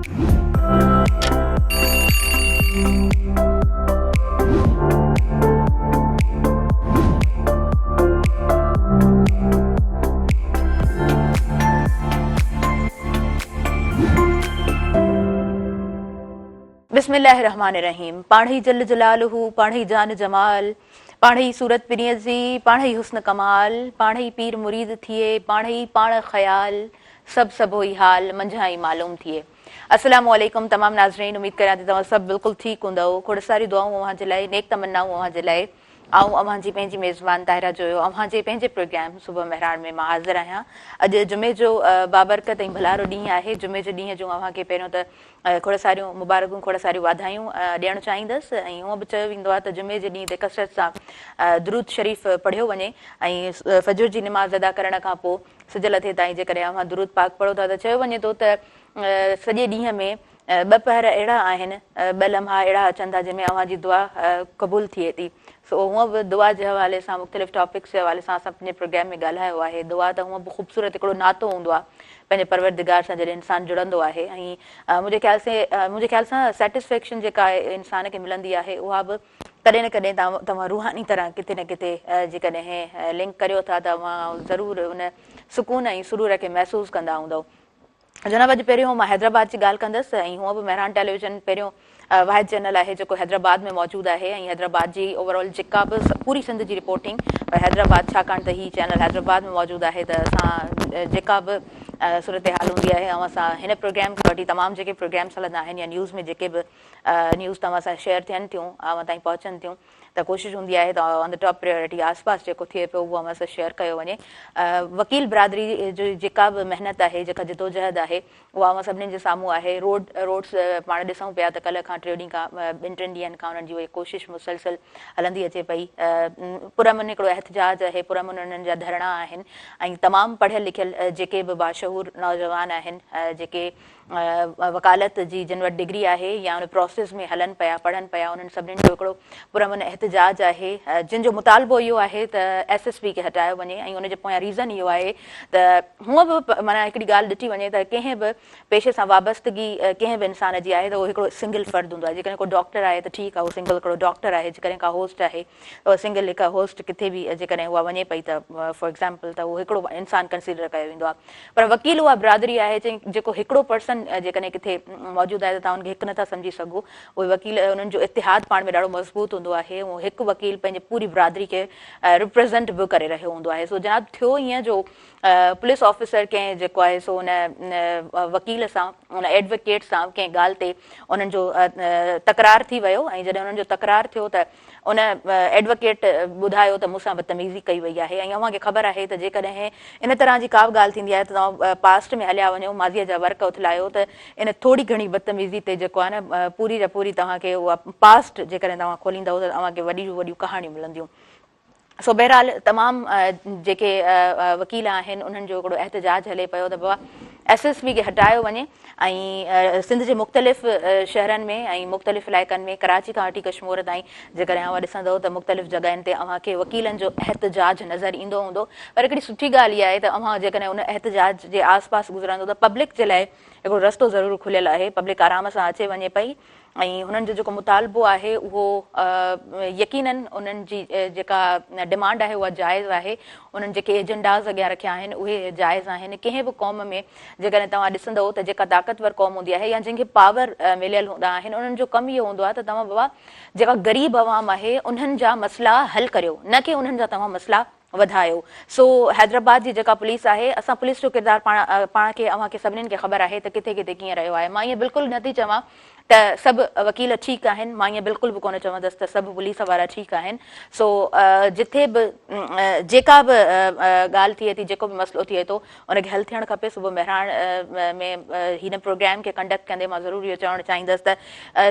बिस्मिल्लाहिर्रहमानिर्रहीम। पाणी जल जलालहू, पाणी जान जमाल, पाणी सूरत पिनियजी, पाणी हुस्न कमाल, पाणी पीर मुरीद थिए, पाणी पाण ख़याल, सब होई हाल मंझाई मालूम थिए। अस्सलामु अलैकुम तमाम नाज़रीन, उम्मीद करियां थी तव्हां सभु बिल्कुलु ठीकु हूंदव। खोड़ सारी दुआऊं अव्हां जे लाइ, नेक तमन्नाऊं अव्हां जे लाइ। अव्हां जी पंहिंजी मेज़बान ताहिरा जो अव्हां जे पंहिंजे प्रोग्राम सुबुह मेहरान में मां हाज़िर आहियां। अॼु जुमे जो बाबरकत ऐं भलारो ॾींहुं आहे। जुमे जे ॾींहं जूं अव्हां खे पहिरियों त खोड़ सारियूं मुबारकूं, खोड़ सारियूं वाधायूं ॾियणु चाहींदसि। ऐं हूअं बि चयो वेंदो आहे त जुमे जे ॾींहं ते कसरत सां दुरूद शरीफ़ पढ़ियो वञे ऐं फजर जी निमाज़ अदा करण खां पोइ सिज लथे ताईं जेकॾहिं अव्हां दुरूद पाक पढ़ो था त चयो वञे थो त सॼे ॾींहं में ॿ पहर अहिड़ा आहिनि, ॿ लम्हा अहिड़ा अचनि था जंहिंमें अव्हां जी दुआ क़बूल थिए थी। सो हूअं बि दुआ जे हवाले सां मुख़्तलिफ़ टॉपिक्स जे हवाले सां असां पंहिंजे प्रोग्राम में ॻाल्हायो आहे। दुआ त हूअं बि ख़ूबसूरत हिकिड़ो नातो हूंदो आहे पंहिंजे परवरदिगार सां जॾहिं इंसानु जुड़ंदो आहे। ऐं मुंहिंजे ख़्याल सां सेटिस्फेक्शन जेका इंसान खे मिलंदी आहे उहा बि कॾहिं न कॾहिं तव्हां रूहानी तरह किथे न किथे जेकॾहिं लिंक करियो था त तव्हां ज़रूरु उन सुकून ऐं सुरूर खे महसूसु कंदा हूंदव। जनाब, अॼु पहिरियों मां हैदराबाद जी ॻाल्हि कंदसि ऐं हूअं बि मेहरान टेलीविज़न पहिरियों वाहिद चैनल आहे जेको हैदराबाद में मौजूदु आहे ऐं हैदराबाद जी ओवरऑल जेका बि पूरी सिंध जी रिपोर्टिंग हैदराबाद, छाकाणि त हीउ चैनल हैदराबाद में मौजूदु आहे त असां जेका बि सूरत हाल हूंदी आहे ऐं असां हिन प्रोग्राम खे वठी तमामु जेके प्रोग्राम्स हलंदा आहिनि या न्यूज़ में जेके बि न्यूज़ तव्हां सां शेयर थियनि थियूं, अव्हां ताईं पहुचनि थियूं, त कोशिशि हूंदी आहे त ऑन द टॉप प्रायोरिटी आसपास जेको थिए पियो उहो अव्हां सां शेयर कयो वञे। वकील बिरादरी जी जेका बि महिनत आहे, जेका जिदोजहद आहे, उहा अव्हां सभिनीनि जे साम्हूं आहे। रोड्स पाण ॾिसूं पिया त कल्ह खां 3 ॾींहं खां 2-3 ॾींहंनि खां उन्हनि जी उहा कोशिशि मुसलसल हलंदी अचे पई। पुरमन हिकिड़ो एहतजाज आहे, पुरमन उन्हनि जा धरणा आहिनि ऐं तमामु पढ़ियल लिखियल जेके बि बाशहूर नौजवान आहिनि जेके वकालत जी जिन वटि डिग्री आहे या उन प्रोसेस में हलनि पिया, पढ़नि पिया, उन्हनि सभिनीनि जो हिकिड़ो पुरमन एहतजाज आहे जिन जो मुतालबो इहो आहे त SSP खे हटायो वञे ऐं उनजे पोयां रीज़न इहो आहे त हूअं बि माना हिकिड़ी ॻाल्हि ॾिठी वञे त कंहिं बि पेशे सां वाबस्तगी कंहिं बि इंसान जी आहे त उहो हिकिड़ो सिंगल फ़र्दु हूंदो आहे। जेकॾहिं को डॉक्टर आहे त ठीकु आहे, उहो सिंगल हिकिड़ो डॉक्टर आहे। जेकॾहिं का होस्ट आहे त उहा सिंगल हिकु होस्ट किथे बि जेकॾहिं उहा वञे पई त फॉर एग्ज़ाम्पल त उहो हिकिड़ो इंसानु कंसीडर कयो वेंदो आहे। पर वकील उहा बिरादरी आहे जेको हिकिड़ो पर्सन जेकॾहिं किथे मौजूदु आहे त तव्हां हुनखे हिकु नथा सम्झी सघो। उहे वकील उन्हनि जो इतिहाद पाण में ॾाढो मज़बूत हूंदो आहे। उहो हिकु वकील पंहिंजे पूरी बिरादरी खे रिप्रेज़ेंट बि करे रहियो हूंदो आहे। सो जनाब, थियो ईअं जो पुलिस ऑफिसर कंहिं जेको आहे सो उन वकील सां, उन एडवोकेट सां कंहिं ॻाल्हि ते उन्हनि जो तकरार थी वियो ऐं जॾहिं उन्हनि जो तकरार थियो त उन एडवोकेट ॿुधायो त मूंसां बदतमीज़ी कई वई आहे। ऐं अव्हांखे ख़बर आहे त जेकॾहिं इन तरह जी का बि ॻाल्हि थींदी आहे त तव्हां पास्ट में हलिया वञो, माज़ीअ जा वर्क उथलायो त इन थोरी घणी बदतमीज़ी ते जेको आहे न पूरी जा पूरी तव्हांखे उहा पास्ट जेकॾहिं तव्हां खोलींदव त तव्हांखे वॾियूं वॾियूं कहाणियूं मिलंदियूं। सो बहरहाल तमामु जेके वकील आहिनि उन्हनि जो हिकिड़ो एहतजाज हले पियो त बाबा SSP खे हटायो वञे ऐं सिंध जे मुख़्तलिफ़ शहरनि में ऐं मुख़्तलिफ़ इलाइक़नि में, कराची खां वठी कश्मीर ताईं जेकॾहिं अव्हां ॾिसंदव त मुख़्तलिफ़ जॻहियुनि ते अव्हांखे वकीलनि जो एहतजाज नज़र ईंदो हूंदो। पर हिकिड़ी सुठी ॻाल्हि इहा आहे त अव्हां जेकॾहिं उन एहतजाज जे आसपास गुज़रंदो त पब्लिक जे लाइ हिकिड़ो रस्तो ज़रूरु खुलियल आहे। पब्लिक आराम सां अचे वञे पई ऐं हुननि जो जेको मुतालबो आहे उहो यकीनन उन्हनि जी जेका डिमांड आहे उहा जाइज़ आहे। उन्हनि जेके एजेंडाज़ अॻियां रखिया आहिनि उहे जाइज़ आहिनि। कंहिं बि क़ौम में जेकॾहिं तव्हां ॾिसंदव त जेका ताक़तवर क़ौम हूंदी आहे या जंहिंखे पावर मिलियल हूंदा आहिनि, उन्हनि जो कमु इहो हूंदो आहे त तव्हां बाबा जेका ग़रीब अवाम आहे उन्हनि जा मसइला हल करियो, न की उन्हनि जा तव्हां मसइला वधायो। सो हैदराबाद जी जेका पुलिस आहे, असां पुलिस जो किरदारु पाण खे अव्हांखे सभिनीनि खे ख़बर आहे त किथे किथे कीअं रहियो आहे। मां ईअं बिल्कुलु नथी चवां त सभु वकील ठीकु आहिनि, मां ईअं बिल्कुलु बि कोन चवंदसि त सभु पुलिस वारा ठीकु आहिनि। सो जिथे बि जेका बि ॻाल्हि थिए थी, जेको बि मसइलो थिए थो उनखे हल थियणु खपे। सुबुह मेहरान में हिन प्रोग्राम खे कंडक्ट कंदे मां ज़रूरु इहो चवणु चाहींदसि त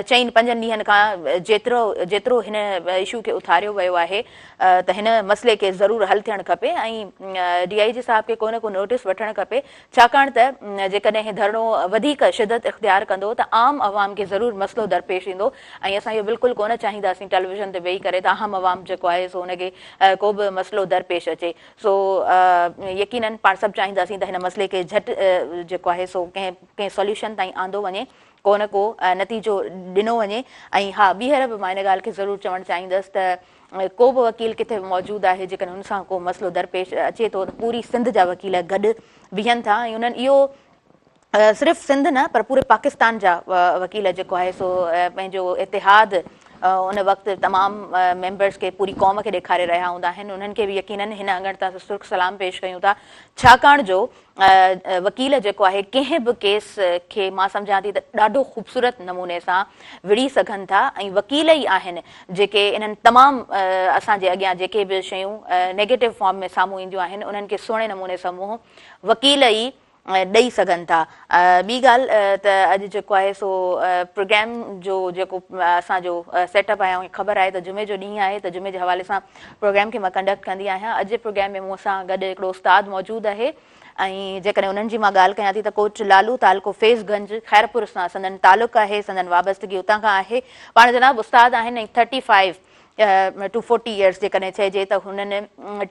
4-5 ॾींहंनि खां जेतिरो हिन इशू खे उथारियो वियो आहे त हिन मसइले खे ज़रूरु हल थियणु खपे ऐं DIG साहब खे को न को नोटिस वठणु खपे। छाकाणि त जेकॾहिं धरणो वधीक शिदत इख़्तियार कंदो त आम अवाम खे ज़रूरु मसइलो दरपेश ईंदो ऐं असां इहो बिल्कुलु कोन चाहींदासीं टेलीविज़न ते वेही करे त आम आवाम जेको आहे सो हुनखे को बि मसइलो दरपेश अचे सो यकीननि पाण सभु चाहींदासीं त हिन मसइले खे झटि जेको आहे सो कंहिं सॉल्यूशन ताईं आंदो वञे को न को नतीजो ॾिनो वञे ऐं हा ॿीहर बि मां हिन ॻाल्हि खे ज़रूरु चवणु चाहींदसि त को बि वकील किथे मौजूदु आहे जेकॾहिं हुन सां को मसइलो दरपेश अचे थो त पूरी सिंध जा वकील गॾु बीहनि था ऐं उन्हनि इहो सिर्फ़ु सिंध न पर पूरे पाकिस्तान जा वकील जेको आहे सो पंहिंजो इतिहाद उन वक़्तु तमामु मेंबर्स खे पूरी क़ौम खे ॾेखारे रहिया हूंदा आहिनि उन्हनि खे बि यकीननि हिन अङण तां सुर्ख सलाम पेश कयूं था छाकाणि जो वकील जेको आहे कंहिं बि केस खे मां सम्झां थी त ॾाढो ख़ूबसूरत नमूने सां विड़ी सघनि था ऐं वकील ई आहिनि जेके इन्हनि तमामु असांजे अॻियां जेके बि शयूं नेगेटिव फॉर्म में साम्हूं ईंदियूं आहिनि उन्हनि खे सुहिणे नमूने सां मुंहुं वकील ई ॾेई सघनि था ॿी ॻाल्हि त अॼु जेको आहे सो प्रोग्राम जो जेको असांजो सेटअप आहे ऐं ख़बर आहे त जुमे जो ॾींहुं आहे त जुमे जे हवाले सां प्रोग्राम खे मां कंडक्ट कंदी आहियां अॼु जे प्रोग्राम में मूं सां गॾु हिकिड़ो उस्ताद मौजूदु आहे ऐं जेकॾहिं उन्हनि जी मां ॻाल्हि कयां थी त कोच लालू तालको फैज़गंज ख़ैरपुर सां संदन तालुक़ु आहे संदन वाबस्तगी उतां खां आहे पाण जनाब उस्ताद आहिनि ऐं 35 to 40 years जेकॾहिं चइजे त हुननि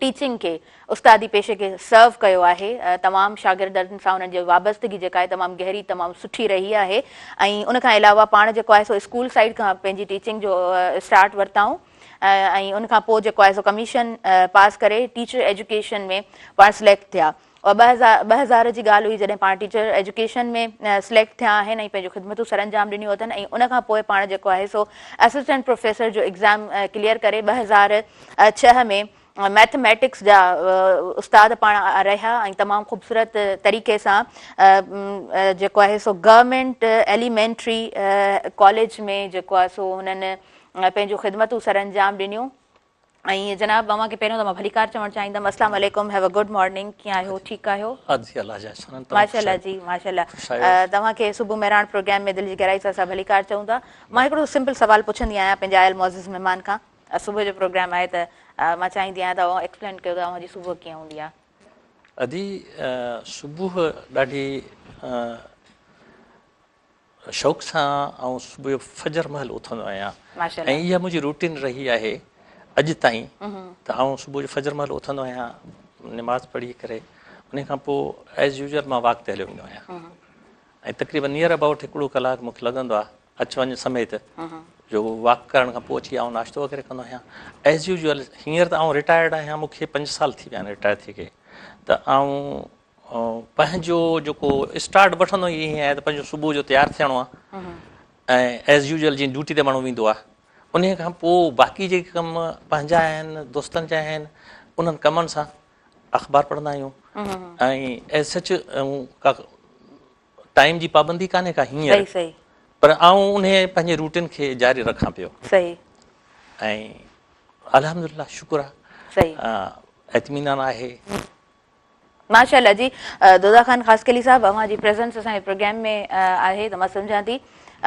टीचिंग खे उस्तादी पेशे खे सर्व कयो आहे तमामु शागिर्दनि सां हुननि जी वाबस्तगी जेका आहे तमामु गहरी तमामु सुठी रही आहे ऐं उनखां अलावा पाण जेको आहे सो स्कूल साइड खां पंहिंजी टीचिंग जो स्टार्ट वरिताऊं ऐं उनखां पोइ जेको आहे सो कमीशन पास करे टीचर एजुकेशन में पाण सिलेक्ट थिया और 2000 जी ॻाल्हि हुई जॾहिं पाण टीचर एजुकेशन में सिलेक्ट थिया आहिनि ऐं पंहिंजो ख़िदमतूं सरअंजाम ॾिनियूं अथनि ऐं उनखां पोइ पाण जेको आहे सो असिस्टेंट प्रोफेसर जो एग्ज़ाम क्लियर करे 2006 में मैथमेटिक्स जा उस्ताद पाण रहिया ऐं तमामु ख़ूबसूरत तरीक़े सां जेको आहे सो गवर्नमेंट एलिमेंट्री कॉलेज में जेको आहे सो हुननि पंहिंजूं ख़िदमतूं सरअंजाम ॾिनियूं ऐं जनाब तव्हांखे पहिरियों त मां भलीकार चवणु चाहींदमि अस्सलाम वालेकुम हैव अ गुड मॉर्निंग कीअं आहियो ठीकु आहियो माशाल्लाह जी माशाल्लाह तव्हांखे सुबुह महिराण प्रोग्राम में दिलि जी गहराई सां असां भलीकार चऊं था मां हिकिड़ो सिंपल सुवालु पुछंदी आहियां पंहिंजे आयल मोज़िज़ महिमान खां सुबुह जो प्रोग्राम आहे त मां चाहींदी आहियां तव्हां एक्सप्लेन कयो त तव्हांजी सुबुह कीअं हूंदी आहे अदी सुबुह ॾाढी शौक़ सां ऐं सुबुह जो फजर महल उथंदो आहियां ऐं इहा मुंहिंजी रूटीन रही आहे अॼु ताईं त आउं सुबुह जो फजर महिल उथंदो आहियां निमाज़ पढ़ी करे उन खां पोइ एज़ यूज़ुअल मां वॉक ते हलियो वेंदो आहियां ऐं तक़रीबन नियर अबाउट हिकिड़ो कलाकु मूंखे लॻंदो आहे अचु वञु समेत जो वॉक करण खां पोइ अची आउं नाश्तो वग़ैरह कंदो आहियां एज़ यूज़ुअल हींअर त आउं रिटायर्ड आहियां मूंखे 5 साल थी विया आहिनि रिटायर थी करे त आउं पंहिंजो जेको स्टार्ट वठंदो ई ईअं आहे त पंहिंजो सुबुह जो तयारु थियणो आहे ऐं एज़ यूज़ुअल जीअं ड्यूटी ते माण्हू वेंदो आहे उन खां पोइ बाक़ी जेके कम पंहिंजा आहिनि दोस्तनि जा आहिनि उन्हनि कमनि सां अख़बार पढ़ंदा आहियूं ऐं एज़ सच का टाइम जी पाबंदी कान्हे का हींअर पर आउं उन पंहिंजे रूटीन खे जारी रखां पियो ऐं अल्हम्दुलिल्लाह शुक्र आहे इत्मीनान आहे माशाल्लाह जी दोदा ख़ान ख़ासकली साहब अव्हांजी प्रेज़ेंस असांजे प्रोग्राम में आहे त मां सम्झां थी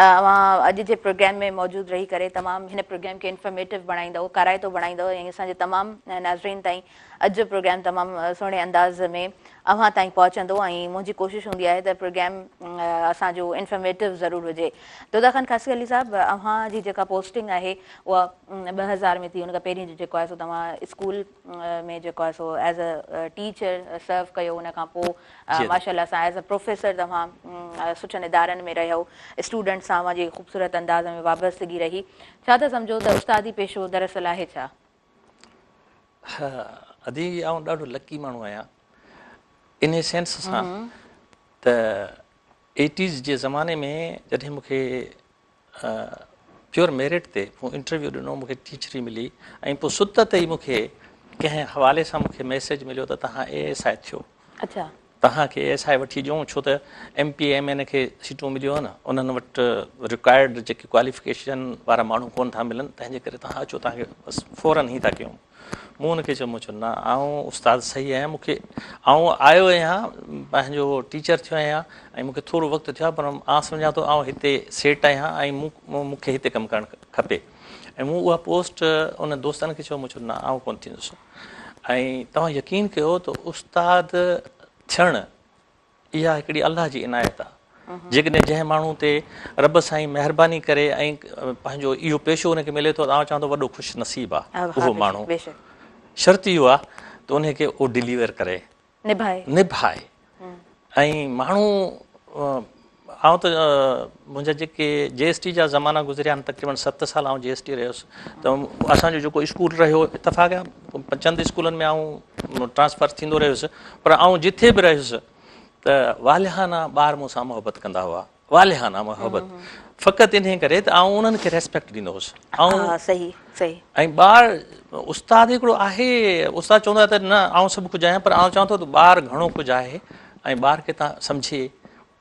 अव्हां अॼु जे प्रोग्राम में मौजूदु रही करे तमामु हिन प्रोग्राम खे इंफॉर्मेटिव बणाईंदव काराइतो बणाईंदव ऐं असांजे तमामु नाज़रीन ताईं अॼु जो प्रोग्राम तमामु सुहिणे अंदाज़ में अव्हां ताईं पहुचंदो ऐं मुंहिंजी कोशिशि हूंदी आहे त प्रोग्राम असांजो इंफॉर्मेटिव ज़रूरु हुजे दोदा ख़ान ख़ासकली अली साहब अव्हांजी जेका पोस्टिंग आहे उहा 2000 में थी उन खां पहिरीं जेको आहे सो तव्हां स्कूल में जेको आहे सो एज़ अ टीचर सर्व कयो उन खां पोइ माशाल्लाह सां एज़ अ प्रोफेसर तव्हां सुठनि इदारनि में रहियो स्टूडेंट सां अव्हांजी ख़ूबसूरत अंदाज़ में वाबस्तगी रही छा था सम्झो त उस्तादी पेशो दरअसल आहे छा अदी आउं ॾाढो लकी माण्हू आहियां इन सेंस सां त 80s जे ज़माने में जॾहिं मूंखे प्योर मेरिट ते पोइ इंटरव्यू ॾिनो मूंखे टीचरी मिली ऐं पोइ सुत ते ई मूंखे कंहिं हवाले सां मूंखे मैसेज मिलियो त तव्हां ASI थियो अच्छा तव्हांखे ASI वठी ॾियूं छो त MP MN खे सीटूं मिलियूं आहिनि उन्हनि वटि रिक्वायर्ड जेके क्वालिफिकेशन वारा माण्हू कोन था मिलनि तंहिंजे करे तव्हां अचो तव्हांखे बसि फ़ौरन ई था कयूं मूं हुनखे चयो मूं चयो न आउं उस्ताद सही आहियां मूंखे आउं आयो आहियां पंहिंजो टीचर थियो आहियां ऐं मूंखे थोरो वक़्तु थियो आहे पर आउं सम्झां थो आउं हिते सेट आहियां ऐं मूंखे हिते कमु करणु खपे ऐं मूं उहा पोस्ट उन दोस्तनि खे चयो मूं चयो न आउं कोन्ह थींदुसि ऐं तव्हां यकीन कयो त उस्ताद थियणु इहा हिकिड़ी अलाह जी इनायत आहे जेकॾहिं जंहिं माण्हू ते रब साईं महिरबानी करे ऐं पंहिंजो इहो पेशो हुनखे मिले थो, तव्हां चवंदो वॾो ख़ुशि नसीबु आहे उहो माण्हू। शर्त इहो आहे त उनखे उहो डिलीवर करे निभाए। ऐं माण्हू आउं त मुंहिंजा जेके GST जा ज़माना गुज़रिया आहिनि, तक़रीबन 7 साल आउं GST रहियुसि, त असांजो जेको स्कूल रहियो इतफ़ाक़ आहे चंद स्कूलनि में आउं ट्रांसफर थींदो रहियुसि, पर आउं जिथे बि रहियुसि त वालिहाना ॿार मूंसां मोहबत कंदा हुआ, वालिहाना मोहबत, फ़क़ति इन करे त आउं उन्हनि खे रेस्पेक्ट ॾींदो हुउसि। ऐं ॿार उस्ताद हिकिड़ो आहे, उस्ताद चवंदो आहे त न आउं सभु कुझु आहियां, पर आउं चवां थो त ॿार घणो कुझु आहे ऐं ॿार खे तव्हां सम्झे,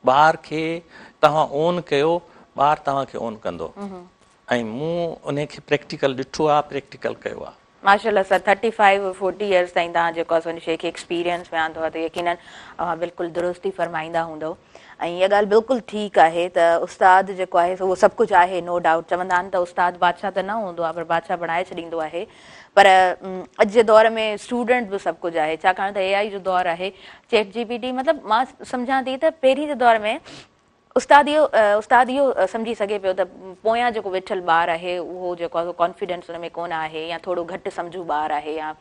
ॿार खे तव्हां ओन कयो, ॿार तव्हांखे ओन कंदो। ऐं मूं उनखे प्रैक्टिकल ॾिठो आहे, प्रैक्टिकल कयो आहे। माशाल्लाह सर, 35-40 इयर्स ताईं तव्हां जेको आहे उन शइ खे एक्सपीरियंस में आंदो आहे, त यकीनन बिल्कुलु दुरुस्ती फरमाईंदा हूंदव। ऐं इहा ॻाल्हि बिल्कुलु ठीकु आहे त उस्ताद जेको आहे उहो सभु कुझु आहे, नो डाउट। चवंदा आहिनि त उस्ताद बादशाह त न हूंदो आहे, पर बादशाह बणाए छॾींदो आहे। पर अॼु जे दौर में स्टूडेंट बि सभु कुझु आहे, छाकाणि त AI जो दौरु आहे, चैट GPT। मतिलबु मां सम्झां थी त पहिरीं जे दौर में उस्ताद इहो सम्झी सघे पियो त पोयां जेको वेठल ॿारु आहे उहो जेको आहे कॉन्फिडेंस हुन में कोन आहे, या थोरो घटि सम्झू ॿारु आहे, या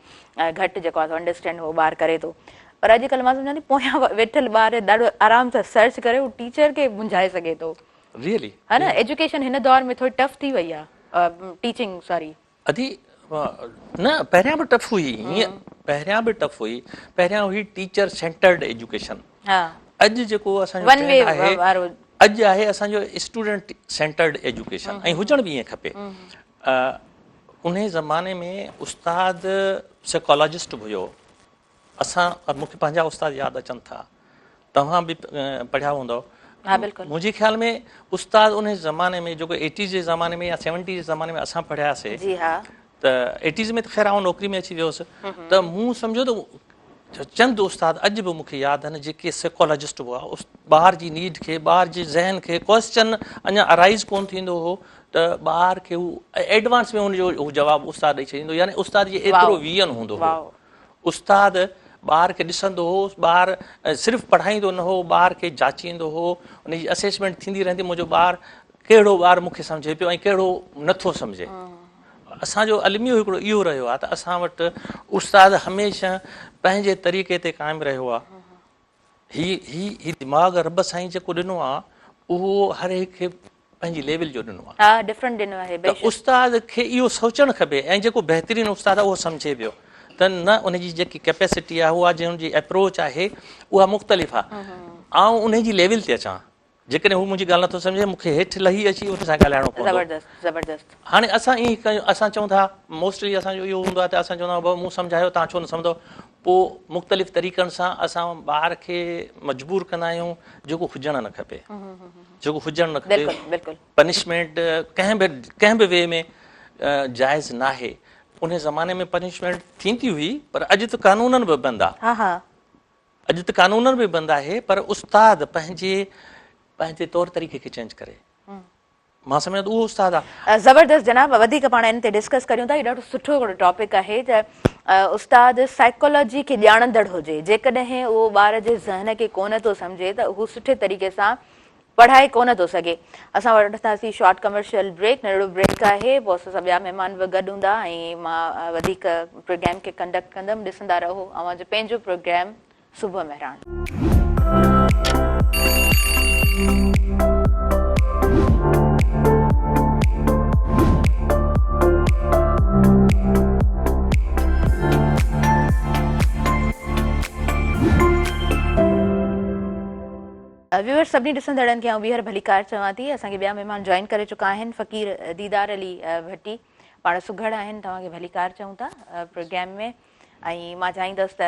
घटि जेको आहे अंडरस्टैंड उहो ॿारु करे थो। पर अॼुकल्ह मां सम्झां थी पोयां वेठल ॿारु ॾाढो आराम सां सर्च करे उहो टीचर खे मुंझाए सघे थो, रियली है न। एजुकेशन हिन दौर में थोरी टफ थी वई आहे, टीचिंग सॉरी न पहिरियां बि टफ हुई, हीअं पहिरियां बि टफ हुई, पहिरियां हुई टीचर सेंटर्ड एजुकेशन। अॼु जेको असांजो अॼु आहे असांजो स्टूडेंट सेंटर्ड एजुकेशन, ऐं हुजण बि ईअं खपे। उन ज़माने में उस्ताद साइकोलॉजिस्ट बि हुयो। मूंखे पंहिंजा उस्ताद यादि अचनि था, तव्हां बि पढ़िया हूंदव। मुंहिंजे ख़्याल में उस्ताद उन ज़माने में जेको 80s जे ज़माने में या 70s जे ज़माने में असां पढ़ियासीं, त 80s में त ख़ैर आउं नौकिरी में अची वियोसि, त मूं सम्झो त चंद उस्ताद अॼु बि मूंखे यादि आहिनि जेके साइकोलॉजिस्ट हुआ। ॿार जी नीड खे, ॿार जे ज़हन खे, क्वेश्चन अञा अराइज़ कोन थींदो हो त ॿार खे हू एडवांस में हुनजो हू जवाबु उस्ताद ॾेई छॾींदो, यानी उस्ताद जी एतिरो वियन हूंदो हो। उस्ताद ॿार खे ॾिसंदो हो, ॿार सिर्फ़ु पढ़ाईंदो न हो, ॿार खे जाचींदो हो, उनजी असेसमेंट थींदी रहंदी, मुंहिंजो ॿारु कहिड़ो ॿारु मूंखे सम्झे पियो ऐं कहिड़ो नथो सम्झे। असांजो अलमियो हिकिड़ो इहो रहियो आहे त असां वटि उस्ताद हमेशह पंहिंजे तरीक़े ते क़ाइमु रहियो आहे। ही दिमाग़ रब साईं जेको ॾिनो आहे उहो हर हिक खे पंहिंजी लेवल जो ॾिनो आहे। त उस्ताद खे इहो सोचणु खपे, ऐं जेको बहितरीनु उस्ताद आहे उहो सम्झे पियो त न उनजी जेकी कैपेसिटी आहे उहा जंहिंजी अप्रोच आहे उहा मुख़्तलिफ़ आहे। आउं उनजी लेवल ते अचां, जेकॾहिं हू मुंहिंजी ॻाल्हि नथो सम्झे, मूंखे हेठि लही अची उन सां ॻाल्हाइणो पवंदो। हाणे असां ईअं कयूं, असां चऊं था मोस्टली असांजो इहो हूंदो आहे त असां चवंदा आहियूं भाऊ मूं सम्झायो, तव्हां छो न सम्झो। पोइ मुख़्तलिफ़ तरीक़नि सां असां ॿार खे मजबूर कंदा आहियूं जेको हुजणु न खपे, जेको हुजणु न खपे। पनिशमेंट कंहिं बि वे में जाइज़ न आहे। उन ज़माने में पनिशमेंट थींदी हुई, पर अॼु त कानूननि बि बंदि आहे, अॼु त कानूननि बि बंदि आहे, पर उस्ताद पंहिंजे तौर तरीक़े खे चेंज करे। मां सम्झां उहो उस्ताद आहे। ज़बरदस्त जनाब, वधीक पाण इन ते डिस्कस करियूं था। ॾाढो सुठो हिकिड़ो टॉपिक आहे त उस्ताद साइकोलॉजी खे ॼाणंदड़ हुजे, जेकॾहिं उहो ॿार जे ज़हन खे कोन थो सम्झे त हू सुठे तरीक़े सां पढ़ाए कोन थो सघे। असां वठंदासीं शॉर्ट कमर्शियल ब्रेक, नंढिड़ो ब्रेक आहे, पोइ असां ॿिया महिमान बि गॾु हूंदा ऐं मां वधीक प्रोग्राम खे कंडक्ट कंदमि। ॾिसंदा रहो अवां जो पंहिंजो प्रोग्राम सुबुह महिरान। व्यूअर्स, सभिनी ॾिसंदड़नि खे आउं ॿीहर भलीकार चवां थी। असांखे ॿिया महिमान जॉइन करे चुका आहिनि, फ़क़ीर दीदार अली भट्टी, पाण सुघड़ आहिनि, तव्हांखे भलीकार चऊं था प्रोग्राम में। ऐं मां चाहींदसि त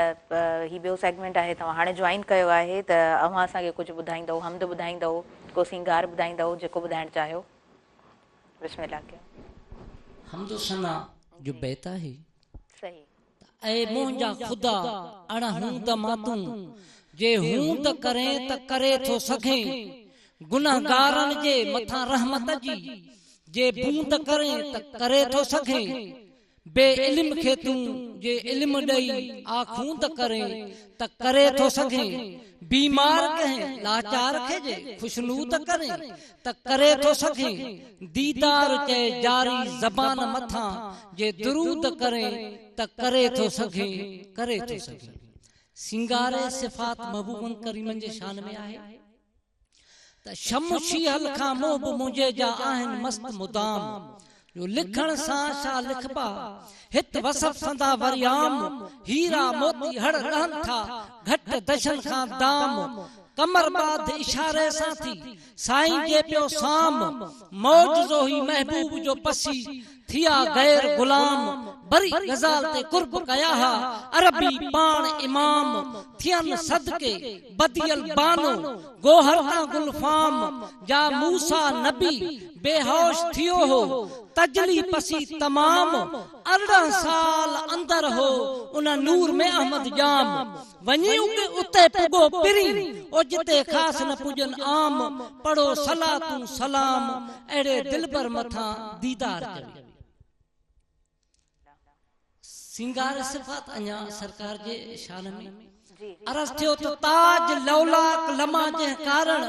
हीउ ॿियो सेगमेंट आहे, तव्हां हाणे जॉइन कयो आहे त अव्हां असांखे कुझु ॿुधाईंदव, हमद ॿुधाईंदव, को सिंगार ॿुधाईंदव, जेको ॿुधाइणु चाहियो। बिस्मिल्लाह कयो। हमद सना जो बैत आहे, सही। ऐ मुंहिंजा ख़ुदा अण हूं त मातूं, जे हूं त करे थो सघे, गुनाहगारनि जे मथां रहमत जी, जे बूं त करे थो सघे, बे इल्म खे तूं जे इल्म ॾेई आखूं त करे थो सघे, बीमार कहे लाचार खे जे खुशनू त करे थो सघे, दीदार चे जारी ज़बान मथां जे दुरूद करे त करे थो सघे। सिंगारे सिफ़ात महबूबन करीमन जे शान में आहे त शमशी हल खां मोहब मुंहिंजे जा आहिनि मस्त मुदाम, जो लिखण सां छा लिखबा हित वसफ संदा वरियाम, हीरा मोती हड़ रहन था घट दशन खां दाम, कमर बाद इशारे सां थी साईं जे पियो साम, मौजज़ो ही महबूब जो पसी थिया गैर गुलाम, बरी गज़ाल ते कुर्ब कया हा अरबी पाण इमाम, थियन सदके बदियल बानो गोहर ता गुलफाम, जा मूसा नबी बेहोश थियो हो तजली पसी तमाम, 18 साल अंदर हो उन नूर में अहमद जाम, वनी उते पुगो पिरी ओ जिते खास न पुजन आम, पढ़ो सलातू सलाम एड़े दिलबर मथा दीदार करी। सिंगार सिफ़ात अञा सरकार जे शान में अरज़ थियो तो ताज लौलाक लमा जे कारण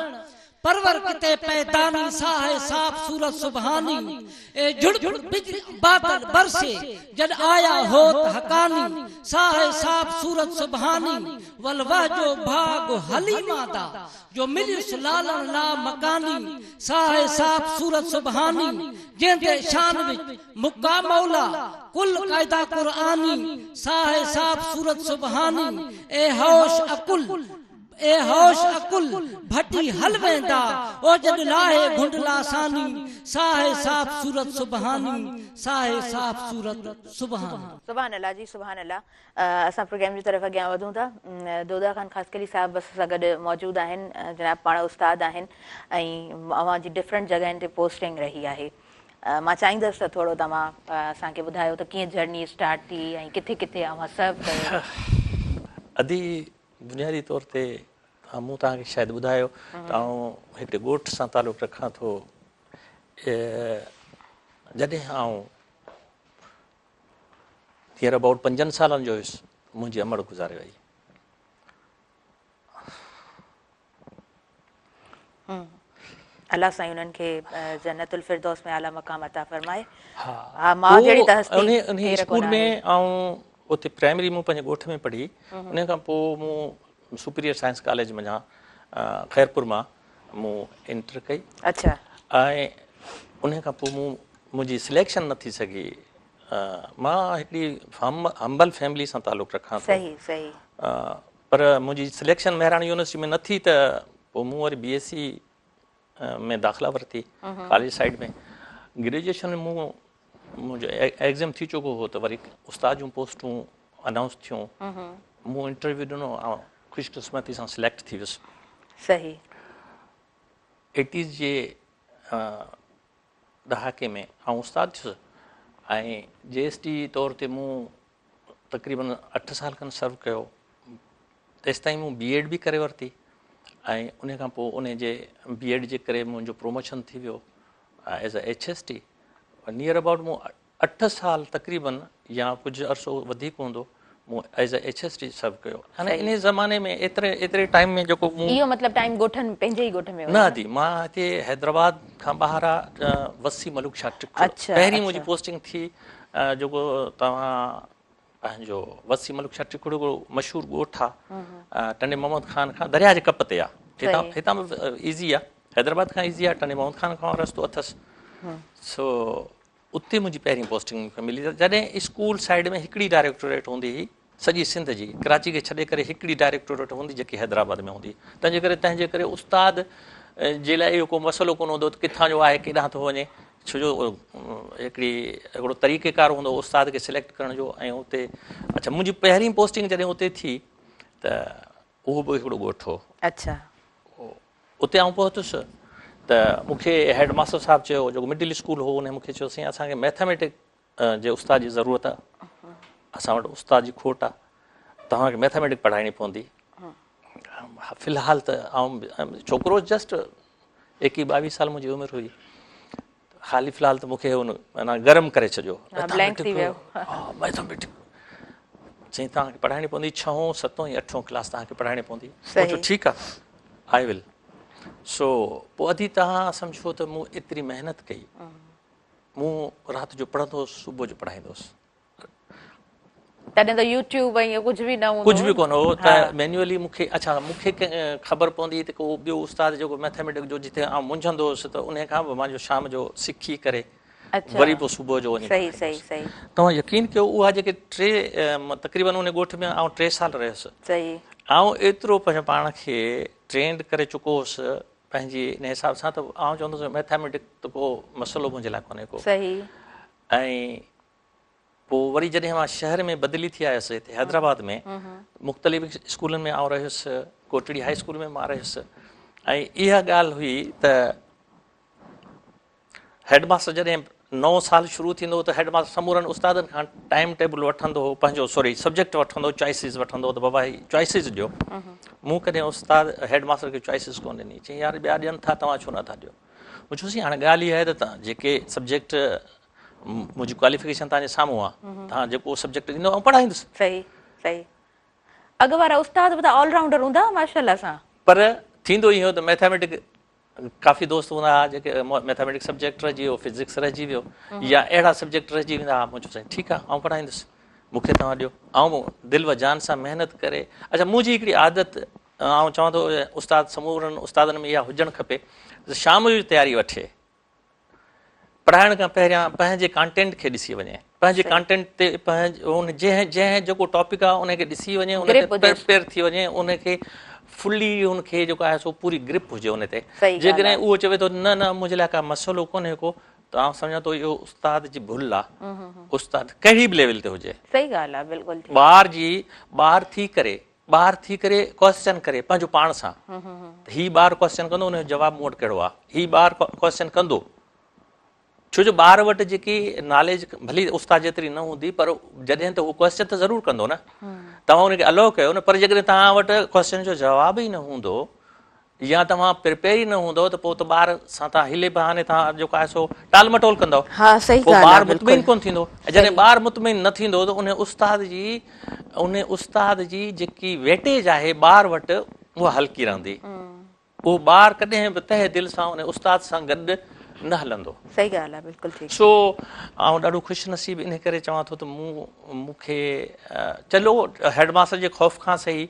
परवर किते पैदानी साहे साफ सूरत सुबहानी, ए जुड़ बिजली बादल बरसे जद आया होत हकानी, साहे साफ सूरत सुबहानी वल वहजो भाग हलीमादा, जो मिली सुलालन ला मकानी, साहे साफ सूरत सुबहानी जेंदे शान विच मुक्का मौला कुल कायदा कुरानी, साहे साफ सूरत सुबहानी ए होश अकुल भटी हल वेंदा ओ जद लाहे घुंडला सानी, साहे साफ सूरत सुबहानी, साहे साफ सूरत सुबहानी। सुभान अल्लाह जी, सुभान अल्लाह। असां प्रोग्राम जी तरफ़ अॻियां वधूं था। दोदा ख़ान ख़ासकली साहब बस सां गॾु मौजूदु आहिनि, जनाब पाण उस्ताद आहिनि ऐं अवां जी डिफरेंट जॻहियुनि ते पोस्टिंग रही आहे। मां चाहींदसि त थोरो तव्हां असांखे ॿुधायो त कीअं जर्नी स्टार्ट थी ऐं किथे किथे अवां सर्व कयो। अदी बुनियादी तौर ते मूं तव्हांखे शायदि ॿुधायो त आउं हिकिड़े ॻोठ सां तालुक़ु रखां थो। जॾहिं आउं नियर अबाउट 5 सालनि जो हुयुसि, मुंहिंजी अमड़ गुज़ारे वई। अल्लाह साईं उन्हनि खे जन्नतुल फिरदौस में आला मक़ाम अता फरमाए। हा, मां जहिड़ी त उन स्कूल में आउं उते प्राइमरी मूं पंहिंजे ॻोठ में पढ़ी, उन खां पोइ मूं सुपीरियर साइंस कॉलेज में खैरपुर मां मूं इंटर कई। अच्छा। ऐं उन खां पोइ मुंहिंजी सिलेक्शन न थी सघी। मां हिकिड़ी हम्बल फैमिली सां तालुक़ु रखां थो। सही सही। पर मुंहिंजी सिलेक्शन महिराणी यूनिवर्सिटी में न थी त पोइ मूं वरी BSc में दाख़िला वरिती कॉलेज साइड में। ग्रेजुएशन में मुंहिंजो एग्ज़ाम थी चुको हो त वरी उस्ताद जूं पोस्टूं अनाउंस थियूं, मूं इंटरव्यू ॾिनो ऐं ख़ुशकिस्मती सां सिलेक्ट थी वियुसि। सही। 80s जे ॾहाके में आउं उस्ताद थियुसि ऐं JST तौर ते मूं तक़रीबन 8 साल खनि सर्व कयो। तेसिताईं मूं B.Ed बि करे वरिती ऐं उन खां पोइ उन जे B.Ed जे करे मुंहिंजो प्रमोशन थी वियो as a HST। Near about मूं 8 साल तक़रीबन या कुझु अरसो वधीक हूंदो मूं एज़ अ HST सर्व कयो। हाणे इन ज़माने में एतिरे टाइम में जेको इहो मतिलबु टाइम ॻोठनि पंहिंजे ई ॻोठ में न थी, मां हिते हैदराबाद खां ॿाहिरां वसी मलुक शाह टिकरो पहिरीं मुंहिंजी पोस्टिंग थी। जेको तव्हां पंहिंजो वसी मलुक शाह टिकरो मशहूरु ॻोठ आहे, टंडे मोहम्मद ख़ान खां दरिया जे कप ते आहे। हितां बि ईज़ी आहे, हैदराबाद खां ईज़ी आहे, टंडे मोहम्मद ख़ान खां रस्तो अथसि। सो उते मुंहिंजी पहिरीं पोस्टिंग मूंखे मिली। जॾहिं स्कूल साइड में हिकिड़ी डायरेक्टोरेट हूंदी हुई सॼी सिंध जी, कराची खे छॾे करे हिकिड़ी डायरेक्टोरेट हूंदी जेकी हैदराबाद में हूंदी। तंहिंजे करे उस्ताद जे लाइ इहो को मसइलो कोन हूंदो त किथां जो आहे केॾांहुं थो वञे, छो जो हिकिड़ो तरीक़ेकार हूंदो उस्ताद खे सिलेक्ट करण जो। ऐं उते अच्छा मुंहिंजी पहिरीं पोस्टिंग जॾहिं उते थी त उहो बि हिकिड़ो ॻोठ हो। अच्छा। उते आउं पहुतुसि त मूंखे हेड मास्टर साहिबु चयो, जेको मिडिल स्कूल हो, उन मूंखे चयो साईं असांखे मैथमेटिक जे उस्ताद जी ज़रूरत आहे, असां वटि उस्ताद जी खोट आहे, तव्हांखे मैथमेटिक पढ़ाइणी पवंदी। फ़िलहालु त आउं छोकिरो जस्ट 21-22 साल मुंहिंजी उमिरि हुई। हाली फ़िलहाल त मूंखे हुन माना गरम करे छॾियो मैथमेटिक्स चई तव्हांखे पढ़ाइणी पवंदी 6, 7 या 8 क्लास तव्हांखे पढ़ाइणी पवंदी ठीकु आहे आई विल सो पोइ अधी तव्हां सम्झो त मूं एतिरी महिनत कई मूं राति जो पढ़ंदो हुउसि सुबुह जो पढ़ाईंदो हुउसि तॾहिं त यूट्यूब ऐं कुझु बि न हुओ कुझु बि कोन हो त मैन्युअली मूंखे मूंखे ख़बर पवंदी त को ॿियो उस्ताद जेको मैथमेटिक्स जो जिते आउं मुंझंदो हुउसि त उन खां पोइ मुंहिंजो शाम जो सिखी करे वरी पोइ सुबुह जो वञी तव्हां यकीन कयो उहा जेके तक़रीबन उन ॻोठ में आउं 3 साल रहियुसि आउं एतिरो पंहिंजो पाण खे ट्रेंड करे चुको हुउसि पंहिंजी इन हिसाब सां त आउं चवंदुसि मैथमेटिक्स त को मसइलो मुंहिंजे लाइ कोन्हे को ऐं पोइ वरी जॾहिं मां शहर में बदिली थी आयुसि हिते हैदराबाद में मुख़्तलिफ़ स्कूलनि में आउं रहियुसि कोटड़ी हाई स्कूल में मां रहियुसि ऐं इहा ॻाल्हि हुई त हेडमास्टर जॾहिं 9 साल शुरू थींदो त हेडमास्टर समूरनि उस्तादनि खां टाइम टेबल वठंदो हो पंहिंजो सब्जेक्ट वठंदो चॉइसिस वठंदो त बाबा चॉइसिस ॾियो मूं कॾहिं उस्ताद हेडमास्टर खे चॉइसिस कोन ॾिनी चई यार ॿिया ॾियनि था तव्हां छो नथा ॾियो मूं चयोसीं हाणे ॻाल्हि इहा आहे त तव्हां जेके सब्जेक्ट मुंहिंजी क्वालिफिकेशन तव्हांजे साम्हूं आहे तव्हां जेको सब्जेक्ट ॾींदो ऐं पढ़ाईंदुसि अॻु वारा उस्ताद बि त ऑलराउंडर हूंदा माशाअल्लाह सां पर थींदो इहो त मैथमेटिक्स काफ़ी दोस्त हूंदा हुआ जेके मैथमेटिक्स सब्जेक्ट रहिजी वियो फिज़िक्स रहिजी वियो या अहिड़ा सब्जेक्ट रहिजी वेंदा हुआ मुंहिंजो साईं ठीकु आहे आउं पढ़ाईंदुसि मूंखे तव्हां ॾियो ऐं दिलि व जान सां महिनत करे अच्छा मुंहिंजी हिकिड़ी आदत आउं चवां थो उस्ताद समूरनि उस्तादनि में इहा हुजणु खपे शाम जी तयारी वठे पढ़ाइण खां पहिरियां पंहिंजे कंटेंट खे ॾिसी वञे पंहिंजे कंटेंट ते जंहिं जेको टॉपिक आहे उनखे ॾिसी वञे उन ते प्रिपेयर थी वञे उनखे फुली उनखे जेको आहे सो पूरी ग्रिप हुजे उन ते जेकॾहिं उहो चवे थो न मुंहिंजे लाइ का मसइलो कोन्हे को त आउं सम्झां थो इहो उस्ताद जी भुल आहे उस्ताद कहिड़ी बि लेवल ते हुजे सही ॻाल्हि आहे बिल्कुलु ॿार थी करे क्वेश्चन करे पंहिंजो पाण सां ही ॿार क्वेश्चन कंदो उनजो जवाबु मूं वटि कहिड़ो आहे ही ॿार क्वेश्चन कंदो छो जो ॿार वटि जेकी नॉलेज भली उस्ताद जेतिरी न हूंदी पर जॾहिं त उहो क्वेश्चन त ज़रूरु कंदो न तव्हां हुनखे अलो कयो न पर जेकॾहिं तव्हां वटि क्वेश्चन जो जवाबु ई न हूंदो या तव्हां प्रिपेयर ई न हूंदो त पोइ त ॿार सां तव्हां हिले बहाने तव्हां जेको आहे सो टाल मटोल कंदव पोइ ॿार मुतमिन कोन थींदो जॾहिं ॿार मुतमिन न थींदो त उन उस्ताद जी जेकी वेटेज आहे ॿार वटि उहा हल्की रहंदी उहो ॿार कॾहिं बि तहे दिलि सां उन उस्ताद सां गॾु न हलंदो सही ॻाल्हि आहे बिल्कुलु ठीकु सो आउं ॾाढो ख़ुशनसीब इन करे चवां थो त मूंखे चलो हेडमास्टर जे ख़ौफ़ खां सही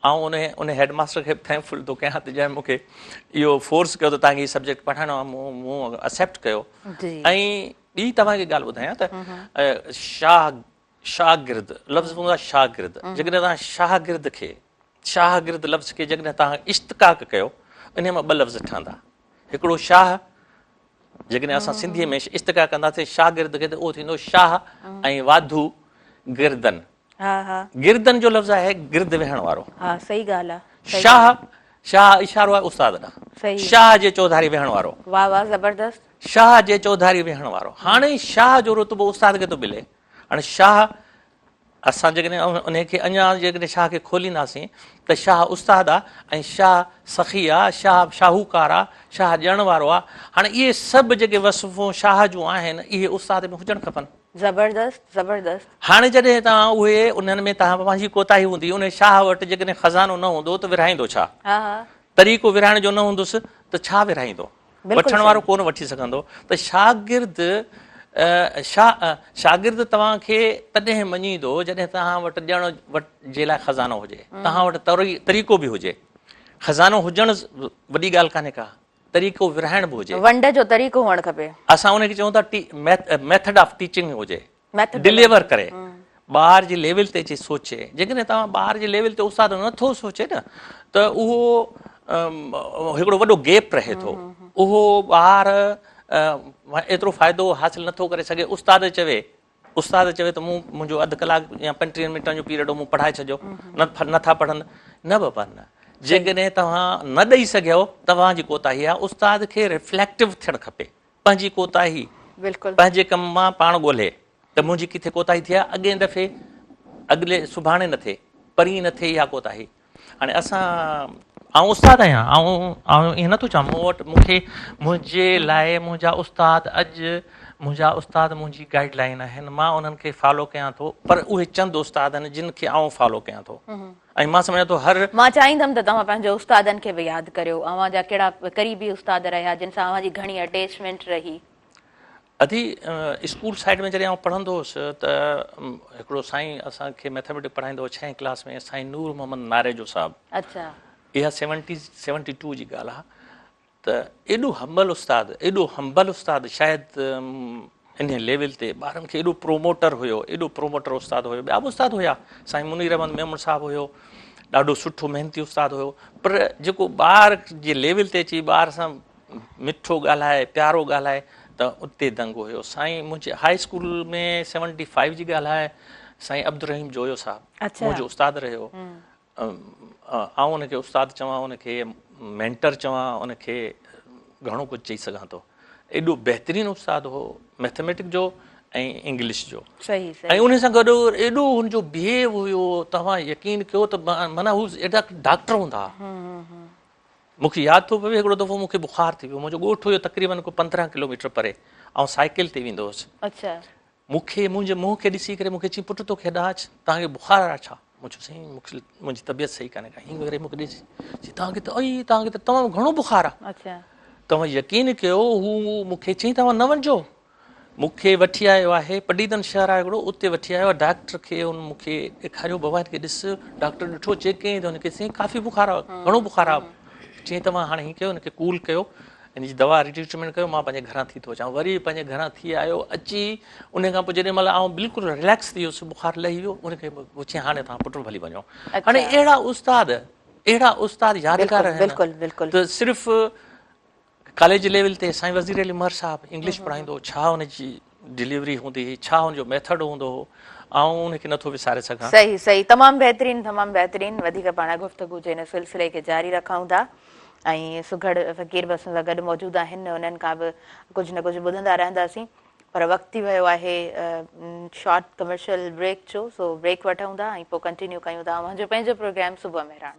ऐं उन हेडमास्टर खे थैंकफुल थो कयां त जंहिं मूंखे इहो फोर्स कयो त तव्हांखे हीउ सब्जेक्ट पढ़ाइणो आहे मूं एक्सेप्ट कयो ऐं ॿी तव्हांखे ॻाल्हि ॿुधायां त शागिर्द लफ़्ज़ हूंदो आहे शागिर्द जेकॾहिं तव्हां शागिर्द लफ़्ज़ खे जॾहिं तव्हां इश्तिक़ाक़ कयो इन मां 2 लफ़्ज़ ठहंदा हिकिड़ो शाह जेकॾहिं असां सिंधीअ में इश्तिक़ाक़ कंदासीं शागिर्द खे त उहो थींदो शाह ऐं वाधू गिरदन गिरदन जो लफ़्ज़ आहे गिर्द वेहण वारो सही ॻाल्हि आहे शाह इशारो आहे उस्ताद ॾांहुं शाह जे चौधारी वेहण वारो वाह वाह ज़बरदस्त शाह जे चौधारी वेहण वारो हाणे शाह जो रुतबो उस्ताद खे थो मिले हाणे शाह असां जेकॾहिं उनखे अञा जेकॾहिं शाह खे खोलींदासीं त शाह उस्ताद आहे ऐं शाह सखी आहे शाह शाहूकार आहे शाह ॾियण वारो आहे हाणे इहे सभु जेके वसफ़ूं शाह जूं आहिनि इहे उस्ताद में हुजणु खपनि ज़बरदस्त हाणे जॾहिं तव्हां उहे उन्हनि में तव्हां पंहिंजी कोताही हूंदी उन शाह वटि जेकॾहिं खज़ानो न हूंदो त विरहाईंदो छा तरीक़ो विरहाइण जो न हूंदुसि त छा विरहाईंदो वठण वारो कोन वठी सघंदो त शागिर्द तव्हांखे तॾहिं मञींदो जॾहिं तव्हां वटि ॾियण जे लाइ खज़ानो हुजे तव्हां वटि तरीक़ो बि हुजे खज़ानो हुजणु वॾी ॻाल्हि कान्हे का तरीक़ो विरहाइण बि हुजे वंड जो तरीक़ो हुअणु खपे असां उनखे चऊं था मेथड ऑफ टीचिंग हुजे डिलीवर करे ॿार जे लेवल ते अची सोचे जेकॾहिं तव्हां ॿार जे लेवल ते उस्ताद नथो सोचे न त उहो हिकिड़ो वॾो गैप रहे थो उहो ॿार एतिरो फ़ाइदो हासिल नथो करे सघे उस्ताद चवे त मुंहिंजो अधु कलाक या 35 मिंटनि जो पीरियड मूं पढ़ाए छॾियो नथा पढ़नि न बाबा न जेकॾहिं तव्हां न ॾेई सघियो तव्हांजी कोताही आहे उस्ताद खे रिफ्लेक्टिव थियणु खपे पंहिंजी कोताही पंहिंजे कम मां पाण ॻोल्हे त मुंहिंजी किथे कोताही थी आहे अॻे दफ़े अॻिले सुभाणे न थिए परीं न थिए इहा कोताही हाणे असां आउं उस्ताद आहियां, आउं ईअं नथो चवां मूं वटि मूंखे मुंहिंजे लाइ मुंहिंजा उस्ताद अॼु मुंहिंजा उस्ताद मुंहिंजी गाइडलाइन आहिनि, मां उन्हनि खे फॉलो कयां थो, पर उहे चंद उस्ताद आहिनि जिन खे आउं फॉलो कयां थो। ऐं मां सम्झां थो मां चाहींदमि त तव्हां पंहिंजे उस्तादनि खे बि यादि करियो, अव्हां जा कहिड़ा क़रीबी उस्ताद रहिया जिन सां अव्हां जी घणी अटैचमेंट रही? अधी स्कूल साइड में जॾहिं आउं पढ़ंदो हुउसि त हिकिड़ो साईं असांखे मैथमेटिक्स पढ़ाईंदो हो 6वीं क्लास में, साईं नूर मोहम्मद नारेजो साहिबु। अच्छा, इहा 72 जी ॻाल्हि आहे। त एॾो हम्बल उस्ताद शायदि इन लेवल ते ॿारनि खे एॾो प्रोमोटर हुयो, एॾो प्रोमोटर उस्ताद हुयो। ॿिया बि उस्ताद हुया, साईं मुनीर अहमद मेमन साहिबु हुयो, ॾाढो सुठो महिनती उस्ताद हुयो, पर जेको ॿार जे लेवल ते अची ॿार सां मिठो ॻाल्हाए, प्यारो ॻाल्हाए, त उते दंग हुयो। साईं मुंहिंजे हाई स्कूल में 75 जी ॻाल्हि आहे, साईं अब्दुल रहीम जोयो साहिबु मुंहिंजो उस्ताद रहियो। आउं उनखे उस्ताद चवां, उनखे मेंटर चवां, उनखे घणो कुझु चई सघां थो। एॾो बहितरीनु उस्ताद हो मैथमेटिक्स जो ऐं इंग्लिश जो। ऐं उन सां गॾु एॾो हुनजो बिहेव हुयो, तव्हां यकीन कयो त माना हू एॾा डॉक्टर हूंदा। मूंखे यादि थो पवे हिकिड़ो दफ़ो मूंखे बुखार थी वियो, मुंहिंजो ॻोठु हुयो तक़रीबन को 15 किलोमीटर परे, ऐं साइकिल ते वेंदो हुउसि। मूंखे मुंहिंजे मुंहं खे ॾिसी करे मूंखे चई, पुटु तोखे हेॾा अच, तव्हांखे बुखार आहे छा? मूं चयो साईं मूंखे मुंहिंजी तबियत सही कान्हे का, हीअं करे मूंखे ॾिसी तव्हांखे त तमामु घणो बुखार आहे। तव्हां यकीन कयो हू मूंखे चई तव्हां न वञिजो, मूंखे वठी आयो आहे पडीदन शहर आहे हिकिड़ो, उते वठी आयो आहे। डॉक्टर खे हुन मूंखे ॾेखारियो, बाबा हिनखे ॾिस। डॉक्टर ॾिठो, चेक कयईं त हुनखे साईं काफ़ी बुखार आहे, घणो बुखार आहे। चई तव्हां हाणे हीअं कयो, हिनखे कूल कयो, हिन जी दवा ट्रीटमेंट कयो, मां पंहिंजे घरां थी थो अचां। वरी पंहिंजे घरां थी आयो, अची उन खां पोइ जेॾी महिल आउं बिल्कुलु रिलैक्स थी वियुसि, बुखार लही वियो, उनखे पुछे हाणे तव्हां पुटु भली वञो। हाणे अहिड़ा उस्ताद यादगार आहिनि। त सिर्फ़ु कॉलेज लेवल ते साईं वज़ीर अली उमर साहिबु इंग्लिश पढ़ाईंदो, छा हुनजी डिलीवरी हूंदी हुई, छा हुनजो मेथड हूंदो हो, आउं उनखे नथो विसारे सघां। सही, तमामु बहितरीन। वधीक पाण गुफ़्तगू जे हिन सिलसिले खे जारी रखूं था ऐं सुघड़ फ़क़ीर बि असां सां गॾु मौजूदु आहिनि, उन्हनि खां बि कुझु न कुझु ॿुधंदा रहंदासीं। पर वक़्तु थी वियो आहे शॉर्ट कमर्शियल ब्रेक जो, सो ब्रेक वठूं था ऐं पोइ कंटिन्यू कयूं था मुंहिंजो पंहिंजो प्रोग्राम सुबुह मेहरान।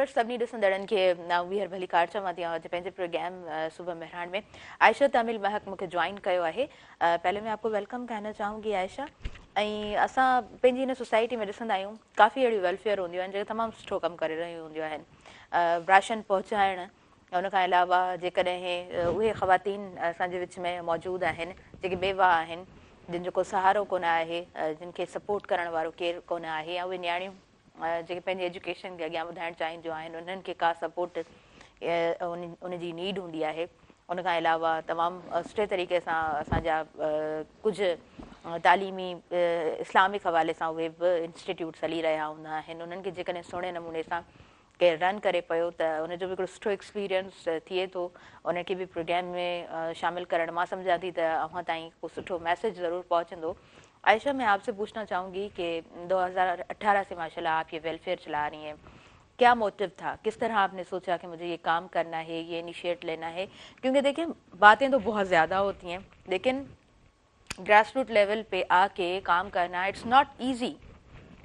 सभिनी ॾिसंदड़नि खे वीहर भली कार चवां थी आहियां पंहिंजे प्रोग्राम सुबह मेहरान में। आयशा तामिल महक मूंखे ज्वाइन कयो आहे। पहले मैं आपको वेलकम कहना चाहूँगी आयशा। ऐं असां पंहिंजी हिन सोसाइटी में ॾिसंदा आहियूं काफ़ी अहिड़ियूं वेलफेयर हूंदियूं आहिनि जेके तमामु सुठो कमु करे रहियूं हूंदियूं आहिनि। राशन पहुचाइण, उन खां अलावा जेकॾहिं उहे ख़वातीन असांजे विच में मौजूदु आहिनि जेके बेवा आहिनि, जिन जो को सहारो कोन आहे, जिन खे सपोर्ट करण वारो केरु कोन आहे, या उहे नियाणियूं जेके पंहिंजी एजुकेशन खे अॻियां वधाइणु चाहींदियूं आहिनि, उन्हनि खे का सपोर्ट उनजी नीड हूंदी आहे। उन खां अलावा तमामु सुठे तरीक़े सां असांजा कुझु तालीमी इस्लामिक हवाले सां उहे बि इंस्टीट्यूट्स हली रहिया हूंदा आहिनि। उन्हनि खे जेकॾहिं सुहिणे नमूने सां केरु रन करे पियो त उनजो बि हिकिड़ो सुठो एक्सपीरियंस थिए थो, उनखे बि प्रोग्राम में शामिल करणु मां सम्झां थी त अव्हां ताईं को सुठो मैसेज ज़रूरु पहुचंदो। आयशा, मैं आपसे पूछना चाहूँगी कि 2018 से माशाल्लाह आप ये वेलफेयर चला रही हैं, क्या मोटिव था, किस तरह आपने सोचा कि मुझे ये काम करना है, ये इनिशिएट लेना है? क्योंकि देखिए बातें तो बहुत ज़्यादा होती हैं, लेकिन ग्रास रूट लेवल पे आके काम करना इट्स नॉट ईजी।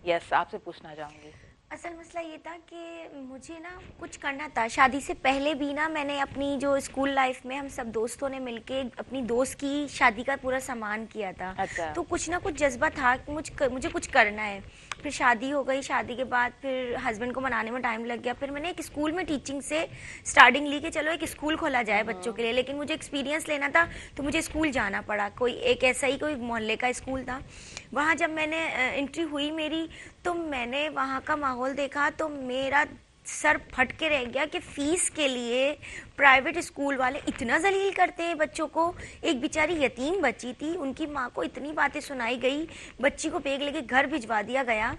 यस, आपसे पूछना चाहूँगी। असल मसला ये था कि मुझे ना कुछ करना था। शादी से पहले भी ना मैंने अपनी जो स्कूल लाइफ में हम सब दोस्तों ने मिलके अपनी दोस्त की शादी का पूरा सामान किया था। अच्छा। तो कुछ ना कुछ जज्बा था कि मुझे कुछ करना है। फिर शादी हो गई, शादी के बाद फिर हस्बैंड को मनाने में टाइम लग गया। फिर मैंने एक स्कूल में टीचिंग से स्टार्टिंग ली कि चलो एक स्कूल खोला जाए बच्चों के लिए, लेकिन मुझे एक्सपीरियंस लेना था तो मुझे स्कूल जाना पड़ा। कोई एक ऐसा ही कोई मोहल्ले का स्कूल था, वहाँ जब मैंने एंट्री हुई मेरी तो मैंने वहाँ का माहौल देखा तो मेरा सर फट के रह गया कि फीस के लिए प्राइवेट स्कूल वाले इतना जलील करते हैं बच्चों को। एक बेचारी यतीम बच्ची थी, उनकी माँ को इतनी बातें सुनाई गई, बच्ची को बैग लेके घर भिजवा दिया गया।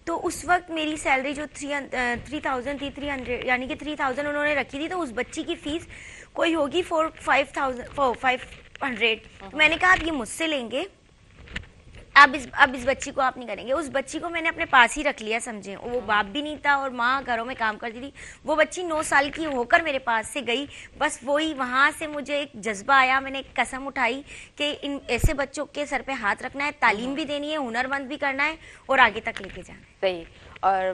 तो उस वक्त मेरी सैलरी जो 3000 थी, 300 यानी कि 3000 उन्होंने रखी थी, तो उस बच्ची की फीस कोई होगी 500। मैंने कहा आप ये मुझसे लेंगे अब इस बच्ची को आप नहीं करेंगे। उस बच्ची को मैंने अपने पास ही रख लिया, समझे। वो बाप भी नहीं था और माँ घरों में काम करती थी। वो बच्ची 9 साल की होकर मेरे पास से गई। बस वही वहाँ से मुझे एक जज्बा आया, मैंने एक कसम उठाई कि इन ऐसे बच्चों के सर पे हाथ रखना है, तालीम भी देनी है, हुनरमंद भी करना है और आगे तक लेके जाना है। सही। और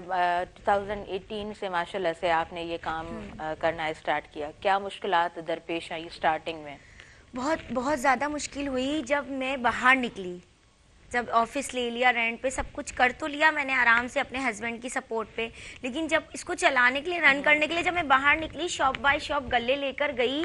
2018 से माशाल्लाह से आपने ये काम करना स्टार्ट किया। क्या मुश्किलात दरपेश आई स्टार्टिंग में? बहुत ज़्यादा मुश्किल हुई जब मैं बाहर निकली, जब ऑफिस ले लिया, रेंट पे सब कुछ कर तो लिया मैंने आराम से अपने हस्बैंड की सपोर्ट पे, लेकिन जब इसको चलाने के लिए, रन करने के लिए जब मैं बाहर निकली, शॉप बाय शॉप गले लेकर गई,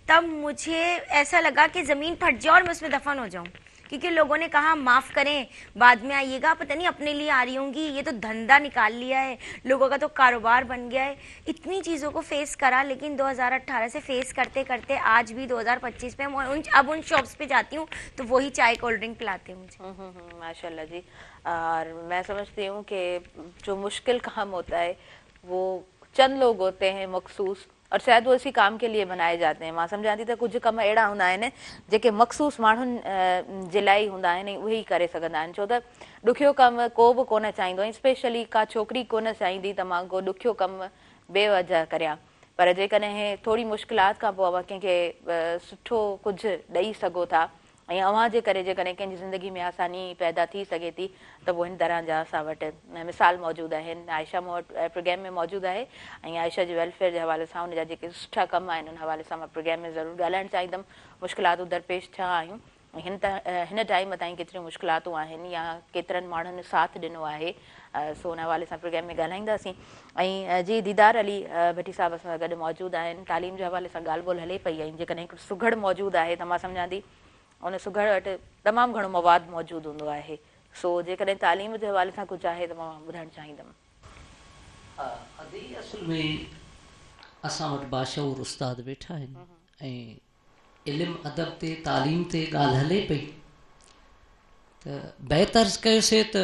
तब मुझे ऐसा लगा कि ज़मीन फट जाए और मैं उसमें दफन हो जाऊं। क्योंकि लोगों ने कहा माफ़ करें, बाद में आइएगा, पता नहीं अपने लिए आ रही होंगी, ये तो धंधा निकाल लिया है, लोगों का तो कारोबार बन गया है। इतनी चीज़ों को फेस करा, लेकिन 2018 से फेस करते करते आज भी 2025 में अब उन शॉप्स पे जाती हूँ तो वही चाय कोल्ड ड्रिंक पिलाते हैं मुझे। माशाल्लाह जी। और मैं समझती हूँ कि जो मुश्किल काम होता है वो चंद लोग होते हैं मखसूस, और शायद वो इसी काम के लिए बनाए जाते हैं। मां सम्झां थी कुछ कम अहिड़ा हुंदा आहिनि जेके मखसूस माण्हुनि जे लाइ हूंदा आहिनि, उहे ई करे सघंदा आहिनि। छो त ॾुखियो कमु को बि कोन चाहींदो, ऐं स्पेशली का छोकिरी कोन चाहींदी त मां को ॾुखियो कमु बेवजह करियां। पर जेकॾहिं थोरी मुश्किलात खां पोइ कंहिंखे सुठो कुझु ॾेई सघो था, ऐं अव्हां जे करे जेकॾहिं कंहिंजी ज़िंदगी में आसानी पैदा थी सघे थी, त पोइ हिन तरह जा असां वटि मिसाल मौजूदु आहिनि। आयशा मूं वटि प्रोग्राम में मौजूदु आहे, ऐं आयशा जे वेलफेयर जे हवाले सां हुनजा जेके सुठा कम आहिनि उन हवाले सां मां प्रोग्राम में ज़रूरु ॻाल्हाइणु चाहींदमि। मुश्किलातूं दरपेश थिया आहियूं, हिन टाइम ताईं केतिरियूं मुश्किलातूं आहिनि या केतिरनि माण्हुनि साथ ॾिनो आहे, सो हुन हवाले सां प्रोग्राम में ॻाल्हाईंदासीं। ऐं जी दीदार अली भट्टी साहब असां गॾु मौजूदु आहिनि। तालीम जे हवाले सां ॻाल्हि ॿोल हले पई, ऐं जेकॾहिं हिकिड़ो सुघड़ मौजूदु आहे त मां सम्झां थी उन सुघड़ वटि तमामु घणो मवाद मौजूदु हूंदो आहे। सो जेकॾहिं तालीम जे हवाले सां कुझु आहे त मां ॿुधाइणु चाहींदमि। असल में असां वटि बाशऊर उस्ताद वेठा आहिनि, ऐं इल्मु अदब ते तालीम ते ॻाल्हि हले पई, त बहितर्ज़ कयोसीं त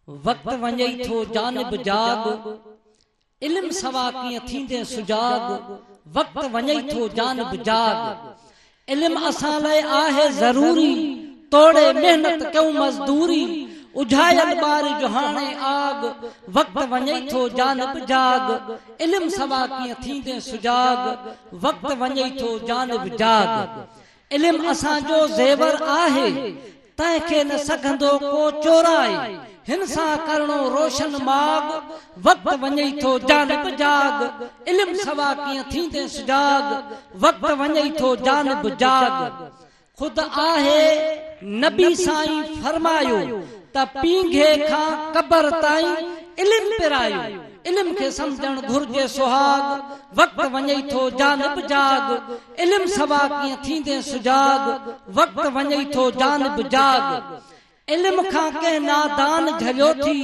वक़्तु वञे थो जानिब जाग, इल्मु सवा कीअं थींदे सुजाग, वक़्तु वञे थो जानिब जाग। इल्मु असां लाइ आहे ज़रूरी, तोड़े महिनत कयूं मज़दूरी, उझायल ॿार जो हाणे आग, वक़्तु वञे थो जानिब जाग। इल्मु सवा कीअं थींदे सुजाग, वक़्तु वञे थो जानिब जाग। इल्मु असांजो ज़ेवर आहे, तंहिंखे न सघंदो को चोराए, हिन सां करणो रोशन माग, वक़्तु वञे थो जानिब जाग। इल्मु सवा कीअं थींदे सुजाग, वक़्तु वञे थो जानिब जाग। ख़ुद आहे नबी साईं फरमायो त पींघे खां क़बर ताईं इल्मु पिरायो, इल्म खे सम्झण घुर्जे सुहाग, वक़्तु वञे थो जानिब जाग। इल्मु सवा कीअं थींदे सुजाग, वक़्तु वञे थो जानिब जाग। इल्म खां कंहिं नादान झलियो थी,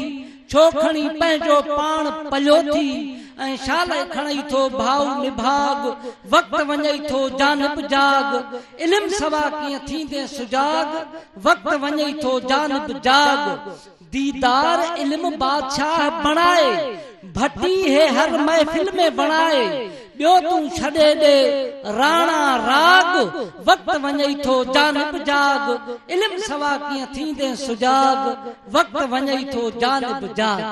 छो खणी पंहिंजो पाण पलियो थी, ऐं शाल खणी थो भाऊ निभाग, वक़्तु वञे थो जानिब जाग। इल्मु सवा कीअं थींदे सुजाग, वक़्तु वञे थो जानिब जाग। दीदार इल्मु बादशाह बणाए, भट्टी है हर महफ़िल में बणाए, ॿियो तूं छॾे ॾे राणा राग, वक़्तु वञे थो जानिब जाग। इल्मु सवा कीअं थींदे सुजाग, वक़्तु वञे थो जानिब जाग।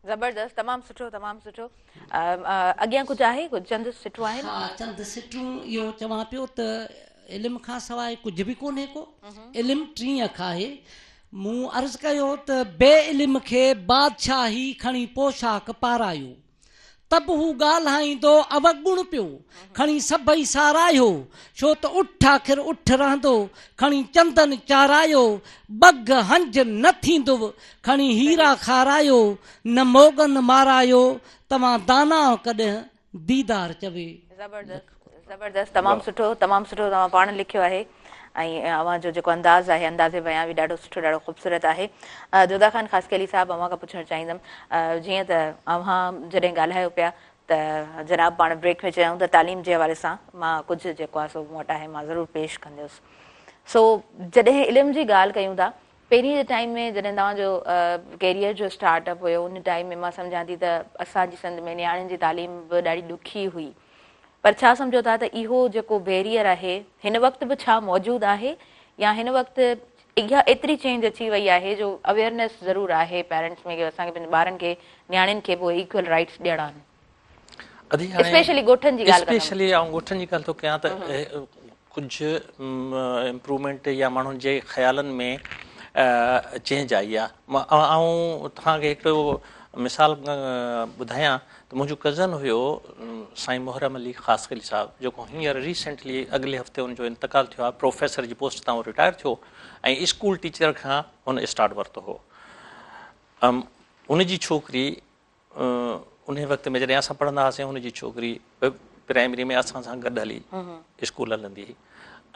ज़बरदस्त, तमामु सुठो, तमामु सुठो। अॻियां कुझु आहे, कुझु चंद सिटूं आहिनि? हा, चंद सिटूं इहो चवां पियो त इल्मु खां सवाइ कुझु बि कोन्हे को। इल्मु टीं अख आहे। मूं अर्ज़ कयो त बे इल्म खे बादशाही खणी पोशाक पारायो, तब हू ॻाल्हाईंदो अवगुण पियो, खणी सभई सारायो, छो त उठ आख़िर उठ रहंदो, खणी चंदन चारायो, बग हंज न थींदो, खणी हीरा खारायो, न मोगन मारायो, तव्हां दाना कॾहिं दीदार चवे। ज़बरदस्त, ज़बरदस्त, तमामु सुठो, तमामु सुठो तव्हां पाण लिखियो आहे, ऐं अव्हां जो जेको अंदाज़ आहे, अंदाज़े बयां बि ॾाढो सुठो, ॾाढो ख़ूबसूरत आहे। जोधा ख़ान ख़ासकेली साहिबु, अव्हां खां पुछणु चाहींदमि, जीअं त अव्हां जॾहिं ॻाल्हायो पिया त जनाब पाण ब्रेक में चयूं त तालीम जे हवाले सां मां कुझु जेको आहे सो मूं वटि आहे मां ज़रूरु पेश कंदुसि। सो जॾहिं इल्म जी ॻाल्हि कयूं था, पहिरीं जे टाइम में जॾहिं तव्हांजो कैरियर जो स्टार्टअप हुयो, उन टाइम में मां सम्झां थी त असांजी सिंध में नियाणियुनि जी तालीम बि ॾाढी ॾुखी हुई। पर छा सम्झो था त इहो जेको बैरियर आहे हिन वक़्तु बि छा मौजूदु आहे, या हिन वक़्तु इहा एतिरी चेंज अची वई आहे जो अवेयरनेस ज़रूरु आहे पेरेंट्स में कि असांखे पंहिंजे ॿारनि खे नियाणियुनि खे पोइ इक्वल राइट्स ॾियणा आहिनि स्पेशली ॻोठनि जी ॻाल्हि स्पेशली आउं ॻोठनि जी ॻाल्हि थो कयां त कुझु इम्प्रूवमेंट या माण्हुनि जे ख़्यालनि में चेंज आई आहे ऐं तव्हांखे हिकिड़ो मिसाल ॿुधायां त मुंहिंजो कज़न हुयो साईं मोहरम अली ख़ासि अली साहिबु जेको हींअर रिसेंटली अॻिले हफ़्ते हुनजो इंतकाल थियो आहे प्रोफेसर जी पोस्ट तां रिटायर थियो ऐं स्कूल टीचर खां हुन स्टार्ट वरितो हो हुनजी छोकिरी उन वक़्त में जॾहिं असां पढ़ंदा हुआसीं हुनजी छोकिरी प्राइमरी में असां सां गॾु हली स्कूल हलंदी हुई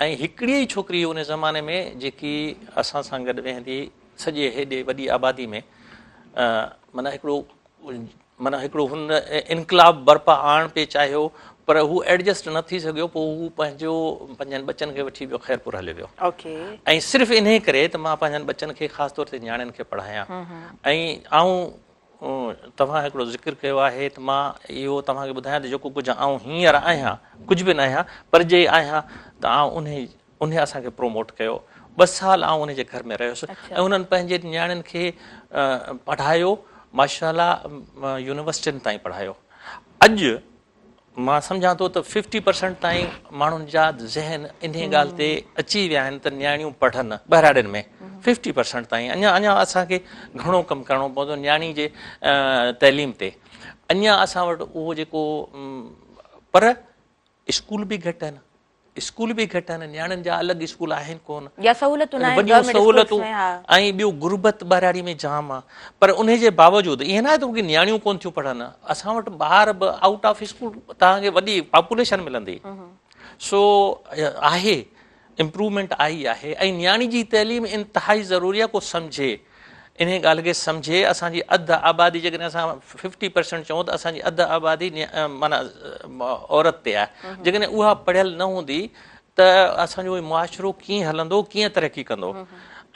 ऐं हिकिड़ी ई छोकिरी उन ज़माने में जेकी असां सां गॾु वेहंदी सॼे हेॾे वॾी आबादी में माना हिकिड़ो हुन इनकलाब बर्पा आणण पे चाहियो पर हू एडजस्ट न थी सघियो पोइ हू पंहिंजनि बचनि खे वठी वियो ख़ैरपुर हली वियो ऐं सिर्फ़ु इन करे त मां पंहिंजनि बचनि खे ख़ासि तौर ते नियाणियुनि खे पढ़ायां ऐं तव्हां हिकिड़ो ज़िक्र कयो आहे त मां इहो तव्हांखे ॿुधायां त जेको कुझु आउं हींअर आहियां कुझु बि न आहियां पर जे आहियां त आउं उन असांखे प्रोमोट कयो 2 साल आउं उनजे घर में रहियुसि ऐं उन्हनि पंहिंजे नियाणियुनि खे पढ़ायो माशाअल्लाह यूनिवर्सिटियुनि ताईं पढ़ायो अॼु मां सम्झां थो त 50% ताईं माण्हुनि जा ज़हन इन ॻाल्हि ते अची विया आहिनि त नियाणियूं पढ़नि ॿहिराड़ियुनि में 50% ताईं अञा असांखे घणो कमु करिणो पवंदो नियाणी जे तइलीम ते अञा असां वटि उहो जेको पर स्कूल बि घटि आहिनि स्कूल बि घटि आहिनि नियाणियुनि जा अलॻि स्कूल आहिनि कोन वॾियूं सहूलियतूं ऐं ॿियो गुरबत ॿहिराड़ी में जाम आहे पर उन जे बावजूदि ईअं न आहे त नियाणियूं कोन थियूं पढ़नि असां वटि ॿार बि आउट ऑफ स्कूल तव्हांखे वॾी पॉपुलेशन मिलंदी सो आहे इम्प्रूवमेंट आई आहे ऐं नियाणी जी तइलीम इंतिहाई ज़रूरी आहे को सम्झे इन ॻाल्हि खे सम्झे असांजी अधु आबादी जेकॾहिं असां 50% चऊं त असांजी अधु आबादी माना औरत ते आहे जेकॾहिं उहा पढ़ियल न हूंदी त असांजो मुआशिरो कीअं हलंदो कीअं तरक़ी कंदो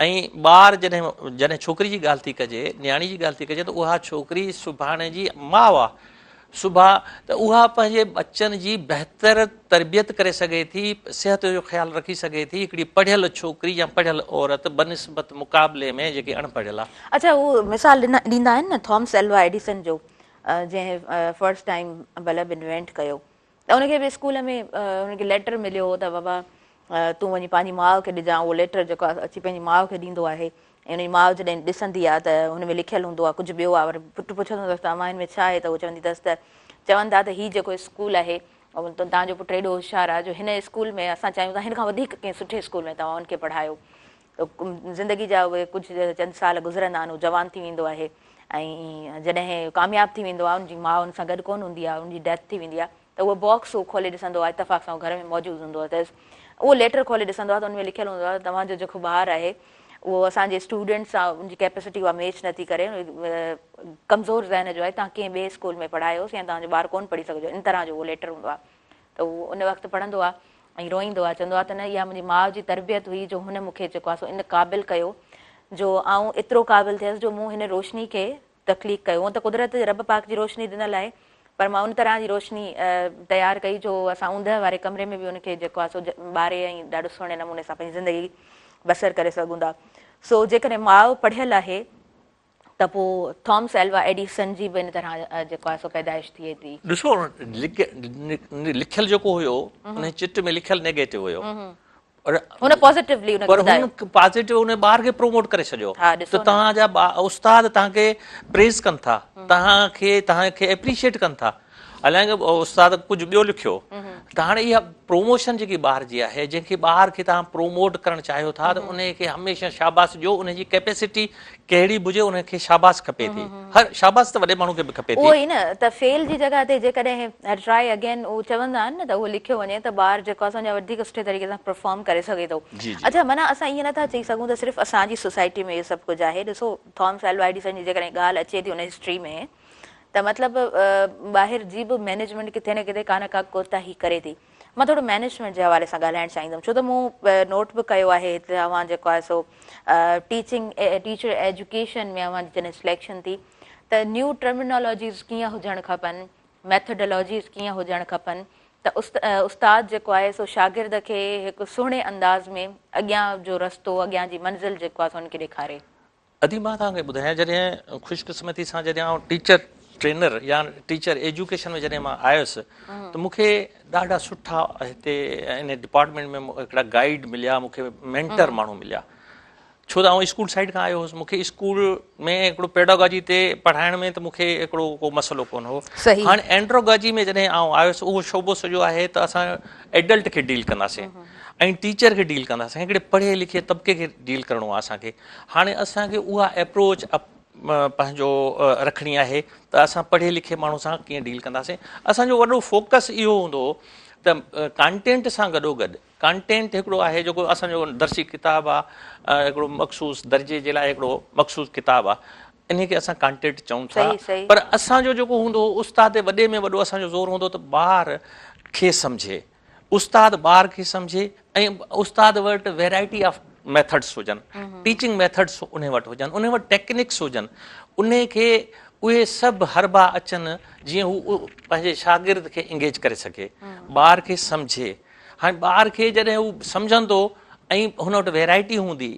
ऐं ॿार जॾहिं छोकिरी जी ॻाल्हि थी कजे नियाणी जी ॻाल्हि थी कजे त उहा छोकिरी सुभाणे जी माउ आहे सुभाणे त उहा पंहिंजे बचनि जी बहितर तरबियत करे सघे थी सिहत जो ख़्यालु रखी सघे थी हिकिड़ी पढ़ियल छोकिरी या पढ़ियल औरत बनिस्बत मुक़ाबले में जेके अणपढ़ियल आहे अच्छा उहो मिसाल ॾींदा आहिनि न थॉमस एल्वा एडिसन जो जंहिं फर्स्ट टाइम बल्ब इन्वेंट कयो त उनखे बि स्कूल में उनखे लेटर मिलियो त बाबा तूं वञी पंहिंजी माउ खे ॾिजां उहो लेटर जेको आहे अची पंहिंजी माउ खे ॾींदो आहे ऐं उनजी माउ जॾहिं ॾिसंदी आहे त हुन में लिखियलु हूंदो आहे कुझु ॿियो आहे वरी पुटु पुछंदो अथसि तव्हां हिन में छा आहे त उहो चवंदी अथसि त चवंदा त हीउ जेको स्कूल आहे तव्हांजो पुटु एॾो होशियारु आहे जो हिन स्कूल में असां चाहियूं था हिन खां वधीक कंहिं सुठे स्कूल में तव्हां हुनखे पढ़ायो त ज़िंदगी जा उहे कुझु चंद साल गुज़रंदा आहिनि उहो जवान थी वेंदो आहे ऐं जॾहिं कामयाबु थी वेंदो आहे उनजी माउ हुन सां गॾु कोन हूंदी आहे उनजी डेथ थी वेंदी आहे त उहो बॉक्स उहो खोले ॾिसंदो आहे इतफ़ाक़ सां घर में मौजूदु हूंदो आहे त उहो लेटर खोले ॾिसंदो आहे त हुन में लिखियलु हूंदो आहे तव्हांजो जेको ॿारु आहे उहो असांजे स्टूडेंट्स सां उनजी कैपेसिटी उहा मैच नथी करे कमज़ोर ज़हन जो आहे तव्हां कंहिं ॿिए स्कूल में पढ़ायोसि या तव्हांजो ॿारु कोन पढ़ी सघिजो इन तरह जो उहो लेटर हूंदो आहे त उहो उन वक़्तु पढ़ंदो आहे ऐं रोईंदो आहे चवंदो आहे त न इहा मुंहिंजी माउ जी तरबियत हुई जो हुन मूंखे जेको आहे सो इन क़ाबिल कयो जो आउं एतिरो क़ाबिल थियसि जो मूं हिन रोशनी खे तकलीफ़ कयो हूअं त कुदरत रब पाक जी रोशनी ॾिनल आहे पर मां उन तरह जी रोशनी तयारु कई जो असां ऊंदहि वारे कमरे में बि उनखे जेको आहे सो ॿारे ऐं ॾाढो सुहिणे नमूने सां पंहिंजी ज़िंदगी बसर करे सघूं था सो जेकॾहिं माउ पढ़ियल आहे त पोइ थॉमस एल्वा एडिसन जी बि इन तरह जेको आहे सो पैदाइश थिए थी ॾिसो लिखियलु जेको हुयो उन चिट में लिखियलु नेगेटिव हुयो हुन पॉज़िटिवली पर हुन पॉज़िटिव उन ॿार खे प्रोमोट करे छॾियो त तव्हांजा उस्ताद तव्हांखे प्रेज़ कनि था तव्हांखे एप्रिशिएट कनि था हालांकि उस्ताद कुझु ॿियो लिखियो त हाणे इहा प्रोमोशन जेकी ॿार जी आहे जंहिंखे ॿार खे तव्हां प्रोमोट करणु चाहियो था त उनखे हमेशह शाबाश ॾियो उनजी कैपेसिटी कहिड़ी बि हुजे उनखे शाबाश खपे थी हर शाबाश त वॾे माण्हू खे बि खपे थी उहो ई न त फेल जी जॻह ते जेकॾहिं ट्राई अगेन उहो चवंदा आहिनि न त उहो लिखियो वञे त ॿार जेको आहे असांजा वधीक सुठे तरीक़े सां परफॉर्म करे सघे थो अच्छा माना असां ईअं नथा चई सघूं त सिर्फ़ु असांजी सोसाइटी में इहो सभु कुझु आहे ॾिसो थॉमस एल्वा एडिसन जी जेकॾहिं ॻाल्हि अचे थी उन हिस्ट्री में त मतिलबु ॿाहिरि जी बि मैनेजमेंट किथे न किथे का न का कोताही करे थी मां थोरो मैनेजमेंट जे हवाले सां ॻाल्हाइणु चाहींदमि छो त मूं नोट बि कयो आहे हिते अव्हां जेको आहे सो टीचर एजुकेशन में अव्हां जॾहिं सिलेक्शन थी त न्यू टर्मिनोलॉजीज़ कीअं हुजणु खपनि मैथडोलॉजीज़ कीअं हुजणु खपनि त उस्ताद जेको आहे सो शागिर्द खे हिकु सुहिणे अंदाज़ में अॻियां जो रस्तो अॻियां जी मंज़िल जेको आहे हुनखे ॾेखारे। अदी मां तव्हांखे ॿुधायां, जॾहिं ख़ुशकिस्मती सां जॾहिं आउं टीचर ट्रेनर या टीचर एजुकेशन में जॾहिं मां आयुसि त मूंखे ॾाढा सुठा हिते इन डिपार्टमेंट में हिकिड़ा गाइड मिलिया, मूंखे मेंटर माण्हू मिलिया। छो त आउं स्कूल साइड खां आयो हुउसि, मूंखे स्कूल में हिकिड़ो पेडागॉजी ते पढ़ाइण में त मूंखे हिकिड़ो को मसइलो कोन हो। हाणे एंड्रोगॉजी में जॾहिं आउं आयुसि, उहो शोबो सॼो आहे त असां एडल्ट खे डील कंदासीं ऐं टीचर खे डील कंदासीं, हिकिड़े पढ़े लिखे तबिके खे डील करिणो आहे असांखे। हाणे असांखे उहा एप्रोच पंहिंजो रखणी आहे त असां पढ़े लिखे माण्हू सां कीअं डील कंदासीं। असांजो वॾो फोकस इहो हूंदो त कंटेंट सां गॾोगॾु, कंटेंट हिकिड़ो आहे जेको असांजो दर्सी किताबु आहे, हिकिड़ो मख़सूस दर्जे जे लाइ हिकिड़ो मख़सूस किताबु आहे, इन खे असां कंटेंट चऊं था। पर असांजो जेको हूंदो उस्ताद वॾे में वॾो असांजो ज़ोर हूंदो त ॿार खे सम्झे, उस्ताद ॿार खे सम्झे ऐं उस्ताद वटि वैराइटी ऑफ मेथड्स हुजनि, टीचिंग मेथड्स उन वटि हुजनि, उन वटि टेक्निक्स हुजनि, उन खे उहे सभु हरबा अचनि जीअं हू पंहिंजे शागिर्द खे इंगेज करे सघे, ॿार खे सम्झे। हाणे ॿार खे जॾहिं हू सम्झंदो ऐं हुन वटि वैराइटी हूंदी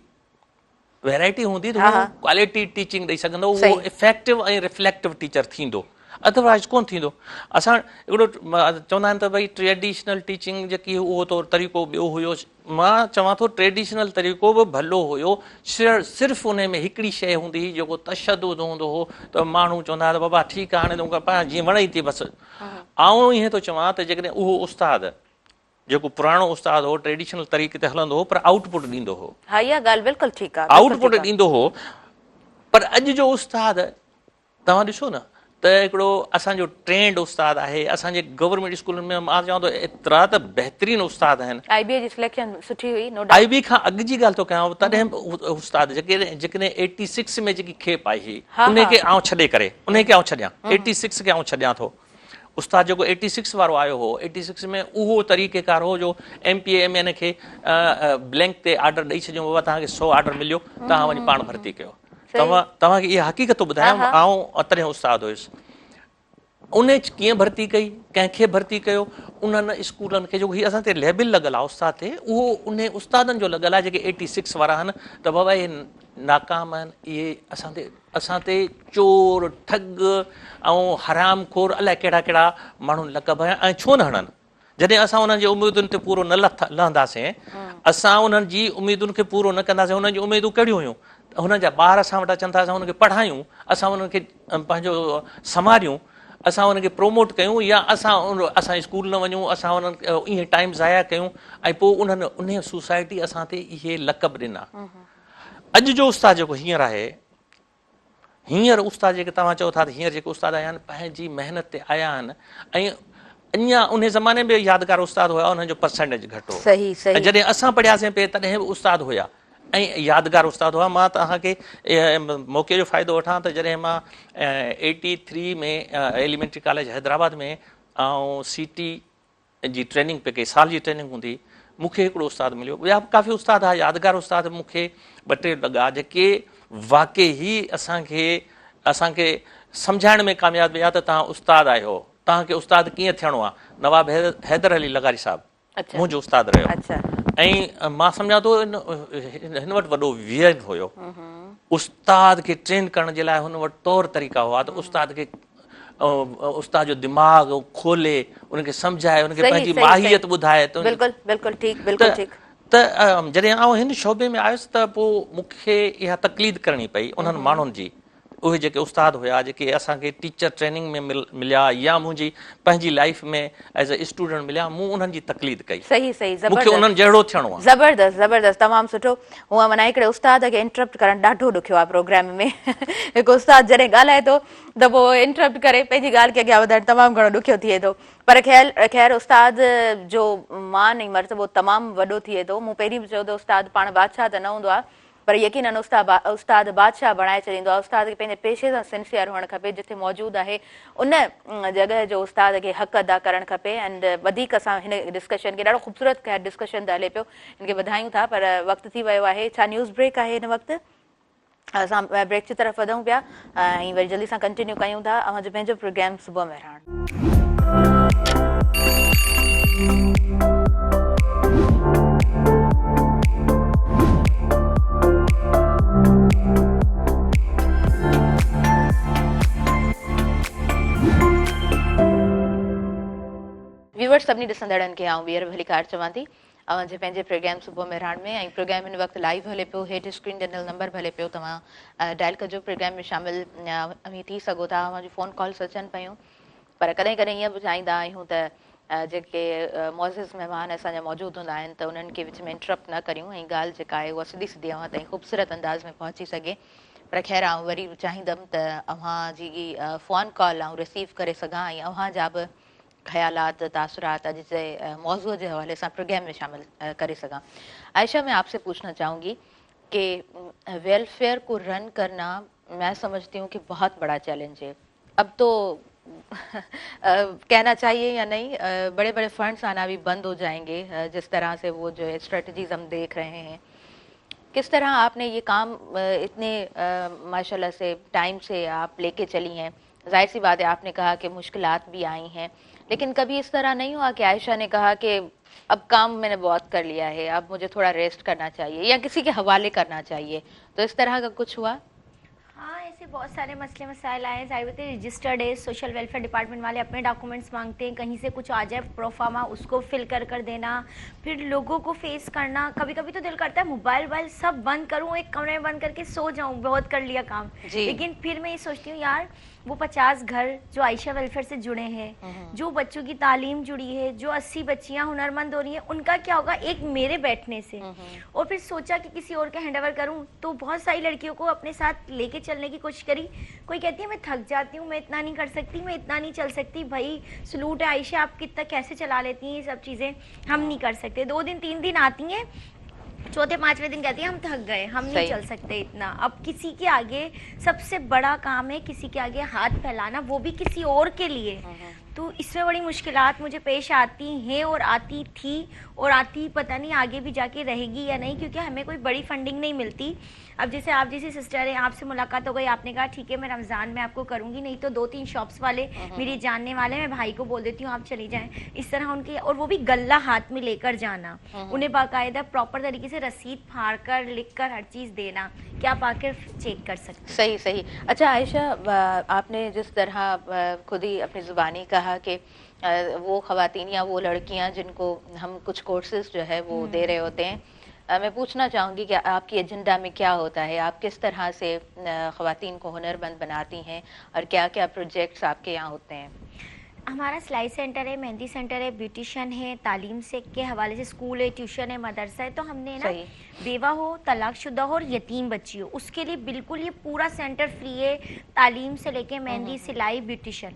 त हू क्वालिटी टीचिंग ॾेई सघंदो, उहो इफेक्टिव ऐं रिफ्लेक्टिव टीचर थींदो, अदरवाइज़ कोन थींदो। असां हिकिड़ो चवंदा आहिनि त भई ट्रेडिशनल टीचिंग जेकी उहो तो तरीक़ो ॿियो हुयो, मां चवां थो ट्रेडिशनल तरीक़ो बि भलो हुयो, सिर्फ़ु उन में हिकिड़ी शइ हूंदी हुई जेको तशदुद हूंदो हो त माण्हू चवंदा त बाबा ठीकु आहे हाणे तूं पाण जीअं वणे थी बसि। आउं ईअं थो चवां त जेकॾहिं उहो उस्ताद जेको पुराणो उस्ताद हो ट्रेडिशनल तरीक़े ते हलंदो हो पर आउटपुट ॾींदो हो, हा इहा ॻाल्हि बिल्कुलु ठीकु आहे, आउटपुट ॾींदो हो। पर अॼु जो उस्ताद तव्हां ॾिसो न त हिकिड़ो असांजो ट्रेंड उस्ताद आहे, असांजे गवर्नमेंट स्कूलनि में मां चवां थो एतिरा त बहितरीनु उस्ताद आहिनि। IB जी सिलेक्शन सुठी हुई, IB खां अॻु जी ॻाल्हि थो कयां, तॾहिं बि उस्ताद जेकॾहिं 86 में जेकी खेप आई हुई उनखे आउं छॾे करे उनखे आउं छॾियां, 86 खे आउं छॾियां थो। उस्ताद जेको 86 वारो आयो हो, 86 में उहो तरीक़ेकार हो जो MPA MN खे ब्लैंक ते ऑर्डर ॾेई छॾियो, बाबा तव्हांखे 100 ऑर्डर मिलियो, तव्हां वञी पाण भर्ती कयो। तव्हांखे इहा हक़ीक़त ॿुधायां, आउं तॾहिं उस्ताद हुयुसि। उन कीअं भर्ती कई, कंहिंखे भर्ती कयो, उन्हनि स्कूलनि खे जेको हीअ असां ते लेबिल लॻल आहे उस्ताद ते, उहो उन उस्तादनि जो लॻल आहे जेके 86 वारा आहिनि त बाबा इहे नाकाम आहिनि, इहे असां ते चोर ठग ऐं हरामखोर अलाए कहिड़ा कहिड़ा माण्हू लक़ब ऐं छो न हणनि। जॾहिं असां उन्हनि जी उमेदुनि ते पूरो न लहंदासीं, असां उन्हनि जी उमेदुनि खे पूरो न कंदासीं, उन्हनि जी उमेदूं कहिड़ियूं हुयूं, हुननि जा ॿार असां वटि अचनि था, असां हुनखे पढ़ायूं, असां उन्हनि खे पंहिंजो संभालियूं, असां उनखे प्रोमोट कयूं या असां स्कूल न वञूं, असां उन्हनि ईअं टाइम ज़ाया कयूं ऐं पोइ उन्हनि उन सोसाइटी असां ते इहे लक़ब ॾिना। अॼु जो उस्ताद जेको हींअर आहे, हींअर उस्ताद जेके तव्हां चओ था त हींअर जेके उस्ताद आया आहिनि पंहिंजी महिनत ते आया आहिनि ऐं अञा उन ज़माने में यादगार उस्ताद हुआ, उन्हनि जो परसेंटेज घटि हो। जॾहिं असां पढ़ियासीं पिए तॾहिं बि उस्ताद हुया ऐं यादगार उस्ताद हुआ। मां तव्हांखे मौक़े जो फ़ाइदो वठां त जॾहिं मां 83 में एलिमेंट्री कॉलेज हैदराबाद में ऐं CT जी ट्रेनिंग पे कई, साल जी ट्रेनिंग हूंदी, मूंखे हिकिड़ो उस्ताद मिलियो, ॿिया काफ़ी उस्ताद हुआ, यादगार उस्ताद मूंखे 2-3 लॻा जेके वाक़ई ई असांखे सम्झाइण में कामयाबु विया त तव्हां उस्ताद आहियो, तव्हांखे उस्ताद कीअं थियणो आहे। नवाब हैदर अली लगारी साहिबु मुंहिंजो उस्ताद रहियो ऐं मां सम्झां थो हिन वटि वॾो वियन हुयो। उस्ताद खे ट्रेन करण जे लाइ हुन वटि तौर तरीक़ा हुआ त उस्ताद खे उस्ताद जो दिमाग़ खोले उनखे सम्झाए, उनखे पंहिंजी माहियत ॿुधाए। त जॾहिं आउं हिन शोबे में आयुसि त पोइ मूंखे इहा तकलीद करणी पई उन्हनि माण्हुनि जी, उहे जेके उस्ताद हुया जेके असांखे टीचर ट्रेनिंग में मिलिया या मुंहिंजी पंहिंजी लाइफ में एज़ अ स्टूडेंट मिलिया, मूं उन्हनि जी तकलीद कई। मूंखे उन्हनि जहिड़ो थियणो आहे। ज़बरदस्त, तमामु सुठो। हूअं माना हिकिड़े उस्ताद खे इंटरप्ट करणु ॾाढो ॾुखियो आहे प्रोग्राम में। हिकु उस्ताद जॾहिं ॻाल्हाए थो त पोइ इंटरप्ट करे पंहिंजी ॻाल्हि खे अॻियां वधाइणु तमामु घणो ॾुखियो थिए थो। पर ख़ैर उस्ताद जो मान ऐं मर्तबो तमामु वॾो थिए थो। मूं पहिरीं बि चयो त उस्ताद पाण बादशाह त न हूंदो आहे, पर यकीनन उस्ताद बादशाह बणाए छॾींदो आहे। उस्ताद खे पंहिंजे पेशे सां सिंसियर हुअणु खपे, जिथे मौजूदु आहे उन जॻह जो उस्ताद खे हक़ अदा करणु खपे। एंड वधीक असां हिन डिस्कशन खे ॾाढो ख़ूबसूरत ख़ैर डिस्कशन त हले पियो, हिनखे वधायूं था, पर वक़्तु थी वियो आहे। छा न्यूज़ ब्रेक आहे हिन वक़्तु? असां ब्रेक जी तरफ़ वधूं पिया ऐं वरी जल्दी सां कंटिन्यू कयूं था अवां जो पंहिंजो प्रोग्राम सुबुह में रहण। व्यूअर्स सभिनी ॾिसंदड़नि खे आऊं ॿीहर भली कार चवां थी जे पंहिंजे प्रोग्राम सुबुह में राण में ऐं प्रोग्राम हिन वक़्तु लाइव हले पियो हेठि स्क्रीन ॾिनल नंबर हले पियो तव्हां डायल कजो प्रोग्राम में शामिल अमी थी सघो था अवांजूं फ़ोन कॉल्स अचनि पियूं पर कॾहिं कॾहिं ईअं बि चाहींदा आहियूं त जेके मौज़िज़ महिमान असांजा मौजूदु हूंदा आहिनि त उन्हनि खे विच में इंटरप्ट न करियूं ऐं ॻाल्हि जेका आहे उहा सिधी सिधी अव्हां ताईं ख़ूबसूरत अंदाज़ में पहुची सघे पर ख़ैर आउं वरी चाहींदमि त अव्हां जी फ़ोन कॉल आउं रिसीव करे सघां ऐं अव्हां जा बि ख्यालात तासुरात अॼु जे मौज़ूअ जे हवाले सां प्रोग्राम में शामिल करे सकां। आयशा मैं आपसे पूछना चाहूँगी कि वेलफेयर को रन करना मैं समझती हूँ कि बहुत बड़ा चैलेंज है। अब तो कहना चाहिए या नहीं बड़े बड़े फंड्स आना भी बंद हो जाएंगे जिस तरह से वो जो स्ट्रेटजीज हम देख रहे हैं। किस तरह आपने ये काम इतने माशाल्लाह से टाइम से आप लेके चली हैं। जाहिर सी बात है आपने कहा कि मुश्किलात भी आई हैं लेकिन कभी इस तरह नहीं हुआ कि आयशा ने कहा कि अब काम मैंने बहुत कर लिया है अब मुझे थोड़ा रेस्ट करना चाहिए या किसी के हवाले करना चाहिए, तो इस तरह का कुछ हुआ? हाँ, ऐसे बहुत सारे मसले मसाइल आए। जाहिर है रजिस्टर्ड है, सोशल वेलफेयर डिपार्टमेंट वाले अपने डॉक्यूमेंट्स मांगते हैं, कहीं से कुछ आ जाए प्रोफार्मा उसको फिल कर देना, फिर लोगों को फेस करना। कभी कभी तो दिल करता है मोबाइल सब बंद करूँ, एक कमरे में बंद करके सो जाऊँ, बहुत कर लिया काम। लेकिन फिर मैं ये सोचती हूँ यार वो 50 घर जो आयशा वेलफेयर से जुड़े हैं, जो बच्चों की तालीम जुड़ी है, जो 80 बच्चियां हुनरमंद हो रही हैं, उनका क्या होगा एक मेरे बैठने से। और फिर सोचा कि किसी और का हैंडओवर करूं, तो बहुत सारी लड़कियों को अपने साथ लेके चलने की कोशिश करी। कोई कहती है मैं थक जाती हूँ, मैं इतना नहीं कर सकती, मैं इतना नहीं चल सकती। भाई सलूट है आयशा, आप कितना कैसे चला लेती हैं ये सब चीज़ें, हम नहीं कर सकते। 2 दिन 3 दिन आती हैं, चौथे 5वें दिन कहती है हम थक गए, हम नहीं चल सकते इतना। अब किसी के आगे सबसे बड़ा काम है किसी के आगे हाथ फैलाना, वो भी किसी और के लिए। तो इसमें बड़ी मुश्किलात मुझे पेश आती हैं और आती थी और आती पता नहीं आगे भी जाके रहेगी या नहीं, क्योंकि हमें कोई बड़ी फंडिंग नहीं मिलती। अब जैसे आप जैसी सिस्टर है, आपसे मुलाकात हो गई, आपने कहा ठीक है मैं रमज़ान में आपको करूंगी, नहीं तो 2-3 शॉप्स वाले मेरे जानने वाले, मैं भाई को बोल देती हूँ आप चली जाएं। इस तरह उनके, और वो भी गल्ला हाथ में लेकर जाना, उन्हें बाकायदा प्रॉपर तरीके से रसीद फाड़ कर लिख कर हर चीज़ देना कि आप आकर चेक कर सकते। सही सही। अच्छा आयशा, आपने जिस तरह खुद ही अपनी ज़ुबानी कहा कि वो ख़वातीन या वो लड़कियां जिनको हम कुछ कोर्सेज जो है वो दे रहे होते हैं, मैं पूछना चाहूँगी कि आपकी एजेंडा में क्या होता है, आप किस तरह से ख़वातीन को हुनरमंद बनाती हैं और क्या क्या प्रोजेक्ट्स आपके यहाँ होते हैं? हमारा सिलाई सेंटर है, मेहंदी सेंटर है, ब्यूटिशियन है, तालीम से के हवाले से स्कूल है, ट्यूशन है, मदरसा है। तो हमने ना बेवा हो, तलाकशुदा हो और यतीम बच्ची हो, उसके लिए बिल्कुल ये पूरा सेंटर फ्री है, तालीम से लेके मेहंदी, सिलाई, ब्यूटिशियन।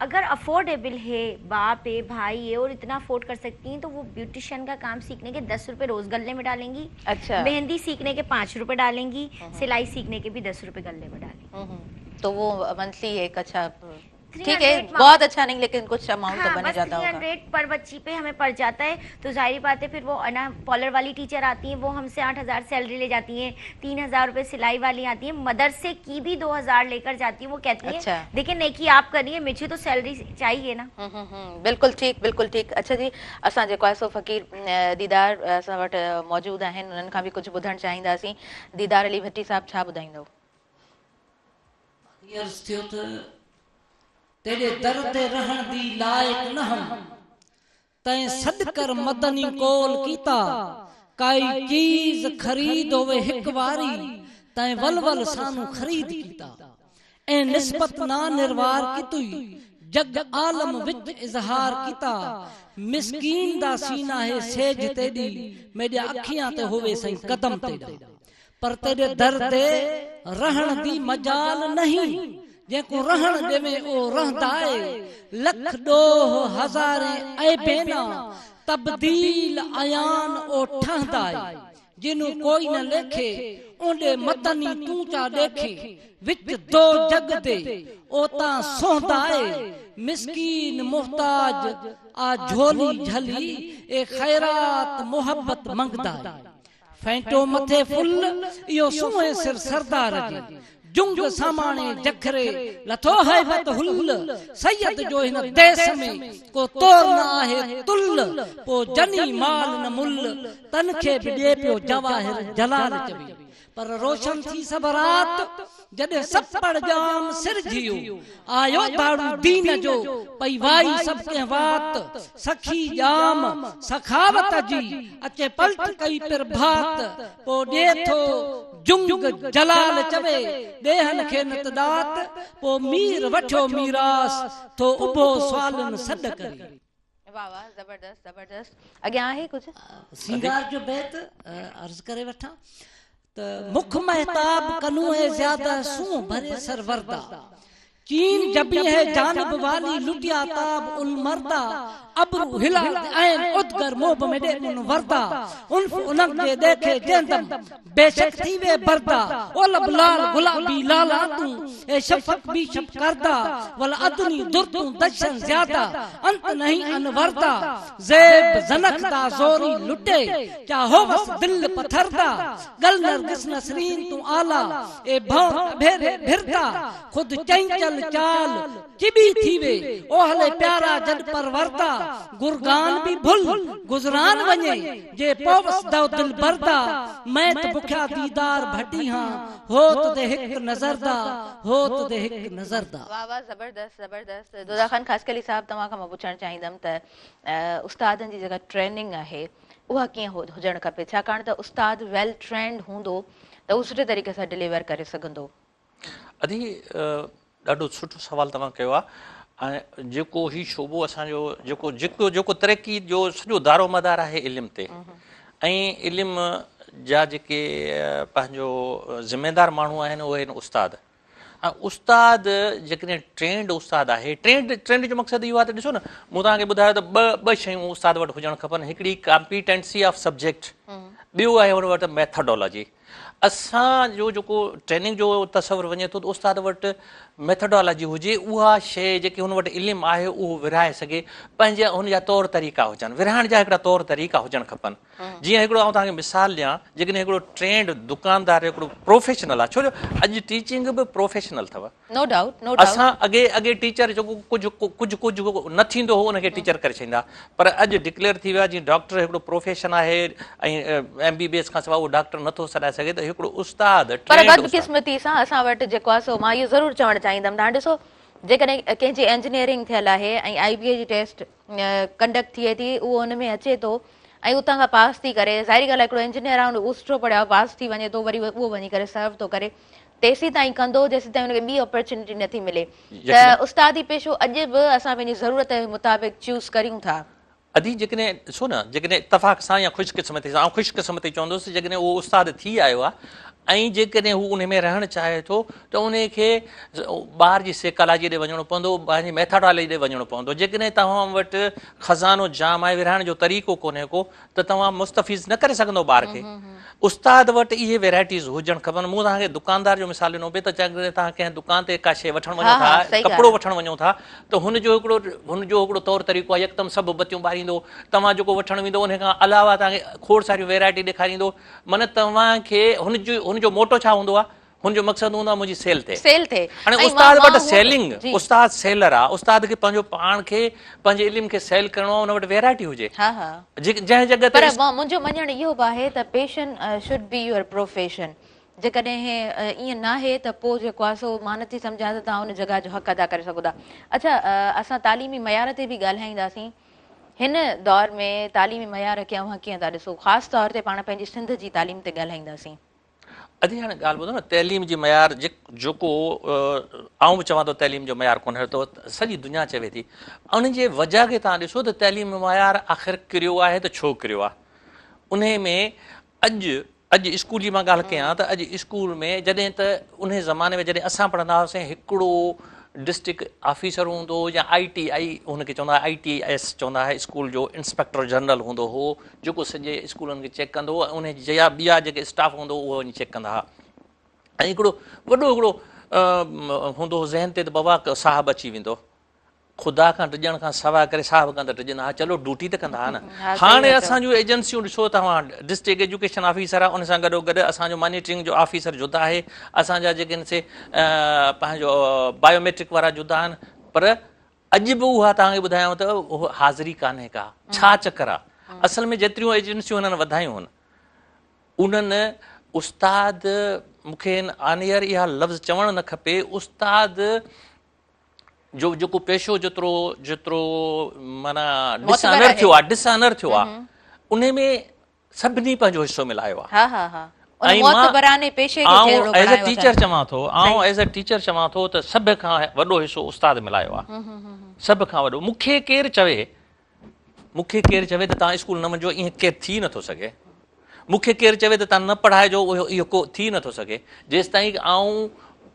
अगर अफोर्डेबल है, बाप है, भाई है और इतना अफोर्ड कर सकती हैं, तो वो ब्यूटिशियन का काम सीखने के 10 रुपए रोज गले में डालेंगी। अच्छा। मेहंदी सीखने के 5 रुपए डालेंगी, सिलाई सीखने के भी 10 रुपए गले में डालेंगी। तो वो मंथली एक अच्छा, ठीक है, बहुत अच्छा नहीं लेकिन कुछ अमाउंट तो बन जाता होगा। 300 पर बच्ची पे हमें पड़ जाता है। तो जाहिर बात है फिर वो ना पॉलर वाली टीचर आती हैं, वो हमसे 8000 सैलरी ले जाती हैं, 3000 रुपए सिलाई वाली आती है, मदरसे की भी 2000 लेकर जाती है। वो कहती है अच्छा। देखिए नेकी आप करिए, मुझे तो सैलरी चाहिए ना। बिल्कुल ठीक, बिल्कुल ठीक। अच्छा जी, असां जेको आहे सो फ़कीर दीदार असां वटि मौजूदु आहिनि, उन्हनि खां बि कुझु ॿुधणु चाहींदासीं। दीदार अली भट्टी साहब छा ॿुधाईंदो? तेरे दर ते रहण दी लायक न हम, तैं सद कर मदनी कोल कीता, काई चीज खरीद होवे हिक वारी, तैं वल सानू खरीद कीता। ऐ निस्बत ना निर्वार कीतुई, जग आलम विच इजहार कीता, मिस्कीन दा सीना है सेज तेदी, मेरे अखियां ते होवे सही कदम तेदा। पर तेरे दर ते रहण दी मजाल नहीं, जेको रहण देवे ओ रहंदा है, लख डोह हज़ारे ऐ बेना, तब्दील आयान ओ ठहंदा है। जिनु कोई न लेखे ओंडे मदनी तू चा देखे, विच दो जग दे ओ ता सोहंदा है। मिस्कीन मोहताज आ झोली झली, ए खैरात मोहब्बत मंगदा है। फैंटो मथे फुल इयो सुहे सिर सरदार जी, जुंग सामाने जखरे लथो है वत हुल सैयद जो हिन देश में को तोर न आहे तुल पो जनी माल न मुल तनखे भी दे पियो जवाहिर जलाल चवी पर रोशन थी सब रात जॾहिं सपड़ जाम सिर जियो आयो दाड़ू दीन जो पई वाई सब के वात सखी जाम सखावत जी अचे पलट कई पर भात पो दे थो जुंग जलाल चवे देहन खे नतदात पो मीर वठो मीरास तो उबो स्वालन सद करे। वाह वाह, जबरदस्त जबरदस्त। अॻियां आहे कुछ सिंगार जो बैत अर्ज करे वठा त मुख महताब कनू है ज्यादा सू भरे सरवरदा चीन जबी है जानब वाली लुटिया ताब उन मर्दा अब्रू हिलाल ऐन उदगर मोब में दे उन वरदा उन उनक जे देखे जेंदम बेशक थी वे बरदा ओ लबलाल गुलाबी लाला तू ए शफक भी शफ करदा वल अदनी दुर्तू दशन ज्यादा अंत नहीं अनवरदा ज़ेब जनकदा जोरी लुटे क्या हो बस दिल पत्थरदा गल नरगिस नसरीन तू आला ए भौर भेरे भिरदा खुद चंचल चाल चिबी थीवे ओहले प्यारा जद परवरदा गुरगान भी भुल गुजरान वने जे पोवस दो दिल बरदा मैं तो बुख्या दीदार भटी हां होत दे हिक नजरदा होत दे हिक नजरदा। वाह वाह, जबरदस्त जबरदस्त। दुदा खान खासकली साहब तव्हां खां मां पुछण चाहींदमि त उस्तादनि जी जेका ट्रेनिंग आहे उहा कीअं हुजणु खपे, छाकाणि त उस्ताद वेल ट्रेंड हूंदो त उहो सुठे तरीक़े सां डिलीवर करे सघंदो। अदी ॾाढो सुठो सवाल तव्हां कयो आहे। ऐं जेको ही शोबो असांजो जेको जेको जेको तरक़ी जो सॼो दारो मदार आहे इल्म ते, ऐं इल्म जा जेके पंहिंजो ज़िम्मेदार माण्हू आहिनि उहे आहिनि उस्ताद। ऐं उस्ताद जेकॾहिं ट्रेंड उस्ताद आहे, ट्रेंड जो मक़सदु इहो आहे त ॾिसो न, मूं तव्हांखे ॿुधायो त ॿ शयूं उस्ताद वटि हुजणु खपनि। हिकिड़ी कॉम्पिटेंसी ऑफ सब्जेक्ट, ॿियो आहे हुन वटि मेथडोलॉजी। असांजो जेको ट्रेनिंग जो तस्वुरु वञे थो त उस्ताद वटि मेथडोलॉजी हुजे, उहा शइ जेकी हुन वटि इल्मु आहे उहो विरहाए सघे, पंहिंजा हुनजा तौर तरीक़ा हुजनि, विरहाइण जा हिकिड़ा तौर तरीक़ा हुजणु खपनि। जीअं हिकिड़ो आउं तव्हांखे मिसाल ॾियां, जेकॾहिं हिकिड़ो ट्रेंड दुकानदार हिकिड़ो प्रोफेशनल आहे, छो जो अॼु टीचिंग बि प्रोफेशनल अथव। नो डाउट नो डाउट। असां अॻे टीचर जेको कुझु न थींदो हो उनखे टीचर करे छॾींदा, पर अॼु डिक्लेयर थी वियो आहे जीअं डॉक्टर हिकिड़ो प्रोफेशन आहे ऐं MBBS खां सवाइ उहो डॉक्टर नथो सॾाए सघे, त हिकिड़ो उस्ताद पर बदकिस्मती सां असां वटि जेको आहे सो मां इहो ज़रूरु चवणु चाहींदमि, तव्हां ॾिसो जेकॾहिं कंहिंजी इंजीनियरिंग थियल आहे ऐं IBA जी टेस्ट कंडक्ट थिए थी, उहो हुन में अचे थो ऐं उतां खां पास थी करे, ज़ाहिरी ॻाल्हि आहे हिकिड़ो इंजीनियर आहे, उन उस्ट्रो पढ़ियो पास थी वञे थो, वरी उहो वञी करे सर्व थो करे, तेसीं ताईं कंदो जेसीं ताईं हुनखे ॿी अपॉर्चुनिटी नथी मिले। त उस्तादी पेशो अॼु बि असां पंहिंजी ज़रूरत जे मुताबिक़ चूज़ करियूं था। अदी जेकॾहिं ॾिसो न, जेकॾहिं इतफ़ाक़ सां या ख़ुशकिस्मती सां, ख़ुशकिस्मती चवंदुसि, जेकॾहिं उहो उस्ताद थी आयो आहे ऐं जेकॾहिं हू उन में रहणु चाहे थो त उनखे ॿार जी साइकोलॉजी ॾे वञिणो पवंदो, पंहिंजी मेथडोलॉजी ॾे वञिणो पवंदो। जेकॾहिं तव्हां वटि खज़ानो जाम आहे, विरहाइण जो तरीक़ो कोन्हे को, त तव्हां मुस्तफ़ीज़ न करे सघंदो ॿार खे। उस्ताद वटि इहे वैराइटीज़ हुजणु खपनि। मूं तव्हांखे दुकानदार जो मिसाल ॾिनो पिए त जेकॾहिं तव्हां कंहिं दुकान ते का शइ वठणु वञो था, कपिड़ो वठणु वञो था, त हुनजो हिकिड़ो तौर तरीक़ो आहे, यकदमि सभु बतियूं ॿारींदो, तव्हां जेको वठणु वेंदो उन खां अलावा तव्हांखे खोड़ सारियूं वैराइटी ॾेखारींदो। माना तव्हांखे हुनजो मोटो छा हूंदो आहे, हुनजो मक़सदु हूंदो आहे मुंहिंजी सेल थिए। हाणे उस्ताद वटि सेलिंग, उस्ताद सेलर आहे, उस्ताद खे पंहिंजो पाण खे पंहिंजे इल्म खे सेल करिणो आहे, हुन वटि वैराइटी हुजे जंहिं जॻह ते। मुंहिंजो मञणु इहो बि आहे त passion should be your profession. जेकॾहिं ईअं न आहे त पोइ जेको आहे सो मां नथी सम्झां त तव्हां हुन जॻह जो हक़ अदा करे सघो था। अच्छा, असां तालीमी मयार ते बि ॻाल्हाईंदासीं। हिन दौर में तालीमी मयार खे अव्हां कीअं था ॾिसो, ख़ासि तौर ते पाण पंहिंजी सिंध जी तालीम ते ॻाल्हाईंदासीं। अॼु हाणे ॻाल्हि ॿुधो न, तइलीम जी मयार जेको आउं बि चवां थो तइलीम जो मयार कोन्हे, त सॼी दुनिया चवे थी। उनजे वजह खे तव्हां ॾिसो त तइलीम मयार आख़िर किरियो आहे त छो किरियो आहे। उन में अॼु स्कूल जी मां ॻाल्हि कयां त अॼु स्कूल में जॾहिं त उन ज़माने में जॾहिं असां पढ़ंदा हुआसीं, हिकिड़ो डिस्ट्रिक्ट ऑफिसर हूंदो या ITI हुनखे चवंदा हुआ, ITS चवंदा हुआ, स्कूल जो इंस्पेक्टर जनरल हूंदो हो, जेको सॼे स्कूलनि खे चेक कंदो हो, उन जा ॿिया जेके स्टाफ हूंदो उहो वञी चेक कंदा हुआ। ऐं हिकिड़ो वॾो हूंदो हो ज़हन ते त बाबा साहिबु अची वेंदो, ख़ुदा खां टिजण खां सवाइ करे साहब खां त टिजंदा, चलो ड्यूटी त कंदा न। हाणे असांजूं एजेंसियूं ॾिसो तव्हां, डिस्ट्रिक्ट एजुकेशन ऑफिसर आहे, उन सां गॾोगॾु असांजो मॉनिटरिंग जो ऑफिसर जुदा आहे, असांजा जेके आहिनि से पंहिंजो बायोमेट्रिक वारा जुदा आहिनि, पर अॼु बि उहा तव्हांखे ॿुधायांव त उहा हाज़िरी कान्हे का। छा चकर आहे? असल में जेतिरियूं एजेंसियूं हिननि वधायूं आहिनि उन्हनि उस्ताद, मूंखे आनियर इहा लफ़्ज़ चवणु न खपे, उस्ताद जो जेको पेशो जेतिरो माना डिसऑनर थियो आहे उन में सभिनी पंहिंजो हिसो मिलायो आहे। एज़ अ टीचर चवां थो त सभ खां वॾो हिसो उस्ताद मिलायो आहे, सभ खां वॾो। मूंखे केरु चवे त तव्हां स्कूल न वञो, ईअं केरु थी नथो सघे। मूंखे केरु चवे त तव्हां न पढ़ाइजो, इहो को थी नथो सघे। जेसि ताईं आऊं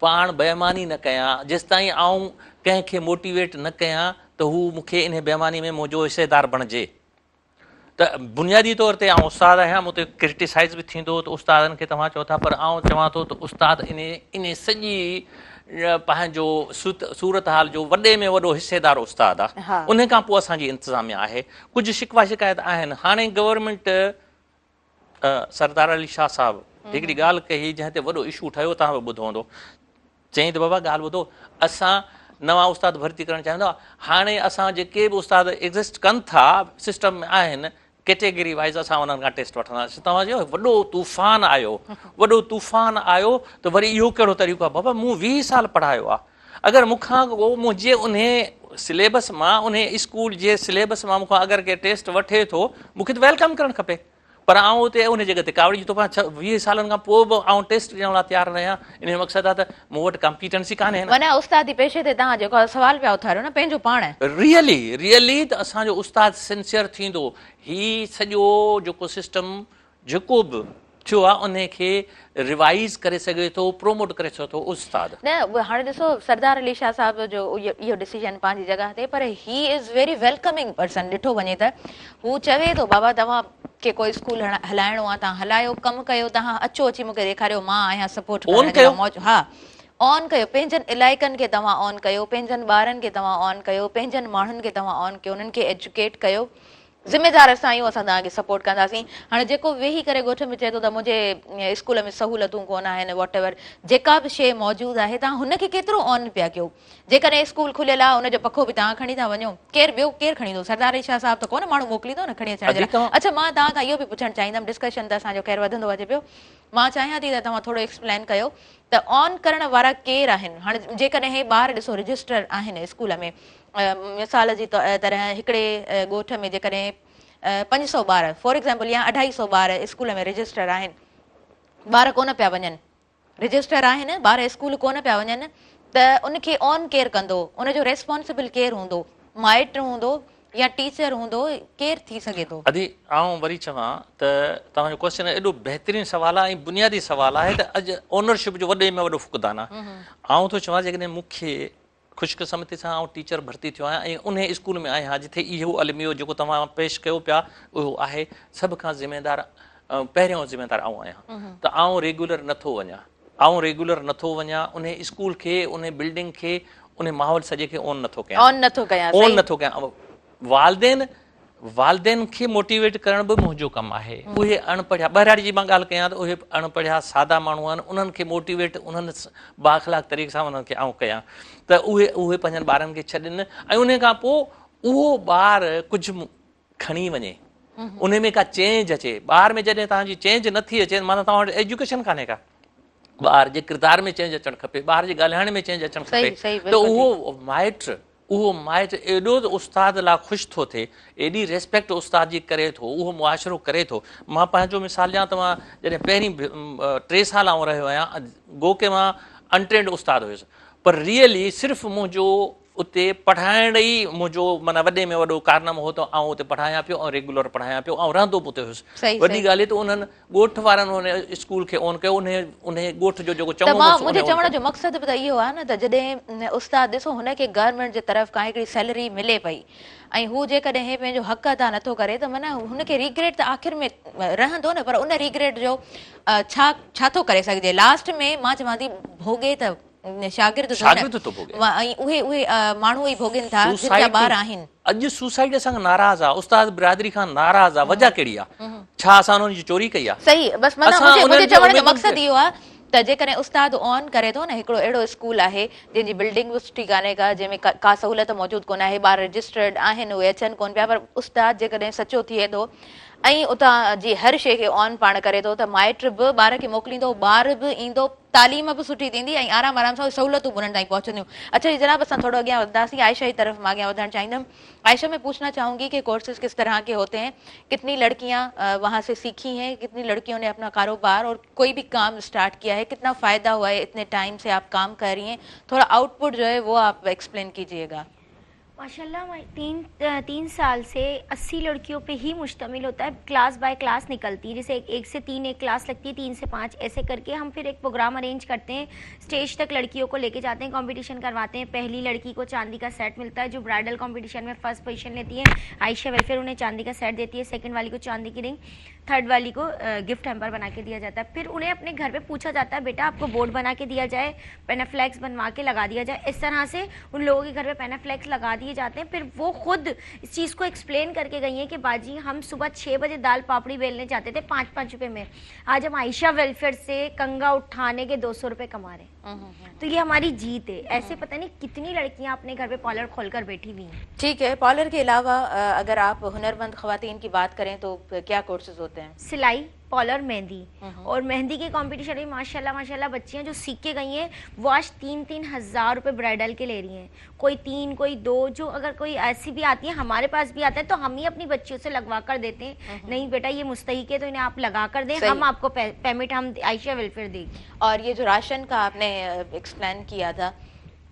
पाण बेईमानी न कयां, जेसि ताईं आऊं कंहिंखे मोटिवेट न कयां त हू मूंखे इन बेईमानी में मुंहिंजो हिसेदार बणिजे। त बुनियादी तौर ते आउं उस्ताद आहियां, मूं ते क्रिटिसाइज़ बि थींदो त उस्तादनि खे तव्हां चओ था, पर आउं चवां थो त उस्ताद इन सॼी पंहिंजो सूरत हाल जो वॾे में वॾो हिसेदार उस्ताद आहे। उन खां पोइ असांजी इंतिज़ामिया आहे। कुझु शिकवा शिकायत आहिनि। हाणे गवर्नमेंट सरदार अली शाह साहिबु हिकिड़ी ॻाल्हि कई जंहिं ते वॾो इशू ठहियो, तव्हां बि ॿुधो हूंदो। चई त बाबा ॻाल्हि ॿुधो, असां नवां उस्ताद भर्ती करणु चाहींदा, हाणे असां जेके बि उस्ताद एग्ज़िस्ट कनि था सिस्टम में आहिनि, कैटेगरी वाइज़ असां उन्हनि खां टेस्ट वठंदासीं। तव्हां चयो वॾो तूफ़ान आयो त वरी इहो कहिड़ो तरीक़ो आहे? बाबा मूं 20 साल पढ़ायो आहे। अगरि मूंखां मुंहिंजे उन सिलेबस मां, उन स्कूल जे सिलेबस मां मूंखां अगरि के टेस्ट वठे थो, मूंखे त वेलकम करणु खपे। पर आउं उते उन जॻह ते कावड़ी जो 20 सालनि खां पोइ बि आउं टेस्ट ॾियण लाइ तयारु न आहियां। इन जो मक़सदु आहे त मूं वटि कॉम्पिटेंसी कान्हे। उस्तादी पेशे ते तव्हां जेको सवाल पिया उथारियो न पंहिंजो पाण, रियली त असांजो उस्ताद सिंसियर थींदो, ही सॼो जेको सिस्टम जेको बि थियो आहे उनखे रिवाइज़ करे सघे थो, प्रोमोट करे सघे थो उस्ताद। न हाणे ॾिसो, सरदार अली शाह साहिब जो इहो डिसीजन पंहिंजी जॻह ते, पर he is very welcoming person. ॾिठो वञे त हू चवे थो बाबा तव्हां के कोई स्कूल हलाइणो आहे, तव्हां हलायो, कमु कयो, तव्हां अचो, अची मूंखे ॾेखारियो, मां आहियां सपोर्ट करण। हा, ऑन कयो, पंहिंजनि इलाइक़नि खे तव्हां ऑन कयो, पंहिंजनि ॿारनि खे तव्हां ऑन कयो, पंहिंजनि माण्हुनि खे तव्हां ऑन कयो, उन्हनि खे एजुकेट कयो। ज़िम्मेदार असां आहियूं, असां तव्हांखे सपोर्ट कंदासीं। हाणे जेको वेही करे ॻोठ में चए थो त मुंहिंजे स्कूल में सहूलियतूं कोन आहिनि, वॉट एवर जेका बि शइ मौजूदु आहे, तव्हां हुनखे केतिरो ऑन पिया कयो। जेकॾहिं स्कूल खुलियल आहे, हुनजो पखो बि तव्हां खणी था वञो, ॿियो केरु खणी ईंदो? सरदार अली शाह साहिब त कोन माण्हू मोकिलींदो न खणी अचण जे लाइ। अच्छा, मां तव्हां खां इहो बि पुछणु चाहींदमि, डिस्कशन त असांजो ख़ैर वधंदो अचे पियो, मां चाहियां थी त तव्हां थोरो एक्सप्लेन कयो त ऑन करण वारा केरु आहिनि। हाणे जेकॾहिं ॿार ॾिसो रजिस्टर आहिनि स्कूल में, मिसाल जी तरह हिकिड़े ॻोठ में जेकॾहिं 500 ॿार फॉर एग्ज़ाम्पल या 250 ॿार स्कूल में रजिस्टर आहिनि, ॿार कोन पिया वञनि, रजिस्टर आहिनि, ॿार स्कूल कोन पिया वञनि, त उनखे ऑन केरु कंदो? उनजो रेस्पॉन्सिबल केरु हूंदो? माइट हूंदो या टीचर हूंदो? केरु थी सघे थो? अदी आउं वरी चवां त तव्हांजो क्वेश्चन एॾो बहितरीनु सुवालु आहे ऐं बुनियादी सुवालु आहे त अॼु ओनरशिप जो वॾे में वॾो फुक़दान आहे। आउं थो चवां जेकॾहिं मूंखे ख़ुशकिस्मती सां आउं टीचर भर्ती थियो आहियां ऐं उन स्कूल में आहियां जिथे इहो अलमियो जेको तव्हां पेश कयो पिया उहो आहे, सभ खां ज़िम्मेदार पहिरियों ज़िम्मेदार आउं आहियां। त आउं रेगुलर नथो वञां, उन स्कूल खे, उन बिल्डिंग खे, उन माहौल सॼे खे ऑन नथो कयां। वालदेन खे मोटिवेट करण बि मुंहिंजो कमु आहे। उहे अणपढ़िया, ॿाहिराड़ी जी मां ॻाल्हि कयां त उहे अणपढ़िया सादा माण्हू आहिनि, उन्हनि खे मोटिवेट, उन्हनि बाख़लाक तरीक़े सां उन्हनि खे आउं कयां त उहे पंहिंजनि ॿारनि खे छॾनि ऐं उन खां पोइ उहो ॿार कुझु खणी वञे, उन में का चेंज अचे। ॿार में जॾहिं तव्हांजी चेंज नथी अचे, माना तव्हां वटि एजुकेशन कान्हे का। ॿार जे किरदार में चेंज अचणु खपे, ॿार जे ॻाल्हाइण में चेंज अचणु खपे। त उहो माइट एॾो उस्ताद लाइ ख़ुशि थो थिए, एॾी रेस्पेक्ट उस्ताद जी करे थो, उहो मुआशिरो करे थो। मां पंहिंजो मिसाल ॾियां, तव्हां जॾहिं पहिरीं 3 साल आउं रहियो आहियां, गोके मां अनट्रेंड उस्ताद हुयुसि, पर रियली सिर्फ़ु मुंहिंजो उते पढ़ाइण ई मुंहिंजो माना वॾे में वॾो कारनामो हो त आउं उते पढ़ायां पियो ऐं रेगुलर पढ़ायां पियो ऐं रहंदो बि उते हुयुसि। वॾी ॻाल्हि त उन्हनि ॻोठ वारनि उन स्कूल खे ऑन कयो, उन ॻोठ जो जेको चङो मुंहिंजे चवण जो मक़सदु बि त इहो आहे न त जॾहिं उस्ताद ॾिसो हुनखे गवर्नमेंट जे तरफ़ खां हिकिड़ी सैलरी मिले पई ऐं हू जेकॾहिं पंहिंजो हक़ अदा नथो करे त माना हुनखे रिग्रेट त आख़िर में रहंदो न, पर उन रिग्रेट जो छा थो करे सघिजे? लास्ट में मां चवां थी भोगे त शागिर्द तो भोगे उहे माण्हू ई भोगनि था जिनजा ॿार आहिनि। अॼु सुसाइड सां नाराज़ आहे, उस्ताद बिरादरी खां नाराज़ आहे, वजह कहिड़ी आहे? छा असां उन्हनि जी चोरी कई आहे? सही, बसि मुंहिंजे चवण जो मक़सदु इहो आहे त जेकॾहिं उस्ताद ऑन करे थो न, हिकिड़ो अहिड़ो स्कूल आहे जंहिंजी बिल्डिंग बि सुठी कान्हे का, जंहिंमें का सहूलियत मौजूदु कोन आहे, ॿार रजिस्टर्ड आहिनि, उहे अचनि कोन पिया, पर उस्ताद जेकॾहिं सचो थिए थो ऐं उतां जी हर शइ खे ऑन पाण करे थो त माइट बि ॿार खे मोकिलींदो, ॿार बि ईंदो, तालीम भी सुठी थींदी ऐं आराम आराम सां सहूलियतूं उन्हनि ताईं पहुचंदियूं। अच्छा जी जनाब, असां थोड़ा अॻियां वधंदासीं, आयशा की तरफ मैं अॻियां वधणु चाहींदमि। आयशा, मैं पूछना चाहूंगी कि कोर्सेज किस तरह के होते हैं, कितनी लड़कियां वहाँ से सीखी हैं, कितनी लड़कियों ने अपना कारोबार और कोई भी काम स्टार्ट किया है, कितना फ़ायदा हुआ है, इतने टाइम से आप काम कर रही हैं, थोड़ा आउटपुट जो है वो आप एक्सप्लेन कीजिएगा। माशाल्लाह 3 साल से 80 लड़कियों पे ही मुश्तमिल होता है, क्लास बाय क्लास निकलती है, जैसे 1 से 3 एक क्लास लगती है, 3 से 5 ऐसे करके हम फिर एक प्रोग्राम अरेंज करते हैं, स्टेज तक लड़कियों को लेके जाते हैं, कंपटीशन करवाते हैं। पहली लड़की को चांदी का सेट मिलता है जो ब्राइडल कंपटीशन में फर्स्ट पोजीशन लेती है, आयशा वेलफेयर उन्हें चांदी का सेट देती है, सेकंड वाली को चांदी की रिंग, थर्ड वाली को गिफ्ट हैम्पर बना के दिया जाता है। फिर उन्हें अपने घर पे पूछा जाता है, बेटा आपको बोर्ड बना के दिया जाए, पेनाफ्लेक्स बनवा के लगा दिया जाए। इस तरह से उन लोगों के घर पे पेनाफ्लेक्स लगा दिए जाते हैं। फिर वो खुद इस चीज़ को एक्सप्लेन करके गई हैं कि बाजी हम सुबह 6 बजे दाल पापड़ी बेलने जाते थे 5-5 रुपए में, आज हम आयशा वेलफेयर से कंगा उठाने के 200 रुपए कमा रहे हैं। तो ये हमारी जीत है। ऐसे पता नहीं कितनी लड़कियां अपने घर पे पार्लर खोलकर बैठी हुई हैं। ठीक है, पार्लर के अलावा अगर आप हुनरमंद खवातीन की बात करें तो क्या कोर्सेज होते हैं? सिलाई, पार्लर, मेहंदी, और मेहंदी के कंपटीशन में माशाल्लाह बच्चियां जो सीख के गई हैं वो आज 3-3 हज़ार रुपए ब्राइडल के ले रही हैं, कोई 3 कोई 2, जो अगर कोई ऐसी भी आती है हमारे पास भी आता है तो हम ही अपनी बच्चियों से लगवा कर देते हैं, नहीं बेटा ये मुस्तहिक है तो इन्हें आप लगा कर दें, हम आपको पेमेंट हम आयशा वेलफेयर देगी। और ये जो राशन का आपने एक्सप्लेन किया था,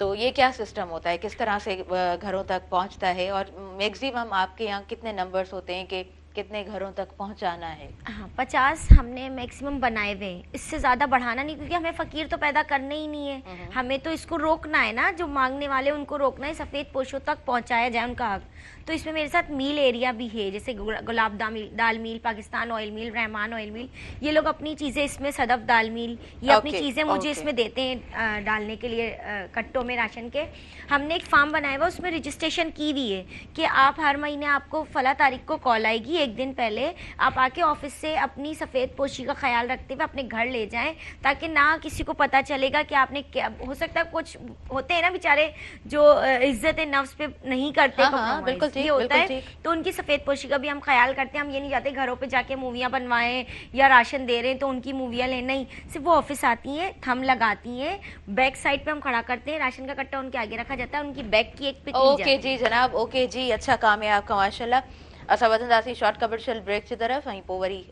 तो ये क्या सिस्टम होता है, किस तरह से घरों तक पहुंचता है, और मैक्सिमम आपके यहाँ कितने नंबर्स होते हैं कि कितने घरों तक पहुंचाना है? हाँ, 50 हमने मैक्सिमम बनाए हुए हैं, इससे ज़्यादा बढ़ाना नहीं, क्योंकि हमें फ़कीर तो पैदा करने ही नहीं है, हमें तो इसको रोकना है ना, जो मांगने वाले उनको रोकना है, सफ़ेद पोशों तक पहुंचाया जाए उनका हक। तो इसमें मेरे साथ मील एरिया भी है, जैसे गुलाब दाल मिल, पाकिस्तान ऑयल मिल, रहमान ऑयल मिल, ये लोग अपनी चीज़ें इसमें, सदफ दाल मिल, ये अपनी चीज़ें मुझे इसमें देते हैं डालने के लिए कट्टों में राशन के। हमने एक फार्म बनाया हुआ, उसमें रजिस्ट्रेशन की हुई है कि आप हर महीने, आपको फला तारीख को कॉल आएगी, एक दिन पहले आप आके ऑफिस से अपनी सफ़ेद पोशी का ख्याल रखते हुए अपने घर ले जाएं, ताकि ना किसी को पता चलेगा कि आपने क्या, हो सकता है कुछ होते हैं ना बेचारे जो इज्जत नफ्स पे नहीं करते, हाँ, बिल्कुल ये होता है, तो उनकी सफ़ेद पोशी का भी हम ख्याल करते हैं। हम ये नहीं जाते घरों पे जाके मूवियाँ बनवाएं या राशन दे रहे हैं तो उनकी मूवियाँ लें, नहीं, सिर्फ वो ऑफिस आती हैं, थम लगाती हैं, बैक साइड पे हम खड़ा करते हैं, राशन का कट्टा उनके आगे रखा जाता है, उनकी बैग की एक पिक ली जाती है। ओके जी जनाब, ओके जी, अच्छा काम है आपका माशाल्लाह। असां वधंदासीं शॉर्ट कमर्शियल ब्रेक की तरफ, ऐं पोइ वरी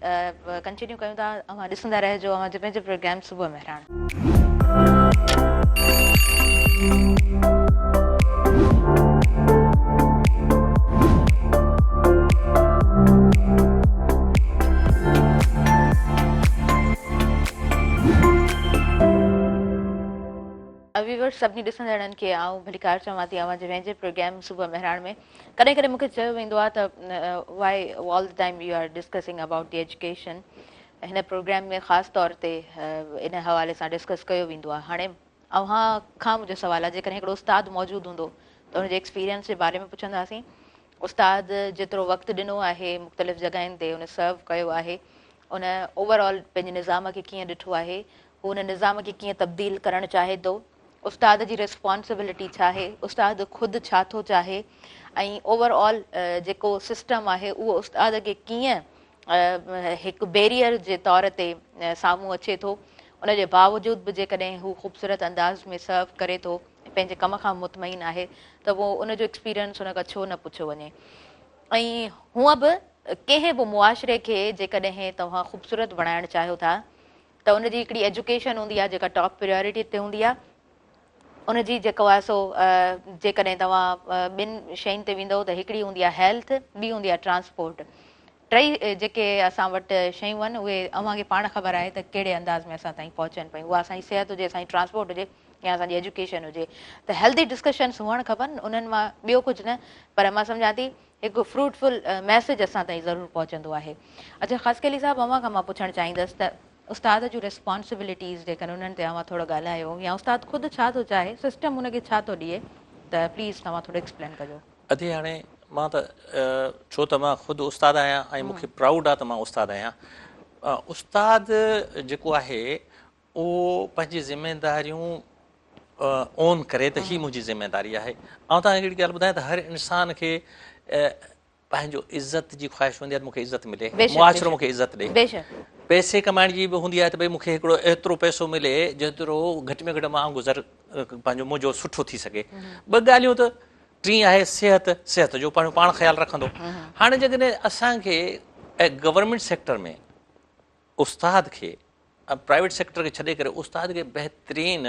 कंटिन्यू कयूं था। अवां ॾिसंदा रहिजो अवां जो पंहिंजो प्रोग्राम सुबुह मेहरान। व्यूअर्स, सभिनी ॾिसंदड़नि खे आऊं भलीकार चवां थी अवां जे पंहिंजे प्रोग्राम सुबुह मेहरान में। कॾहिं कॾहिं मूंखे चयो वेंदो आहे त why all the time you are discussing about the education. हिन प्रोग्राम में ख़ासि तौर ते इन हवाले सां डिस्कस कयो वेंदो आहे। हाणे अव्हां खां मुंहिंजो सुवालु आहे, जेकॾहिं हिकिड़ो उस्तादु मौजूदु हूंदो त हुनजे एक्सपीरियंस जे बारे में पुछंदासीं। उस्ताद जेतिरो वक़्तु ॾिनो आहे, मुख़्तलिफ़ जॻहियुनि ते उन सर्व कयो आहे, उन ओवरऑल पंहिंजे निज़ाम खे कीअं ॾिठो आहे, हू उन निज़ाम खे कीअं तब्दील करणु चाहे थो, उस्ताद जी रिस्पॉन्सिबिलिटी छा आहे, उस्ताद ख़ुदि छा थो चाहे, ऐं ओवरऑल जेको सिस्टम आहे उहो उस्ताद खे कीअं हिकु बैरियर जे तौर ते साम्हूं अचे थो, उनजे बावजूदि बि जेकॾहिं हू ख़ूबसूरत अंदाज़ में सर्व करे थो, पंहिंजे कम खां मुतमइन आहे, त उहो उनजो एक्सपीरियंस उनखां छो न पुछियो वञे। ऐं हूअं बि कंहिं बि मुआशिरे खे जेकॾहिं तव्हां ख़ूबसूरत बणाइणु चाहियो था त उनजी हिकिड़ी एजुकेशन हूंदी आहे जेका टॉप प्रायोरिटी ते हूंदी आहे। उनजी जेको आहे सो जेकॾहिं तव्हां ॿिनि शयुनि ते वेंदव त हिकिड़ी हूंदी आहे हेल्थ, ॿी हूंदी आहे ट्रांसपोर्ट। टई जेके असां वटि शयूं आहिनि उहे अव्हांखे पाण ख़बर आहे त कहिड़े अंदाज़ में असां ताईं पहुचनि पियूं, उहा असांजी सिहत हुजे, असांजी ट्रांसपोर्ट हुजे या असांजी एजुकेशन हुजे, त हेल्दी डिस्कशन्स हुअणु खपनि। उन्हनि मां ॿियो कुझु न, पर मां सम्झां थी हिकु फ्रूटफुल मैसेज असां ताईं ज़रूरु पहुचंदो आहे। अच्छा ख़ासि केली साहिबु, अव्हां खां मां पुछणु चाहींदसि त उस्ताद जूं रिस्पॉन्सिबिलिटीज़ जेकॾहिं उन्हनि ते तव्हां थोरो ॻाल्हायो या उस्ताद ख़ुदि छा थो चाहे सिस्टम उनखे छा थो ॾिए त प्लीज़ तव्हां थोरो एक्सप्लेन कजो। अधे हाणे मां त छो त मां ख़ुदि उस्तादु आहियां ऐं मूंखे प्राउड आहे त मां उस्तादु आहियां। उस्ताद जेको आहे उहो पंहिंजी ज़िमेदारियूं ओन करे त हीअ मुंहिंजी ज़िमेदारी आहे। ऐं तव्हांखे हिकिड़ी ॻाल्हि ॿुधायां त हर इंसान खे पंहिंजो इज़त जी ख़्वाहिश हूंदी आहे त मूंखे इज़त मिले, मुआशिरो मूंखे इज़त ॾे। पैसे कमाइण जी बि हूंदी आहे त भई मूंखे हिकिड़ो एतिरो पैसो मिले जेतिरो घटि में घटि मां गुज़र पंहिंजो मुंहिंजो सुठो थी सघे। ॿ ॻाल्हियूं त टी आहे सिहत जो पाण ख़्यालु रखंदो। हाणे जेकॾहिं असांखे गवर्नमेंट सेक्टर में उस्ताद खे प्राइवेट सेक्टर खे छॾे करे उस्ताद खे बहितरीन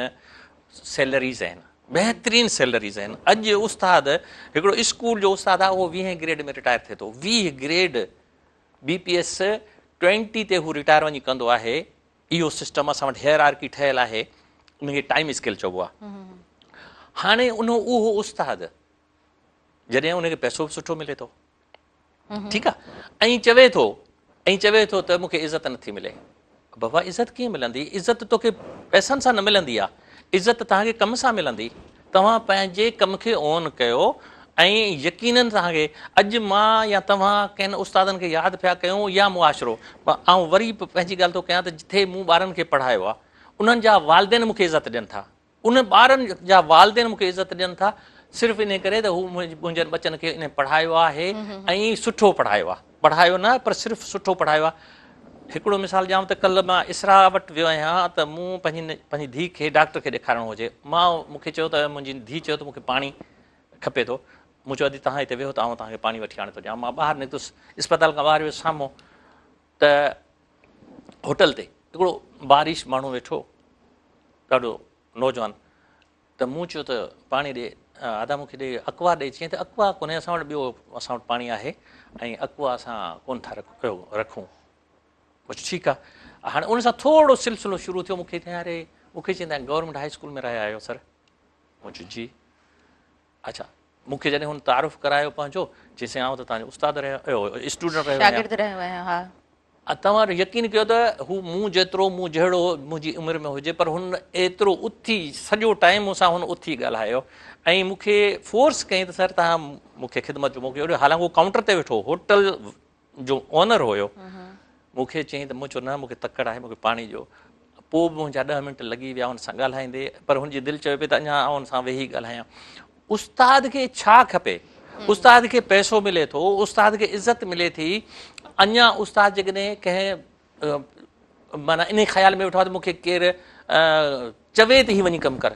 सैलरीज़ आहिनि, बहितरीन सैलरीज़ आहिनि। अॼु उस्ताद हिकिड़ो स्कूल जो उस्ताद आहे उहो 20 ग्रेड में रिटायर थिए थो, 20 ग्रेड BPS 20 ते हू रिटायर वञी कंदो आहे। इहो सिस्टम असां वटि हायरार्की ठहियलु आहे, उनखे टाइम स्केल चइबो आहे। हाणे उहो उस्ताद जॾहिं उनखे पैसो बि सुठो मिले थो, ठीकु आहे, ऐं चवे थो त मूंखे इज़त नथी मिले। बाबा इज़त कीअं मिलंदी? इज़त तोखे पैसनि सां न मिलंदी आहे, इज़त तव्हांखे कम सां मिलंदी। तव्हां पंहिंजे कम खे ओन कयो ऐं यकीननि तव्हांखे अॼु मां या तव्हां कंहिं उस्तादनि खे यादि पिया कयूं या मुआशिरो। ऐं वरी बि पंहिंजी ॻाल्हि थो कयां त जिथे मूं ॿारनि खे पढ़ायो आहे उन्हनि जा वालदेन मूंखे इज़त ॾियनि था, उन ॿारनि जा वालदेन मूंखे इज़त ॾियनि था सिर्फ़ु इन करे त हू मुंहिंजनि बचनि खे इन पढ़ायो आहे ऐं सुठो पढ़ायो आहे। पढ़ायो न पर सिर्फ़ु सुठो पढ़ायो आहे। हिकिड़ो मिसाल ॾियांव त कल्ह मां इसरा वटि वियो आहियां त मूं पंहिंजी धीउ खे डॉक्टर खे ॾेखारिणो हुजे। मूंखे चयो त मुंहिंजी धीउ चयो त मूंखे पाणी खपे थो। मूं चयो अॼु तव्हां हिते वेहो त आउं तव्हांखे पाणी वठी आणे थो ॾियां। मां ॿाहिरि निकितुसि, इस्पताल खां ॿाहिरि वियुसि साम्हूं त होटल ते हिकिड़ो बारिश माण्हू वेठो, ॾाढो नौजवान। त मूं चयो त पाणी ॾे, आदा मूंखे ॾे, अकवा ॾे। चईं त अकवा कोन्हे, असां वटि ॿियो असां वटि पाणी आहे ऐं अकवा असां कोन था रखूं। कुझु ठीकु आहे। हाणे उन सां थोरो सिलसिलो शुरू थियो। मूंखे चयां अरे मूंखे चवंदा आहिनि गवर्नमेंट हाई स्कूल में रहिया आहियो सर? मूं चयो जी। अच्छा, मूंखे जॾहिं हुन तारुफ़ करायो पंहिंजो, चईं आउं त तव्हांजो उस्ताद रहियो, स्टूडेंट रहियो। तव्हां यकीन कयो त हू मूं जेतिरो मूं जहिड़ो मुंहिंजी उमिरि में हुजे पर हुन एतिरो उथी सॼो टाइम मूंसां हुन उथी ॻाल्हायो ऐं मूंखे फोर्स कयईं त सर तव्हां मूंखे ख़िदमत जो मौक़ो ॾियो। हालांकि उहो काउंटर ते वेठो, होटल जो ओनर हुयो। मूंखे चयईं त मूं चयो न मूंखे तकड़ आहे, मूंखे पाणी ॾियो। पोइ बि मुंहिंजा 10 मिंट लॻी विया हुन सां ॻाल्हाईंदे, पर हुनजी दिलि चयो पई त अञा हुन सां वेही ॻाल्हायां। उस्ताद खे छा खपे? उस्ताद खे पैसो मिले थो, उस्ताद खे इज़त मिले थी। अञा उस्ताद जेकॾहिं कंहिं माना इन ख़्याल में वेठो आहे त मूंखे केरु चवे त ही वञी कमु कर।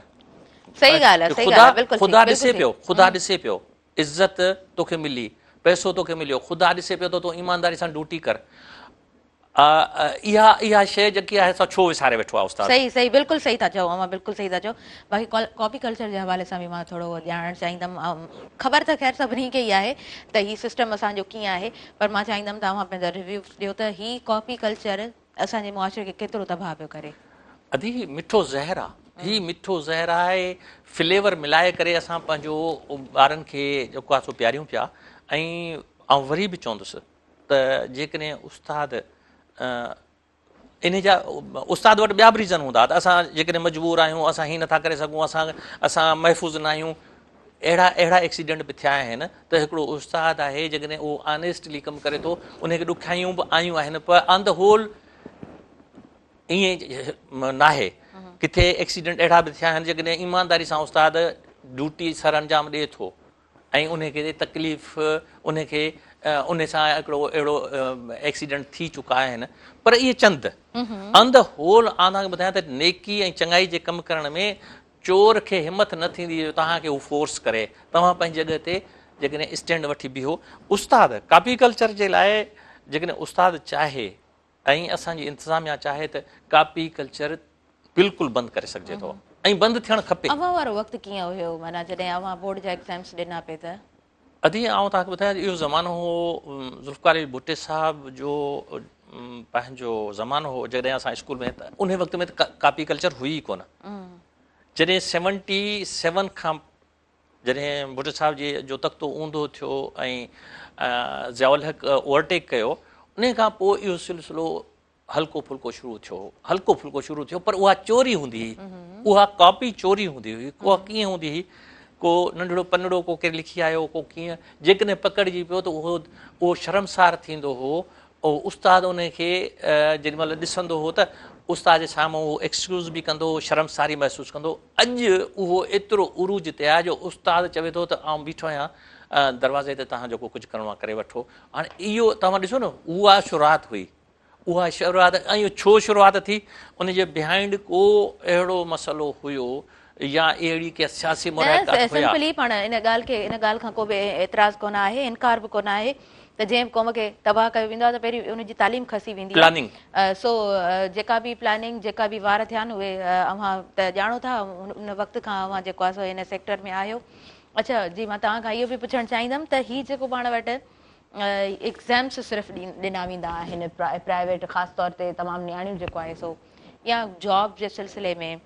सही ॻाल्हि आहे, सही ॻाल्हि आहे, बिल्कुलु ख़ुदा ॾिसे पियो, ख़ुदा ॾिसे पियो, इज़त तोखे मिली, पैसो तोखे मिलियो, ख़ुदा ॾिसे पियो त तूं ईमानदारी सां ड्यूटी कर। इहा शइ जेकी आहे असां छो विसारे वेठो आहे उस्ताद? सही बिल्कुलु सही था चओ, अमां बिल्कुलु सही था चओ। बाक़ी कॉपी कल्चर जे हवाले सां बि मां थोरो ॼाणणु चाहींदमि। ख़बर त ख़ैर सभिनी खे ई आहे त हीउ सिस्टम असांजो कीअं आहे, पर मां चाहींदमि तव्हां पंहिंजा रिव्यूज़ ॾियो त हीउ कॉपी कल्चर असांजे मुआशिरे खे केतिरो तबाह पियो करे। अदी मिठो ज़हर आहे, हीउ मिठो ज़हर आहे। फ्लेवर मिलाए करे असां पंहिंजो ॿारनि खे जेको आहे सो पियारियूं पिया। ऐं वरी बि चवंदुसि त जेकॾहिं उस्ताद इन जा उस्ताद वटि ॿिया बि रीज़न हूंदा त असां जेकॾहिं मजबूर आहियूं, असां हीअं नथा करे सघूं, असां महफ़ूज़ न आहियूं। अहिड़ा एक्सीडेंट बि थिया आहिनि त हिकिड़ो उस्ताद आहे जेकॾहिं उहो ऑनेस्टली कमु करे थो, उनखे ॾुखियाइयूं बि आयूं आहिनि, पर ऑन द होल ईअं नाहे। किथे एक्सीडेंट अहिड़ा बि थिया आहिनि जेकॾहिं ईमानदारी सां उस्ताद ड्यूटी सर अंजाम ॾिए थो ऐं उनखे तकलीफ़ उनखे उन सां हिकिड़ो अहिड़ो एक्सीडेंट थी चुका आहिनि। पर इहे चंद ऑन द होल आउं तव्हांखे ॿुधायां त नेकी ऐं चङाई जे कमु करण में चोर खे हिमत न थींदी तव्हांखे हू फोर्स करे। तव्हां पंहिंजी जॻह ते जेकॾहिं स्टैंड वठी बीहो। उस्ताद कॉपी कल्चर जे लाइ जेकॾहिं उस्ताद चाहे ऐं असांजी इंतिज़ामिया चाहे त कॉपी कल्चर बिल्कुलु बंदि करे सघिजे थो ऐं बंदि थियणु खपे। अव्हां वारो वक़्तु कीअं हुयो, माना जॾहिं अव्हां बोर्ड जा एग्ज़ाम्स ॾिना पे त? अदी आउं तव्हांखे ॿुधायां इहो ज़मानो हो ज़ुल्फ़िकार अली भुट्टे साहब जो पंहिंजो ज़मानो हो जॾहिं असां स्कूल में, त उन वक़्त में त कॉपी कल्चर हुई कोन। जॾहिं 77 खां जॾहिं भुट्टे साहब जी जो तख़्तो ऊंधो थियो ऐं ज़ियाउल हक़ ओवरटेक कयो, उन खां पोइ इहो सिलसिलो हल्को फुल्को शुरू थियो पर उहा चोरी हूंदी हुई, उहा कॉपी चोरी हूंदी हुई। उहा कीअं हूंदी हुई, को नंढड़ो पनड़ो को केरु लिखी आयो, को कीअं, जेकॾहिं पकड़िजी पियो त उहो शर्मसार थींदो हो। उस्ताद उन खे जेॾी महिल ॾिसंदो हो त उस्ताद जे साम्हूं उहो एक्सक्यूज़ बि कंदो, शर्मसारी महसूसु कंदो। अॼु उहो एतिरो उरूज ते आहे जो उस्ताद चवे थो त आउं बीठो आहियां दरवाज़े ते, तव्हां जेको कुझु करिणो आहे करे वठो। हाणे इहो तव्हां ॾिसो न, उहा शुरूआत हुई, उहा शुरूआत। ऐं इहो छो शुरूआत थी, उनजे बिहाइंड को अहिड़ो मसइलो हुयो या अहिड़ी के सियासी सिंपली पाण इन ॻाल्हि खां को बि एतिराज़ कोन आहे, इनकार बि कोन आहे त जंहिं क़ौम खे तबाह कयो वेंदो आहे त पहिरीं उनजी तालीम खसी वेंदी आहे। सो जेका बि प्लानिंग, जेका बि वार थिया आहिनि, उहे अव्हां त ॼाणो था, उन वक़्त खां अव्हां जेको आहे सो हिन सेक्टर में आहियो। अच्छा जी, मां तव्हां खां इहो बि पुछणु चाहींदमि त हीअ जेको पाण वटि एग्ज़ाम्स सिर्फ़ु ॾिना वेंदा आहिनि प्राइवेट, ख़ासि तौर ते तमामु नियाणियूं जेको आहे सो, या जॉब जे सिलसिले में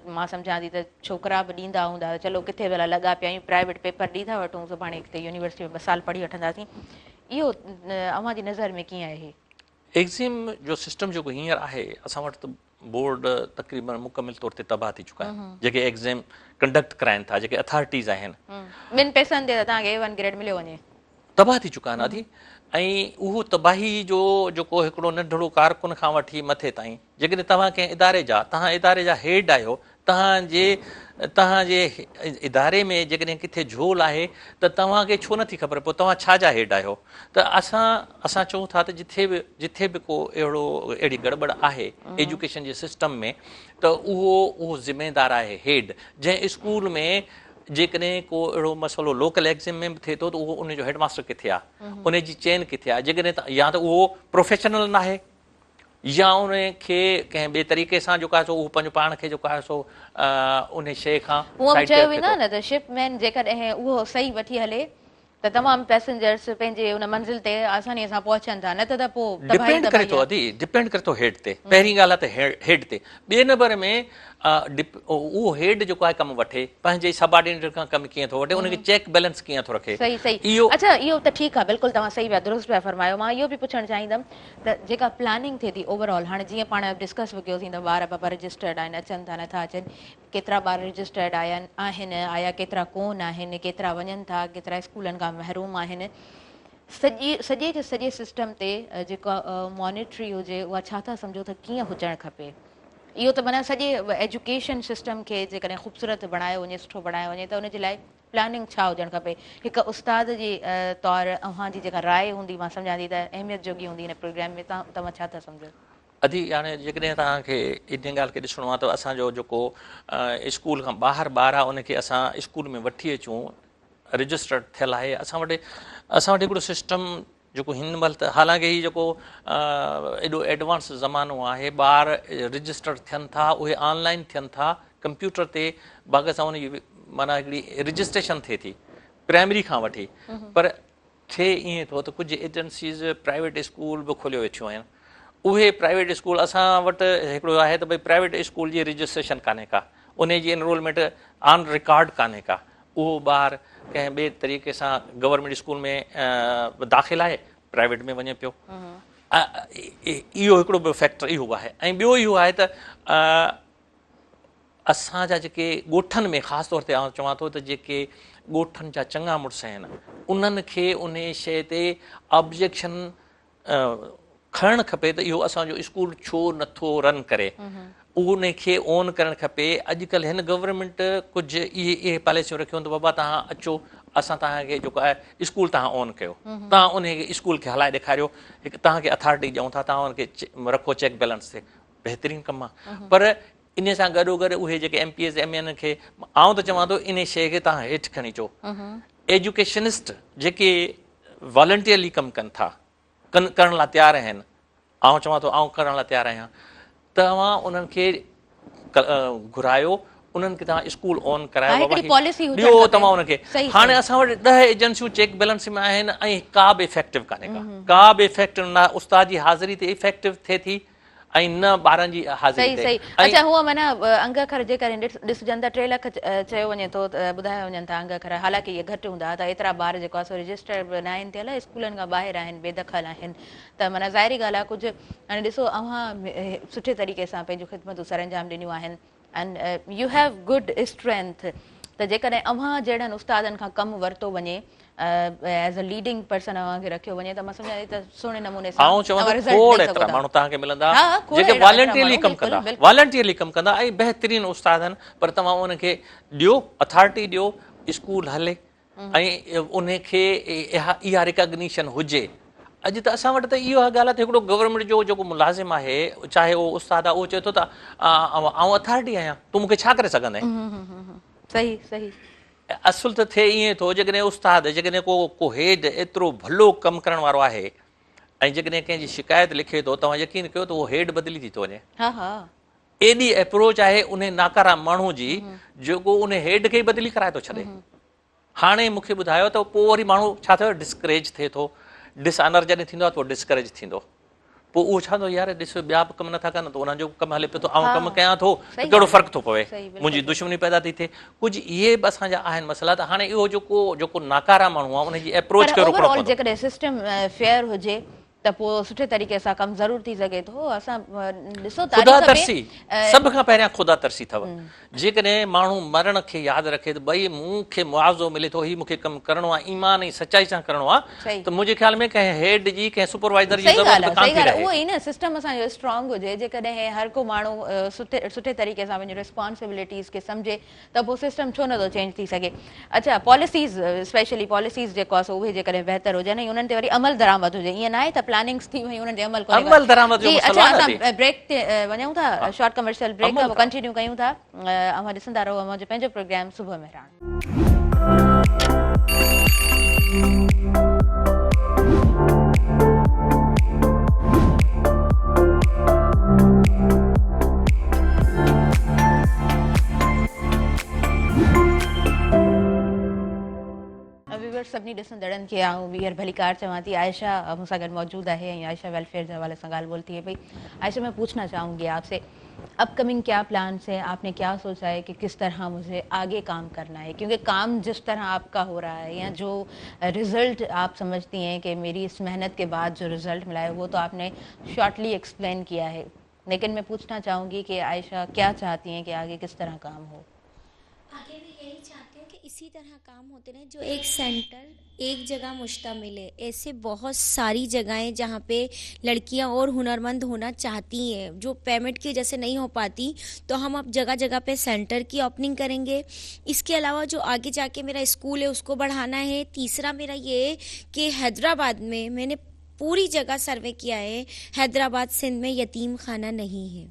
मां सम्झां थी त छोकिरा बि ॾींदा हूंदा, चलो किथे भला लॻा पिया आहियूं, प्राइवेट पेपर ॾेई था वठूं, सुभाणे हिते यूनिवर्सिटी में 2 साल पढ़ी वठंदासीं। इहो अव्हां जी नज़र में कीअं आहे? एग्ज़ाम जो सिस्टम जेको हींअर आहे, असां वटि त बोर्ड तक़रीबन मुकमिल तौर ते तबाह थी चुका आहिनि। जेके एग्ज़ाम कंडक्ट कराइनि था, जेके अथॉरिटीज़ आहिनि, ॿिनि पैसनि ते तव्हांखे A1 ग्रेड मिलियो वञे, तबाह थी चुका आहिनि आदि। ऐं उहो तबाही जो जेको हिकिड़ो नंढड़ो कारकुन खां वठी मथे ताईं, जेकॾहिं तव्हां कंहिं तव्हां इदारे जा हेड आहियो, तव्हांजे इदारे में जेकॾहिं किथे झोल आहे त तव्हांखे छो नथी ख़बर पए तव्हां छा जा हेड आहियो। त असां चऊं था त जिथे बि को अहिड़ी गड़बड़ आहे एजुकेशन जे सिस्टम में, त उहो ज़िम्मेदार आहे हेड। जंहिं स्कूल में जेकॾहिं को अहिड़ो मसइलो लोकल एग्ज़ाम में बि थिए थो त उहो उनजो हेडमास्टर किथे आहे, उनजी चेन किथे आहे। जेकॾहिं या त उहो प्रोफेशनल न आहे, या उनखे कंहिं ॿिए तरीक़े सां जेको आहे सो उहो पंहिंजो पाण खे जेको आहे सो उन शइ खां चयो वेंदो आहे न त शिपमैन जेकॾहिं उहो सही वठी हले त तमामु पैसेंजर्स पंहिंजे उन मंज़िल ते आसानीअ सां पहुचनि था, न त पोइ डिपेंड करे थो हेड ते। पहिरीं ॻाल्हि आहे त हेड ते। ॿिए नंबर में उहो हेड जेको आहे कमु वठे, पंहिंजे सबऑर्डिनेट खां कमु कीअं थो वठे, उनखे चेक बैलेंस कीअं थो रखे। अच्छा, इहो त ठीकु आहे, बिल्कुलु तव्हां सही पिया, दुरुस्त पिया फरमायो। मां इहो बि पुछणु चाहींदमि त जेका प्लानिंग थिए थी ओवरऑल, हाणे जीअं पाण डिस्कस बि कयोसीं त ॿार बाबा रजिस्टर्ड आहिनि, अचनि था नथा अचनि, केतिरा ॿार रजिस्टर्ड आहिनि, आया केतिरा कोन आहिनि, केतिरा वञनि था, केतिरा स्कूलनि खां महरूम आहिनि। सॼे जे सॼे सिस्टम ते जेका मॉनिटरी हुजे, उहा छा था सम्झो त कीअं हुजणु खपे? इहो त माना सॼे एजुकेशन सिस्टम खे जेकॾहिं ख़ूबसूरत बणायो वञे, सुठो बणायो वञे, त उनजे लाइ प्लानिंग छा हुजणु खपे? हिकु उस्ताद जे तौरु अव्हांजी जेका राय हूंदी, मां सम्झां थी त अहमियत जोगी हूंदी हिन प्रोग्राम में, तव्हां छा था सम्झो? हाणे जेकॾहिं तव्हांखे इन ॻाल्हि खे ॾिसणो आहे त असांजो जेको स्कूल खां ॿाहिरि ॿार आहे, उनखे असां स्कूल में वठी अचूं, रजिस्टर्ड थियल आहे। असां वटि हिकिड़ो सिस्टम जेको हिन महिल त हालांकि हीउ जेको एॾो एडवांस ज़मानो आहे, ॿार रजिस्टर्ड थियनि था, उहे ऑनलाइन थियनि था, कंप्यूटर ते बाक़ी सां उनजी माना हिकिड़ी रजिस्ट्रेशन थिए थी प्राइमरी खां वठी। पर थिए ईअं थो त कुझु एजेंसीज़ प्राइवेट स्कूल बि खोलियो वेठियूं आहिनि। उहे प्राइवेट स्कूल, असां वटि हिकिड़ो आहे त भई प्राइवेट स्कूल जी रजिस्ट्रेशन कान्हे का, उनजी एनरोलमेंट ऑन रिकॉर्ड कान्हे का। उहो ॿार कंहिं ॿिए तरीक़े सां गवर्नमेंट स्कूल में दाख़िल आहे, प्राइवेट में वञे पियो। इहो हिकिड़ो ॿियो फैक्टर इहो आहे। ऐं ॿियो इहो आहे त असांजा जेके ॻोठनि में, ख़ासि तौर ते आउं चवां थो त जेके ॻोठनि जा चङा मुड़ुस आहिनि, उन्हनि खे उन शइ ते ऑब्जेक्शन खणणु खपे त इहो असांजो स्कूल छो नथो रन करे, उन खे ऑन करणु खपे। अॼुकल्ह हिन गवर्नमेंट कुझु इहे पॉलिसियूं रखियूं त बाबा तव्हां अचो, असां तव्हांखे जेको आहे स्कूल तव्हां ऑन कयो, तव्हां उन स्कूल खे हलाए ॾेखारियो, हिकु तव्हांखे अथॉरिटी ॾियूं था, तव्हां उनखे रखो चेक बैलेंस ते, बहितरीनु कमु आहे। पर इन सां गॾोगॾु उहे जेके MPs MN खे आउं त चवां थो इन शइ खे तव्हां हेठि खणी अचो। एजुकेशनिस्ट जेके वॉलंटियरली कमु कनि था, करण लाइ तयारु आहिनि, आउं चवां थो आउं करण लाइ तयारु आहियां, तव्हां उन्हनि खे घुरायो, उन्हनि खे तव्हां स्कूल ऑन करायो, ॾियो तव्हां उनखे। हाणे असां वटि 10 एजेंसियूं चेक बैलेंस में आहिनि ऐं का बि इफेक्टिव कान्हे का बि इफेक्टिव न। उस्ताद जी हाज़िरी ते इफेक्टिव थिए थी, ऐं न ॿारनि जी हाज़िरी सही अच्छा हूअं माना अंग अखर जेकॾहिं ॾिसजनि त 3 लाख चयो वञे थो ॿुधाया वञनि था अंग अखर हालांकि इहे घटि हूंदा त एतिरा ॿार जेको आहे सो रजिस्टर बि न आहिनि थियल स्कूलनि खां ॿाहिरि आहिनि बेदख़ल आहिनि त माना ज़ाहिरी ॻाल्हि आहे कुझु हाणे ॾिसो अव्हां सुठे तरीक़े सां पंहिंजूं ख़िदमतूं सरअंजाम ॾिनियूं आहिनि and U have good strength त जेकॾहिं अव्हां जहिड़नि उस्तादनि खां कमु वरितो वञे एज़ अ लीडिंग पर्सन अव्हांखे रखियो वञे त मां सम्झां थी त सुहिणे नमूने सां खोड़ एतिरा माण्हू तव्हांखे मिलंदा जेके वॉलंटियरली कमु कंदा ऐं बहितरीन उस्ताद आहिनि पर तव्हां उनखे ॾियो अथॉरिटी ॾियो स्कूल हले ऐं उनखे इहा रिकॉग्निशन हुजे अॼु त असां वटि त इहो ॻाल्हि आहे त हिकिड़ो गवर्नमेंट जो जेको मुलाज़िम आहे चाहे उहो उस्ताद आहे उहो चए थो त आउं अथॉरिटी आहियां तूं मूंखे छा करे सघंदे सही सही असुल त थिए ईअं थो जेकॾहिं उस्ताद जेकॾहिं को हेड एतिरो भलो कमु करण वारो आहे ऐं जेकॾहिं कंहिंजी शिकायत लिखे थो तव्हां यकीन कयो त उहो हेड बदिली थी थो वञे एॾी अप्रोच आहे उन नाकारा माण्हू जी जेको उन हेड खे ई बदिली कराए थो छॾे हाणे मूंखे ॿुधायो त पोइ वरी माण्हू छा थियो डिस्करेज थिए थो डिसऑनर जॾहिं थींदो आहे त डिस्करेज थींदो पोइ उहो छा थो यार ॾिसो ॿिया बि कमु नथा कनि त उन्हनि जो कमु हले पियो थो ऐं कमु कयां थो कहिड़ो फ़र्क़ु थो पवे मुंहिंजी दुश्मनी पैदा थी थिए कुझु इहे बि असांजा आहिनि मसइला त हाणे इहो जेको नाकारा माण्हू आहे उनजी अप्रोच कहिड़ो जेकॾहिं सिस्टम फेयर हुजे त पोइ सुठे तरीक़े सां कमु ज़रूरु थी सघे थो असां ॾिसो ख़ुदा तरसी सभ खां पहिरियां ख़ुदा तरसी अथव जेकॾहिं माण्हू मरण खे यादि रखे त भई मूंखे मुआवज़ो मिले थो हीउ मूंखे कमु करिणो आहे ईमान ऐं सचाई सां करिणो आहे त मुंहिंजे ख़्याल में कंहिं हेड जी कंहिं सुपरवाइज़र जी ज़रूरत कान थी रहे उहो ई न सिस्टम असांजो स्ट्रॉन्ग हुजे जेकॾहिं हर को माण्हू सुठे तरीक़े सां पंहिंजूं रिस्पॉन्सिबिलिटीज़ खे सम्झे त पोइ सिस्टम छो नथो चेंज थी सघे अच्छा पॉलिसीज़ स्पेशली पॉलिसीज़ जेको आहे सो उहे जेकॾहिं बहितर हुजनि ऐं उन्हनि ते वरी अमल दरामद हुजे ईअं न आहे त प्लानिंग्स थी वई उन्हनि ते अमल दरामद जो मसइलो आहे असां ब्रेक ते वञूं था शॉर्ट कमर्शियल ब्रेक खां कंटिन्यू कयूं था अव्हां ॾिसंदा रहो मुंहिंजो पंहिंजो प्रोग्राम सुबुह में सभिनी ॾिसंदड़नि खे आऊं वीर भलीकार चवां थी आयशा मूंसां गॾु मौजूदु आहे ऐं आयशा वेलफेयर के हवाले से ॻाल्हि ॿोल थी पई आयशा मैं पूछना चाहूँगी आपसे अपकमिंग क्या प्लान्स हैं आपने क्या सोचा है कि किस तरह मुझे आगे काम करना है क्योंकि काम जिस तरह आपका हो रहा है या जो रिज़ल्ट आप समझती हैं कि मेरी इस मेहनत के बाद जो रिज़ल्ट मिला है वो तो आपने शॉर्टली एक्सप्लेन किया है लेकिन मैं पूछना चाहूँगी कि आयशा क्या चाहती हैं कि आगे किस तरह काम हो आगे मैं यही चाहती हूँ कि इसी तरह काम होते रहे जो एक सेंटर एक जगह मुश्तमिल है ऐसे बहुत सारी जगहें जहाँ पे लड़कियाँ और हुनरमंद होना चाहती हैं जो पेमेंट की वजह से नहीं हो पाती तो हम अब जगह जगह पे सेंटर की ओपनिंग करेंगे इसके अलावा जो आगे जाके मेरा स्कूल है उसको बढ़ाना है तीसरा मेरा ये है कि हैदराबाद में मैंने पूरी जगह सर्वे किया है हैदराबाद सिंध में यतीम खाना नहीं है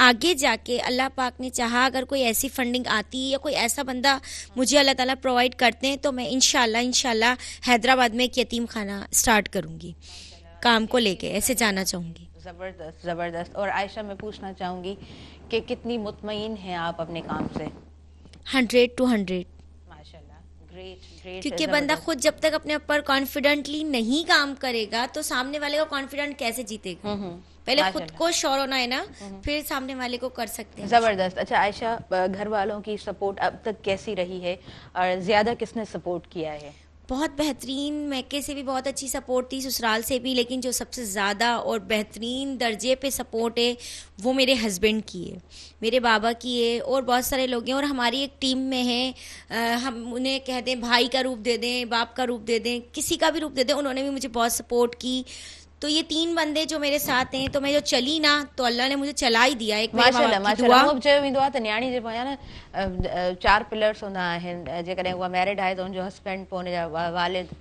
आगे जाके अल्लाह पाक ने चाहा अगर कोई ऐसी फंडिंग आती है या कोई ऐसा बंदा मुझे अल्लाह ताला प्रोवाइड करते हैं तो मैं इंशाल्लाह हैदराबाद में एक यतीम खाना स्टार्ट करूँगी काम को लेके ऐसे जाना चाहूँगी ज़बरदस्त और आयशा मैं पूछना चाहूँगी कि कितनी मुतमईन हैं आप अपने काम से 100 to 100 क्योंकि बंदा खुद जब तक अपने ऊपर कॉन्फिडेंटली नहीं काम करेगा तो सामने वाले को कॉन्फिडेंट कैसे जीतेगा पहले खुद को श्योर होना है ना फिर सामने वाले को कर सकते हैं जबरदस्त अच्छा आयशा घर वालों की सपोर्ट अब तक कैसी रही है और ज्यादा किसने सपोर्ट किया है बहुत बेहतरीन मैके से भी बहुत अच्छी सपोर्ट थी ससुराल से भी लेकिन जो सबसे ज़्यादा और बेहतरीन दर्जे पे सपोर्ट है वो मेरे हस्बैंड की है मेरे बाबा की है और बहुत सारे लोग हैं और हमारी एक टीम में है हम उन्हें कहते हैं भाई का रूप दे दें बाप का रूप दे दें किसी का भी रूप दे दें उन्होंने भी मुझे बहुत सपोर्ट की तो ये 3 बंदे जो मेरे साथ हैं तो मैं जो चली ना तो अल्लाह ने मुझे चला ही दिया एक माशाल्लाह चयो वेंदो आहे त न्याणी जे पोयां न 4 पिलर्स हूंदा आहिनि जेकॾहिं उहा मैरिड आहे त उनजो हस्बैंड पोइ उनजा वालिद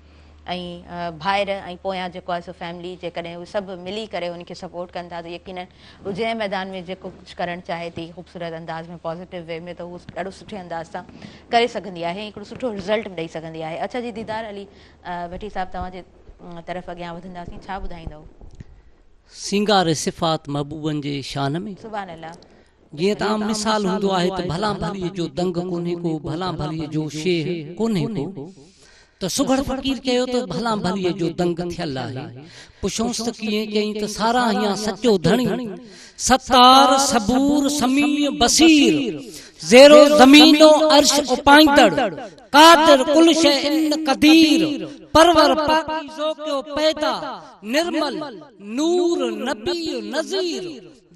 ऐं भाइर ऐं पोयां जेको आहे सो फैमिली जेकॾहिं उहे सभु मिली करे उनखे सपोर्ट कनि था त यकीनन उहो जंहिं मैदान में जेको कुझु करणु चाहे थी ख़ूबसूरत अंदाज़ में पॉज़िटिव वे में त उहो ॾाढो सुठे अंदाज़ सां करे सघंदी आहे हिकिड़ो सुठो रिज़ल्ट ॾेई सघंदी आहे अच्छा जी दीदार अली भट्टी साहब तव्हांजे तरफ़ अॻियां वधंदासीं छा ॿुधाईंदव सिंगार सिफ़ात महबूबनि जे शान में सुभान अल्लाह जीअं त आम मिसाल हूंदो आहे त भला भलीअ जो दंग कोन्हे को भला भलीअ जो शेर कोन्हे को त सुघड़ फ़कीर कयो त भला भलीअ जो दंग थियल आहे पुछोसि त कीअं कई त सारा हियां सचो धणी सत्तार सबूर समीर बसीर ज़ेरो ज़मीनो अर्श उपाइंदड़ कादिर कुल शै इन कदीर परवर पाकीज़ो क्यो पैदा निर्मल नूर नबी नज़ीर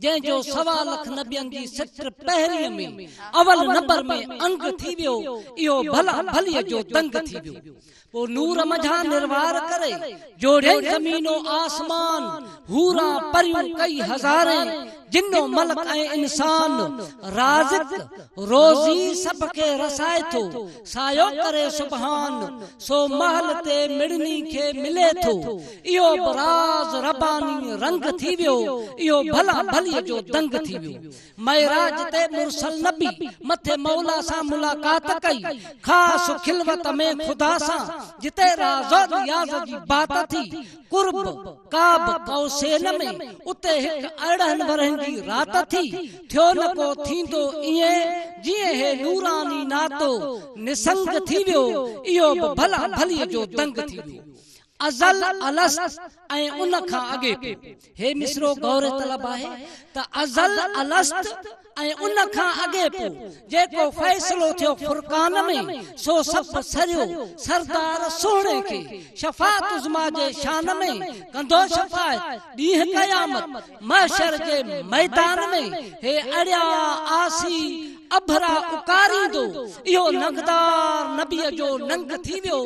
जंहिंजो 1.25 लाख नबियनि जी सिट पहिरीं में अवल नंबर में अंग थी वियो इहो भला भलीअ जो दंग थी वियो वो नूर मझा निर्वार करे जोड़े ज़मीनो आसमान हूरा परियूं कई हज़ारे जिन्नो मलक ऐं इंसान राज़िक रोज़ी सब खे रसाए थो सायो करे सुबहान सो महल ते मिड़नी खे मिले थो इहो राज़ रबानी रंग थी वियो इहो भला भलीअ जो दंग थी वियो महराज ते मुरसल नबी मथे मौला सां मुलाकात कई ख़ास खिलवत में खुदा सां जिते राज़ रियाज़ जी बात थी कुर्ब काब कौसेन में उते हिक 18 वरहनि जी रात थी थियो न को थींदो ईअं जीअं हे नूरानी नातो निसंग थी वियो इहो भला भलीअ जो दंग थी वियो अज़ल अलस्त ऐं उन खां अॻे हे मिसरो गौर तलब आहे त अज़ल अलस्त ऐं उन खां अॻे पोइ जेको फ़ैसिलो थियो फुरकान में सो सभु सरियो सरदार सोणे खे शफ़ाअत उज़्मा जे शान में कंदो शफ़ाअत ॾींहुं क़यामत महशर जे मैदान में हे अड़िया आसी अभरा उकारींदो इहो नगदार नबीअ जो नंग थी वियो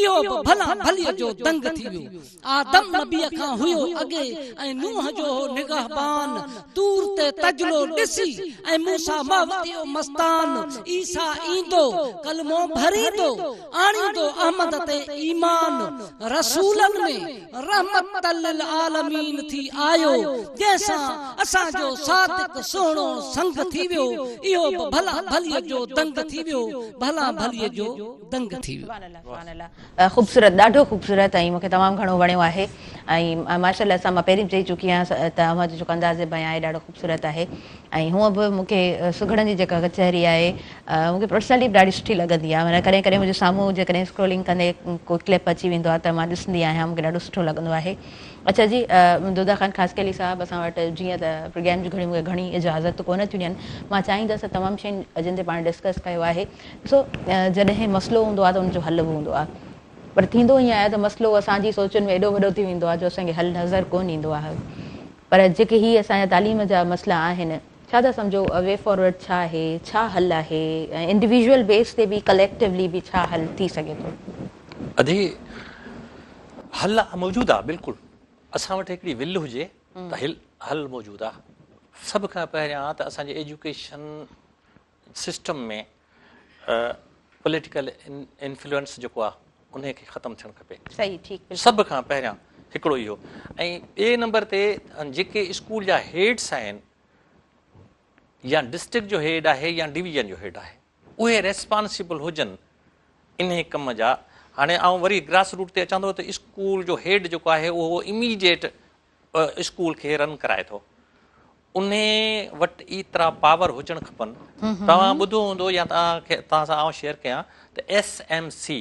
इहो भला भलीअ जो दंग थी वियो आदम नबीअ खां हुयो अॻे ऐं नूह जो निगहबान तूर ते तजलो ॾिसी ऐं मूसा महवतियो मस्तान ईसा ईंदो कलमो भरींदो आणींदो अहमद ते ईमान रसूलन में रहमत लिल आलमीन थी आयो जंहिंसां असांजो सादिक सुहिणो संग थी वियो इहो भला भलीअ जो दंग थी वियो भला भलीअ जो दंग थी वियो ख़ूबसूरत ॾाढो ख़ूबसूरत ऐं मूंखे तमामु घणो वणियो आहे ऐं माशाअल्लाह सां मां पहिरीं चई चुकी आहियां त अव्हां जो जेको अंदाज़ बयां आहे ॾाढो ख़ूबसूरत आहे ऐं हूअं बि मूंखे सुगड़नि जी जेका कचहरी आहे मूंखे पर्सनली ॾाढी सुठी लॻंदी आहे माना कॾहिं कॾहिं मुंहिंजे साम्हूं जेकॾहिं स्क्रोलिंग कंदे कोई क्लिप अची वेंदो आहे त मां ॾिसंदी आहियां मूंखे ॾाढो सुठो लॻंदो आहे अच्छा जी दुदा ख़ान ख़ासकेली साहब असां वटि जीअं त प्रोग्राम जी मूंखे घणी इजाज़त कोन थियूं ॾियनि मां चाहींदसि तमामु शयूं जिन ते पाण डिस्कस कयो आहे ॾिसो जॾहिं मसइलो हूंदो आहे त उनजो हल बि हूंदो आहे पर थींदो ईअं आहे त मसइलो असांजी सोचुनि में एॾो वॾो थी वेंदो आहे जो असांखे हल नज़र कोन ईंदो आहे पर जेके हीअ असांजा तालीम जा मसइला आहिनि छा था सम्झो वे फॉरवर्ड छा आहे छा हल आहे ऐं इंडिविजुअल बेस ते बि कलेक्टिवली बि छा हल थी सघे थो अधे हल मौजूदु आहे बिल्कुलु असां वटि हिकिड़ी विल हुजे त हल मौजूदु आहे सभ खां पहिरियां त असांजे एजुकेशन सिस्टम में पॉलिटिकल इन्फ्लुएंस जेको आहे उन खे ख़तमु थियणु खपे सही ठीकु सभ खां पहिरियां हिकिड़ो इहो ऐं ॿिए नंबर ते जेके स्कूल जा हेड्स आहिनि या डिस्ट्रिक्ट जो हेड आहे या डिवीजन जो हेड आहे उहे रेस्पॉन्सिबल हुजनि इन कम जा हाणे ऐं वरी ग्रास रूट ते अचां थो त स्कूल जो हेड जेको आहे उहो इमीडिएट स्कूल खे रन कराए थो उन वटि एतिरा पावर हुजणु खपनि तव्हां ॿुधो हूंदो या तव्हां सां आउं शेयर कयां त SMC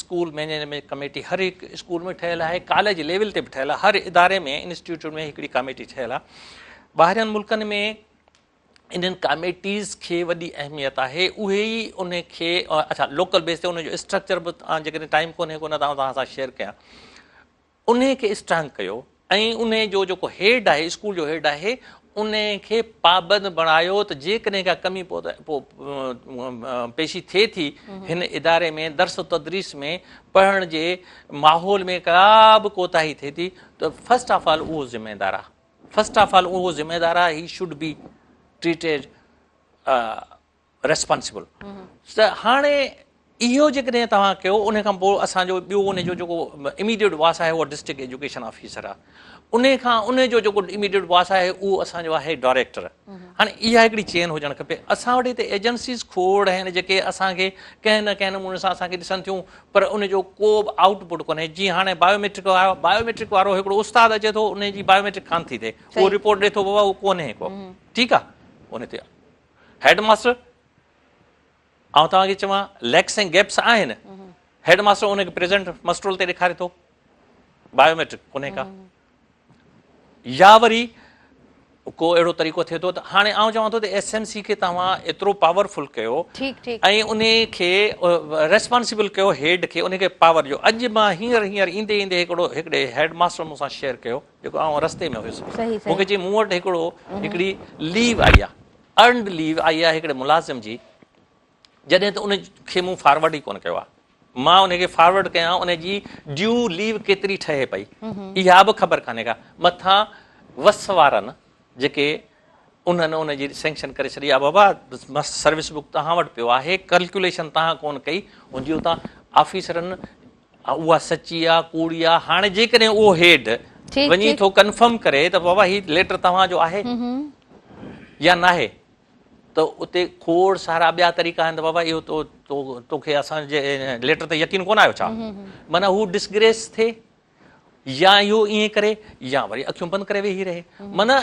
स्कूल मैनेजमेंट कमेटी हर हिकु स्कूल में ठहियलु आहे कॉलेज लेवल ते बि ठहियलु आहे हर इदारे में इंस्टीट्यूट में हिकिड़ी कमेटी ठहियलु आहे ॿाहिरियनि मुल्कनि में इन्हनि कमेटीज़ खे वॾी अहमियत आहे उहे ई उन खे अच्छा लोकल बेस ते उनजो स्ट्रक्चर बि जेकॾहिं टाइम कोन्हे कोन तव्हां सां शेयर कयां उन खे स्ट्रांग कयो ऐं उन जो जेको हेड आहे स्कूल जो हेड आहे उन खे पाबंद बणायो त जेकॾहिं का कमी पेशी थिए थी हिन इदारे में दर्स तदरीस में पढ़ण जे माहौल में का बि कोताही थिए थी त फस्ट ऑफ ऑल उहो ज़िम्मेदार आहे he should be treated responsible त हाणे इहो जेकॾहिं तव्हां कयो उन खां पोइ असांजो ॿियो उनजो जेको इमीडिएट वास आहे उहो डिस्ट्रिक्ट एजुकेशन ऑफिसर आहे उन खां उनजो जेको इमीडिएट वास आहे उहो असांजो आहे डायरेक्टर हाणे इहा हिकिड़ी चेन हुजणु खपे असां वटि हिते एजेंसीज़ खोड़ आहिनि जेके असांखे कंहिं न कंहिं नमूने सां असांखे ॾिसनि थियूं पर उनजो को बि आउटपुट कोन्हे जीअं हाणे बायोमेट्रिक आयो बायोमेट्रिक वारो हिकिड़ो उस्तादु अचे थो उनजी बायोमेट्रिक कान थी थिए उहो रिपोर्ट ॾिए थो बाबा उहो कोन्हे को ठीकु आहे उन ते हेड मास्टर ऐं तव्हांखे चवां लैक्स ऐं गैप्स आहिनि हेड मास्टर उनखे प्रेज़ेंट मस्ट्रोल ते ॾेखारे थो बायोमेट्रिक कोन्हे का या वरी को अहिड़ो तरीक़ो थिए थो त हाणे आउं चवां थो त SMC खे तव्हां एतिरो पावरफुल कयो ऐं उन खे रेस्पॉन्सिबल कयो, हेड खे, उन खे पावर ॾियो। अॼु मां हींअर ईंदे हिकिड़े हेड मास्टर मूंसां शेयर कयो, जेको आउं रस्ते में हुयुसि, मूंखे चई मूं वटि हिकिड़ी लीव आई आहे, अर्नड लीव आई आहे हिकिड़े मुलाज़िम जी, जॾहिं त उन खे मूं फॉरवर्ड ई कोन कयो आहे। मां उनखे फॉरवर्ड कयां, उन जी ड्यू लीव केतिरी ठहे पई इहा बि ख़बर कान्हे का। मथां वस वारनि जेके उन्हनि उनजी सेंक्शन करे छॾी आहे, बाबा मस्त सर्विस बुक तव्हां वटि पियो आहे, कैलकुलेशन तव्हां कोन कई, हुनजी उतां ऑफिसरनि उहा सची आहे कूड़ी आहे। हाणे जेकॾहिं उहो हेड वञी थो कंफर्म करे त बाबा हीउ लेटर तव्हांजो आहे या न आहे, त उते खोड़ सारा ॿिया तरीक़ा आहिनि त बाबा इहो तोखे असांजे लेटर ते यकीन कोन आयो छा, माना हू डिसग्रेस थिए या इहो ईअं करे या वरी अखियूं बंदि करे वेही रहे। माना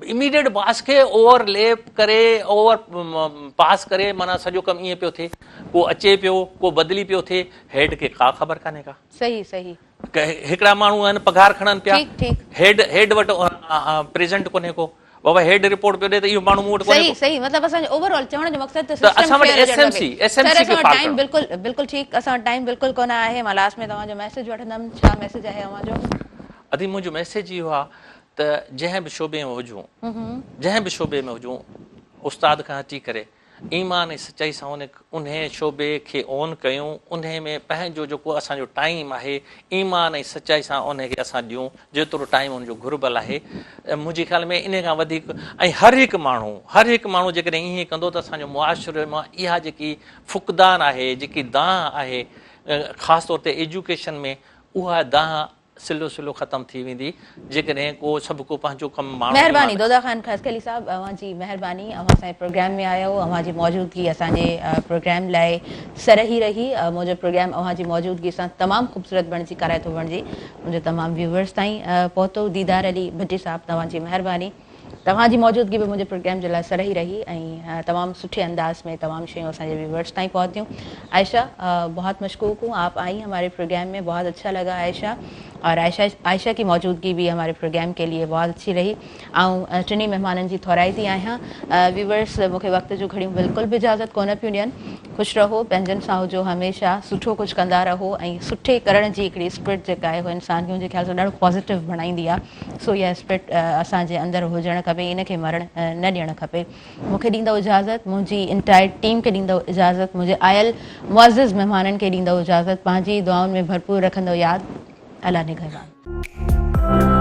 इमीडिएट बास खे ओवरलेप करे ओवर पास करे, माना सॼो कमु ईअं पियो थिए, को अचे पियो, को बदिली पियो थिए, हेड खे का ख़बर कान्हे का। सही हिकिड़ा माण्हू आहिनि पघार खणनि पिया, हेड वटि प्रेज़ेंट कोन्हे को, बाबा हेड रिपोर्ट पियो ॾे त इहो माण्हू मूं वटि कोन्हे। सही मतलब असांजो ओवरऑल चवण जो मक़सद त असां वटि SMC खे टाइम बिल्कुल ठीक, असां टाइम बिल्कुल कोन आहे। मां लास्ट में तव्हांजो मैसेज वठंदमि, छा मैसेज आहे तव्हांजो? अदी मुंहिंजो मैसेज इहो आहे त जंहिं बि शोबे में हुजूं उस्ताद खां अची करे ईमान ऐं सचाई सां उन शोबे खे ऑन कयूं, उन में पंहिंजो जेको असांजो टाइम आहे ईमान ऐं सचाई सां उनखे असां ॾियूं, जेतिरो टाइम उनजो घुर्बल आहे। मुंहिंजे ख़्याल में इन खां वधीक ऐं हर हिकु माण्हू जेकॾहिं ईअं कंदो त असांजो मुआशिरे मां इहा जेकी फुक़दान आहे, जेकी दांह आहे, ख़ासि तौर ते एजुकेशन में, उहा दांह सिलो ख़तम थी वेंदी जेकॾहिं को सभु को पंहिंजो कमु माण्हू। महिरबानी दोदा ख़ान खसकली साहब, अवांजी महिरबानी, अवां असांजे प्रोग्राम में आया हो, अवांजी मौजूदगी असांजे प्रोग्राम लाइ सरही रही। मुंहिंजो प्रोग्राम अवांजी मौजूदगी सां तमामु ख़ूबसूरत बणिजी कराए थो बणिजे, मुंहिंजो तमामु व्यूवर्स ताईं पहुतो। दीदार अली भट्टी साहब, तव्हांजी महिरबानी, तव्हांजी मौजूदगी बि मुंहिंजे प्रोग्राम जे लाइ सरही रही ऐं तमामु सुठे अंदाज में तमामु शयूं असांजे व्यूवर्स ताईं पहुतियूं। आयशा, बहुत मशकूक हूँ, आप आई हमारे प्रोग्राम में, बहुत अच्छा लगा आयशा। और आयशा की मौजूदगी भी हमारे प्रोग्राम के लिए बहुत अच्छी रही। ऐं टिनी महिमाननि जी थोराई थी आहियां। व्यूवर्स, मूंखे वक़्त जो घड़ियूं बिल्कुलु बि इजाज़त कोन पियूं ॾियनि। ख़ुशि रहो, पंहिंजनि सां हुजो, हमेशह सुठो कुझु कंदा रहो ऐं सुठे करण जी हिकिड़ी स्पिरिट जेका आहे उहो इंसान खे मुंहिंजे ख़्याल सां ॾाढो पॉज़िटिव बणाईंदी आहे। सो इहा स्पिरिट असांजे अंदरि हुजणु खपे, इनखे मरणु न ॾियणु खपे। मूंखे ॾींदव इजाज़त, मुंहिंजी इंटायर टीम खे ॾींदव इजाज़त, मुंहिंजे आयल मुअज़्ज़िज़ महिमाननि खे ॾींदव इजाज़त। पंहिंजी दुआउनि में भरपूर रखंदव यादि। अल्लाह निगहबान।